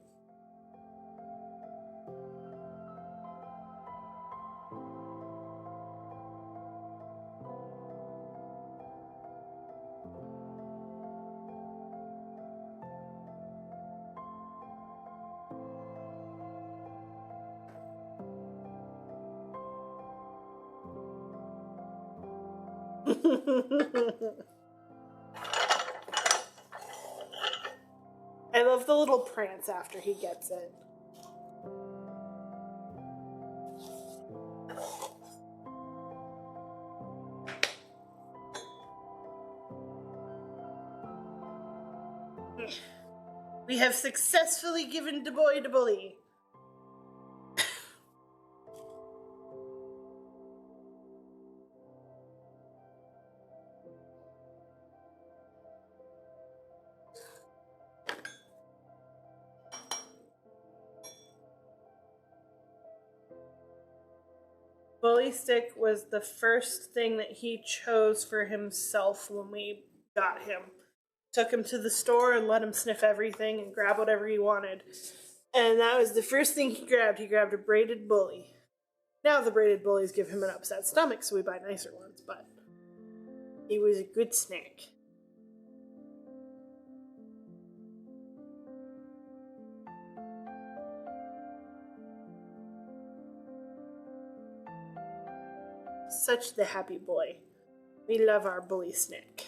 I love the little prance after he gets it. We have successfully given the boy the bully. Bully stick was the first thing that he chose for himself when we got him. Took him to the store and let him sniff everything and grab whatever he wanted. And that was the first thing he grabbed. He grabbed a braided bully. Now the braided bullies give him an upset stomach, so we buy nicer ones, but he was a good snack. Such the happy boy. We love our bully snack.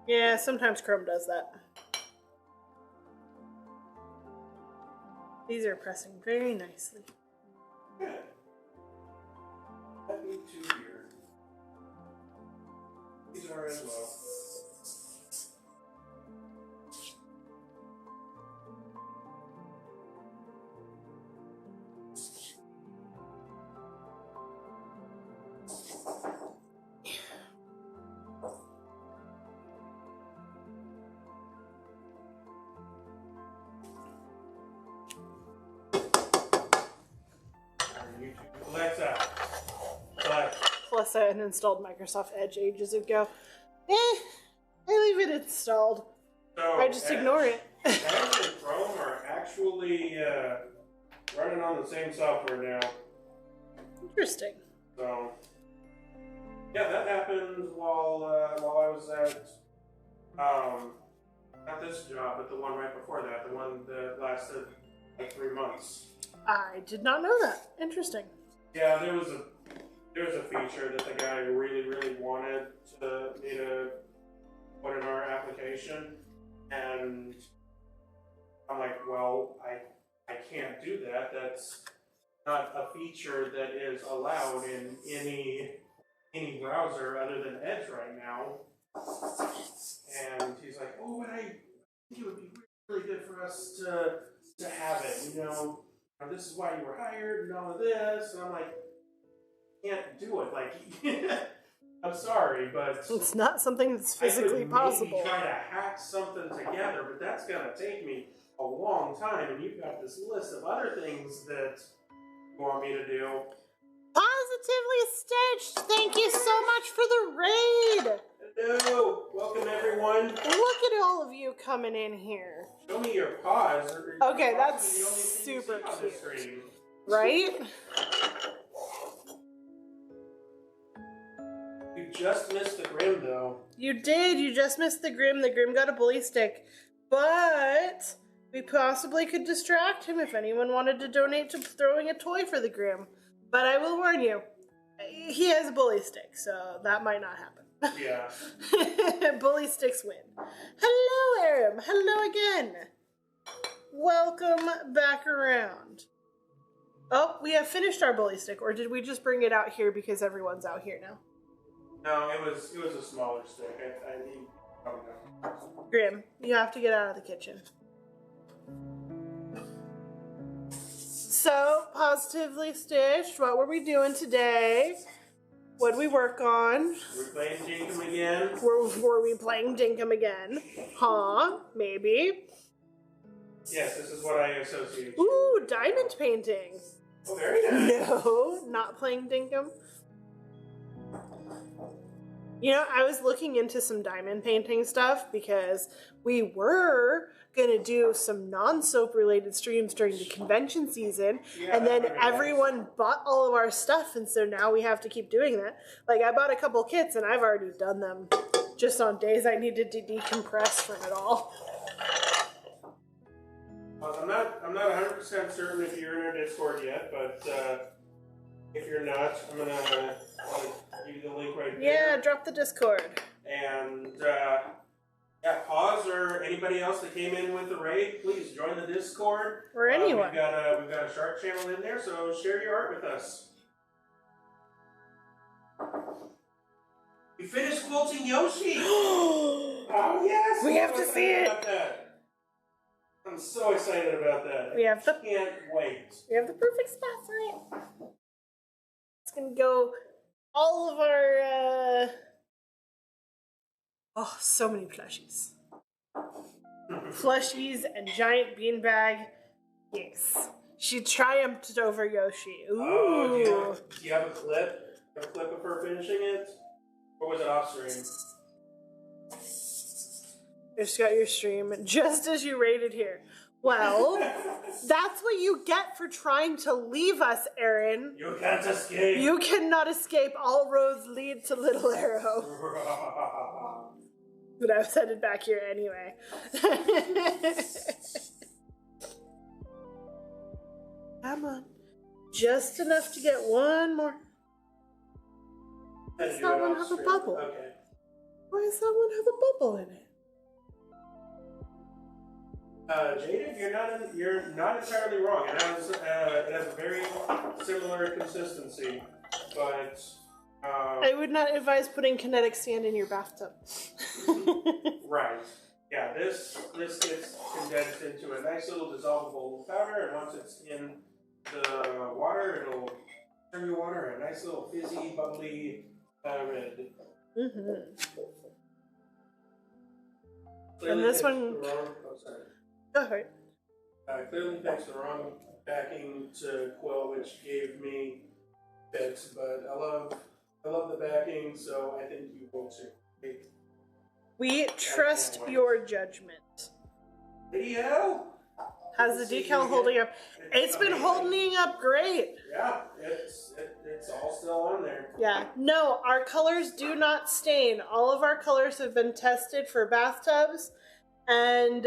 Yeah, sometimes Chrome does that. These are pressing very nicely. Good. Let me to here. These are as well. Plus, I had installed Microsoft Edge ages ago. I leave it installed. So I just ignore it. Edge and Chrome are actually running on the same software now. Interesting. So, yeah, that happened while I was at not this job, but the one right before that, the one that lasted like 3 months. I did not know that. Interesting. Yeah, there was a feature that the guy really wanted me to put in our application, and I'm like, well, I I can't do that. That's not a feature that is allowed in any browser other than Edge right now. And he's like, oh, but I think it would be really good for us to have it, you know. This is why you were hired and all of this. And I'm like, can't do it. Like, I'm sorry, but It's not something that's physically I could possible. maybe try to hack something together, but that's gonna take me a long time. And you've got this list of other things that you want me to do. Positively Stitched, thank you so much for the raid. Hello, welcome everyone. Look at all of you coming in here. Show me your paws. Okay, that's the only thing you super see on cute. the screen. Right? You just missed the Grim, though. You did. You just missed the Grim. The Grim got a bully stick. But we possibly could distract him if anyone wanted to donate to throwing a toy for the Grim. But I will warn you, he has a bully stick, so that might not happen. Yeah. Bully sticks win. Hello, Aram. Hello again. Welcome back around. Oh, we have finished our bully stick, or did we just bring it out here because everyone's out here now? No, it was a smaller stick. I need. Oh no. Grim, you have to get out of the kitchen. So, Positively Stitched, what were we doing today? What'd we work on? We're playing Dinkum again. Were we playing Dinkum again? Huh? Maybe. Yes, this is what I associate. Ooh, diamond painting. Oh, very nice. No, not playing Dinkum. You know, I was looking into some diamond painting stuff because we were gonna do some non-soap related streams during the convention season, Yeah, and then that would be everyone bought all of our stuff, and so now we have to keep doing that. Like, I bought a couple kits and I've already done them just on days I needed to decompress from it all. Well, I'm not 100% certain if you're in our Discord yet, but if you're not, I'm gonna give you the link right there. Yeah, drop the Discord. And yeah, pause or anybody else that came in with the raid, please join the Discord. Or anyone. We've got a shark channel in there, so share your art with us. We finished quilting Yoshi. Oh yes! We I'm have so to see excited it. about that. I'm so excited about that. We have the Can't wait. perfect spot for it. It's gonna go all of our oh, so many plushies. Plushies and giant beanbag. Yes. She triumphed over Yoshi. Ooh. Oh, do you have a clip? A clip of her finishing it? Or was it off stream? You just got your stream just as you rated here. Well, that's what you get for trying to leave us, Aaron. You can't escape. You cannot escape. All roads lead to Little Arrow. But I was headed back here anyway. Come on. Just enough to get one more. Why does that one have a bubble? Okay. Why does that one have a bubble in it? Jada, you're not entirely wrong. It has a very similar consistency, but I would not advise putting kinetic sand in your bathtub. right. Yeah, this gets condensed into a nice little dissolvable powder, and once it's in the water, it'll turn your water a nice little fizzy, bubbly red. Mm-hmm. Clearly this picked one- the wrong, oh, sorry. Go ahead. Clearly picked the wrong backing to quill, which gave me fits, but I love the backing, so I think you will too. We trust your judgment. Video? How's the decal holding up? It's been amazing. holding up great. Yeah, it's all still on there. Yeah. No, our colors do not stain. All of our colors have been tested for bathtubs, and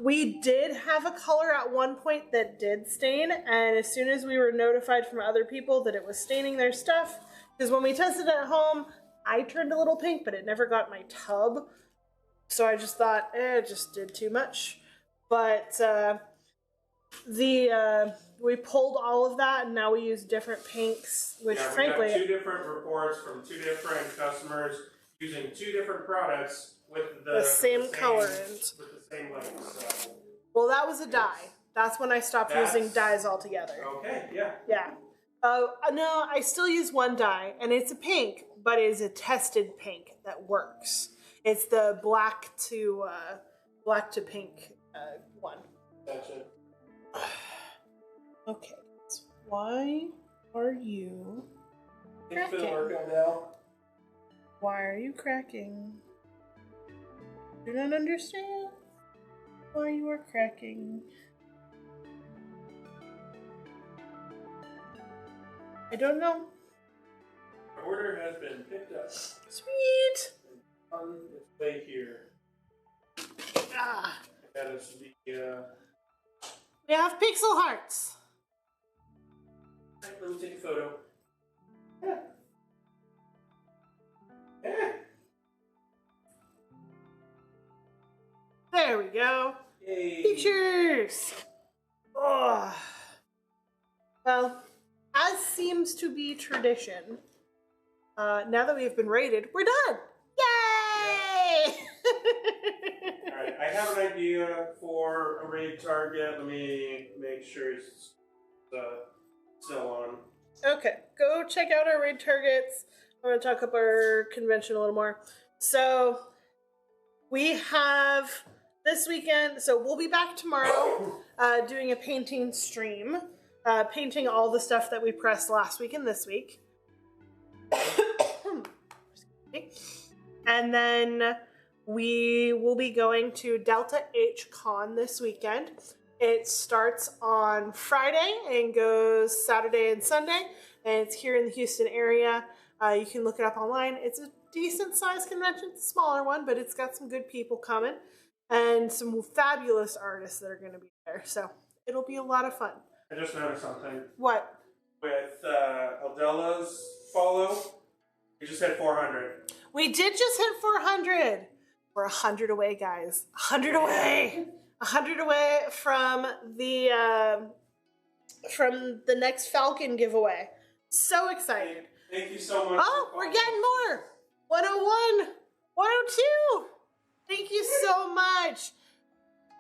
we did have a color at one point that did stain, and as soon as we were notified from other people that it was staining their stuff, because when we tested it at home, I turned a little pink, but it never got my tub. So I just thought, it just did too much. But we pulled all of that, and now we use different pinks, which Yeah, frankly, we got 2 different reports from 2 different customers using 2 different products with the same colorant. With the same length. So. Well, that was a dye. That's when I stopped using dyes altogether. Okay, yeah. Yeah. No, I still use one dye, and it's a pink, but it is a tested pink that works. It's the black to pink one. Gotcha. Okay. So why are you It's been cracking? working now. Why are you cracking? Do not understand why you are cracking. I don't know. Our order has been picked up. Sweet. On its way here. Ah. That is the We have pixel hearts. Right, let me take a photo. Yeah. Yeah. There we go. Yay. Pictures. Oh. Well, as seems to be tradition, now that we have been rated, we're done. Yay! Alright, I have an idea for a raid target. Let me make sure it's still on. Okay, go check out our raid targets. I'm going to talk up our convention a little more. So, we have this weekend, so we'll be back tomorrow doing a painting stream, painting all the stuff that we pressed last week and this week. And then we will be going to Delta H Con this weekend. It starts on Friday and goes Saturday and Sunday, and it's here in the Houston area. You can look it up online. It's a decent sized convention. It's a smaller one, but it's got some good people coming and some fabulous artists that are going to be there. So it'll be a lot of fun. I just noticed something. What? With Aldela's follow, we just hit 400. We did just hit 400. We're 100 away, guys. 100 away. 100 away from the next Falcon giveaway. So excited. Thank you so much. Oh, we're getting more. 101, 102. Thank you so much.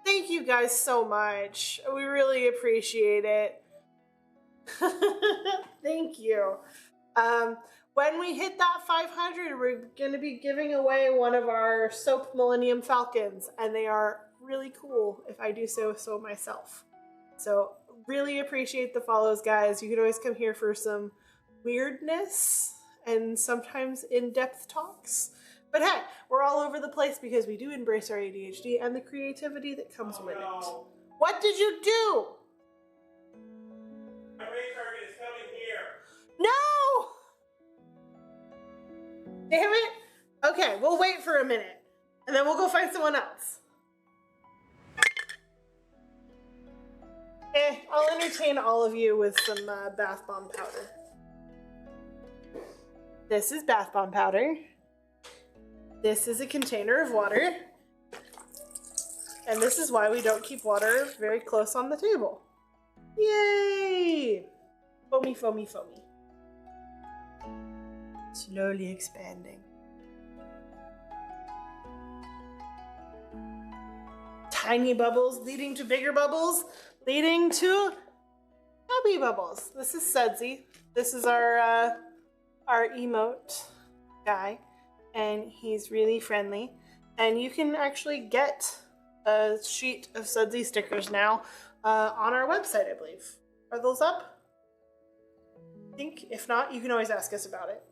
Thank you guys so much. We really appreciate it. Thank you. When we hit that 500, we're going to be giving away one of our Soap Millennium Falcons, and they are really cool if I do so myself. So really appreciate the follows, guys. You can always come here for some weirdness and sometimes in-depth talks. But hey, we're all over the place because we do embrace our ADHD and the creativity that comes with it. What did you do? My raid target is coming here. No! Damn it. Okay, we'll wait for a minute, and then we'll go find someone else. I'll entertain all of you with some bath bomb powder. This is bath bomb powder. This is a container of water. And this is why we don't keep water very close on the table. Yay! Foamy, foamy, foamy. Slowly expanding. Tiny bubbles leading to bigger bubbles, leading to happy bubbles. This is Sudsy. This is our emote guy, and he's really friendly. And you can actually get a sheet of Sudsy stickers now on our website, I believe. Are those up? I think. If not, you can always ask us about it.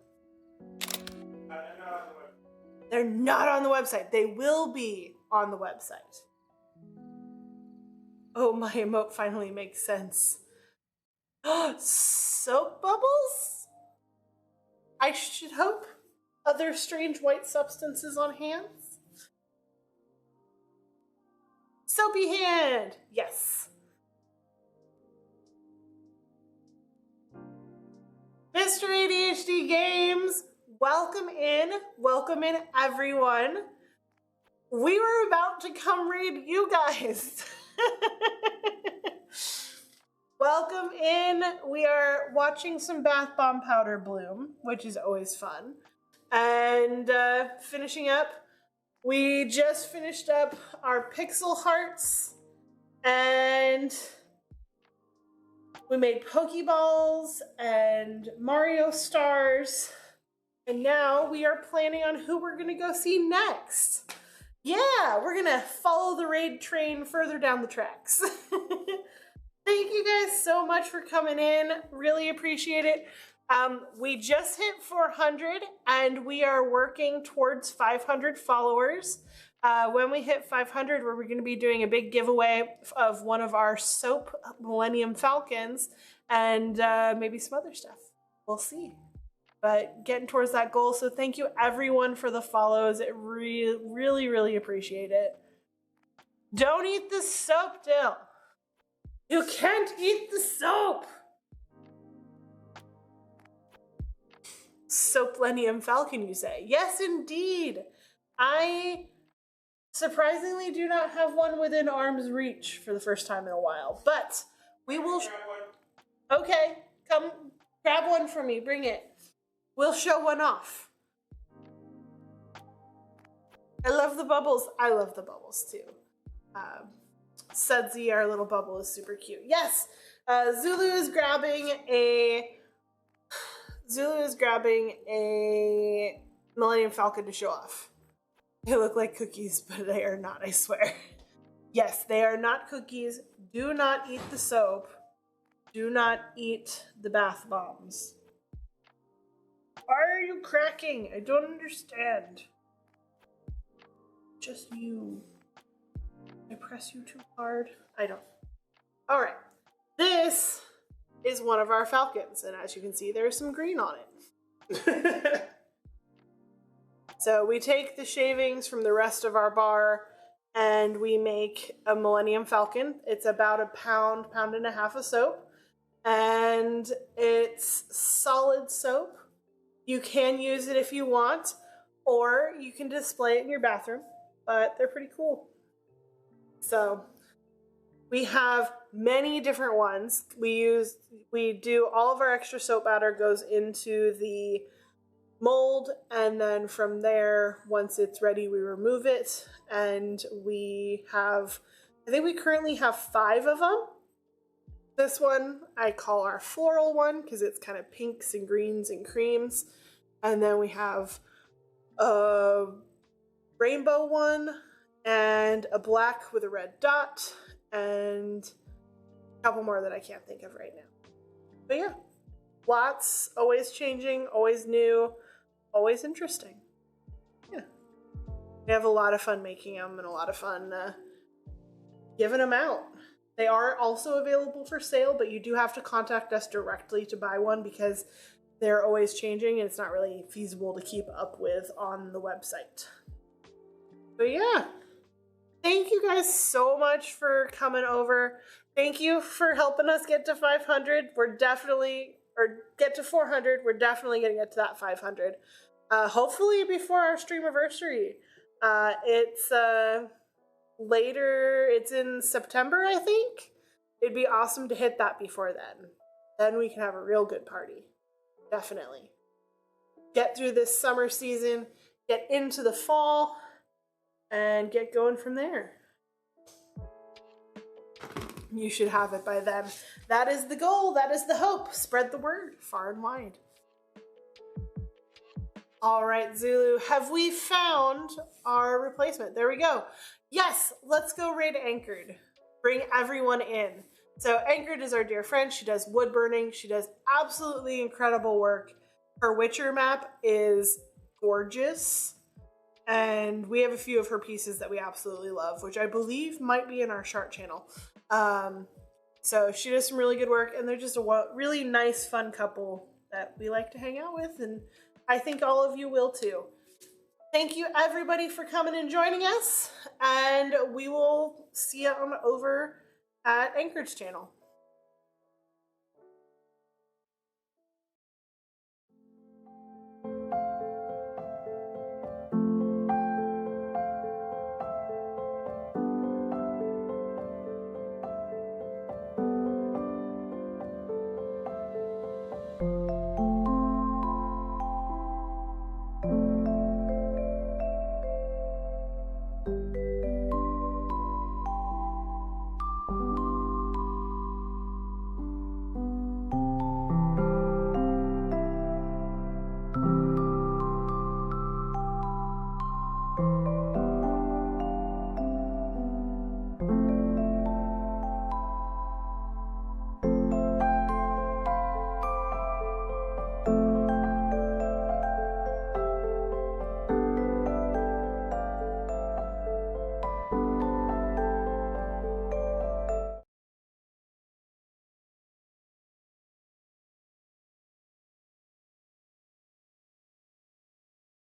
They're not on the website. They will be on the website. Oh, my emote finally makes sense. Soap bubbles? I should hope. Other strange white substances on hands? Soapy hand! Yes. Mr. ADHD Games, welcome in everyone. We were about to come raid you guys. Welcome in. We are watching some bath bomb powder bloom, which is always fun. And finishing up, we just finished up our pixel hearts, and we made Pokeballs and Mario stars. And now we are planning on who we're gonna go see next. Yeah, we're gonna follow the raid train further down the tracks. Thank you guys so much for coming in. Really appreciate it. We just hit 400 and we are working towards 500 followers. When we hit 500, we're going to be doing a big giveaway of one of our soap Millennium Falcons and maybe some other stuff. We'll see. But getting towards that goal. So thank you everyone for the follows. It really appreciate it. Don't eat the soap, Dill. You can't eat the soap. Soaplenium Falcon, you say? Yes, indeed. I surprisingly do not have one within arm's reach for the first time in a while, but we will. Okay, come grab one for me. Bring it. We'll show one off. I love the bubbles. I love the bubbles too. Sudsy, our little bubble, is super cute. Yes, Zulu is grabbing a Millennium Falcon to show off. They look like cookies, but they are not, I swear. Yes, they are not cookies. Do not eat the soap. Do not eat the bath bombs. Why are you cracking? I don't understand. Just you. I press you too hard? I don't. All right. This is one of our falcons, and as you can see, there's some green on it. So we take the shavings from the rest of our bar, and we make a Millennium Falcon. It's about a pound and a half of soap, and it's solid soap. You can use it if you want, or you can display it in your bathroom, but they're pretty cool. So we have many different ones. We do all of our extra soap batter goes into the mold, and then from there, once it's ready, we remove it, and we have, I think we currently have 5 of them. This one I call our floral one because it's kind of pinks and greens and creams, and then we have a rainbow one, and a black with a red dot, and a couple more that I can't think of right now. But yeah, lots, always changing, always new, always interesting. Yeah. We have a lot of fun making them and a lot of fun giving them out. They are also available for sale, but you do have to contact us directly to buy one because they're always changing and it's not really feasible to keep up with on the website. But yeah. Thank you guys so much for coming over. Thank you for helping us get to 500. Get to 400. We're definitely going to get to that 500. Hopefully before our streamiversary. It's later. It's in September, I think. It'd be awesome to hit that before then. Then we can have a real good party. Definitely. Get through this summer season. Get into the fall. And get going from there. You should have it by then. That is the goal. That is the hope. Spread the word far and wide. All right, Zulu. Have we found our replacement? There we go. Yes, let's go raid Anchored. Bring everyone in. So Anchored is our dear friend. She does wood burning. She does absolutely incredible work. Her Witcher map is gorgeous. And we have a few of her pieces that we absolutely love, which I believe might be in our Shart channel. So she does some really good work, and they're just a really nice, fun couple that we like to hang out with, and I think all of you will too. Thank you, everybody, for coming and joining us, and we will see you on over at Anchored's channel.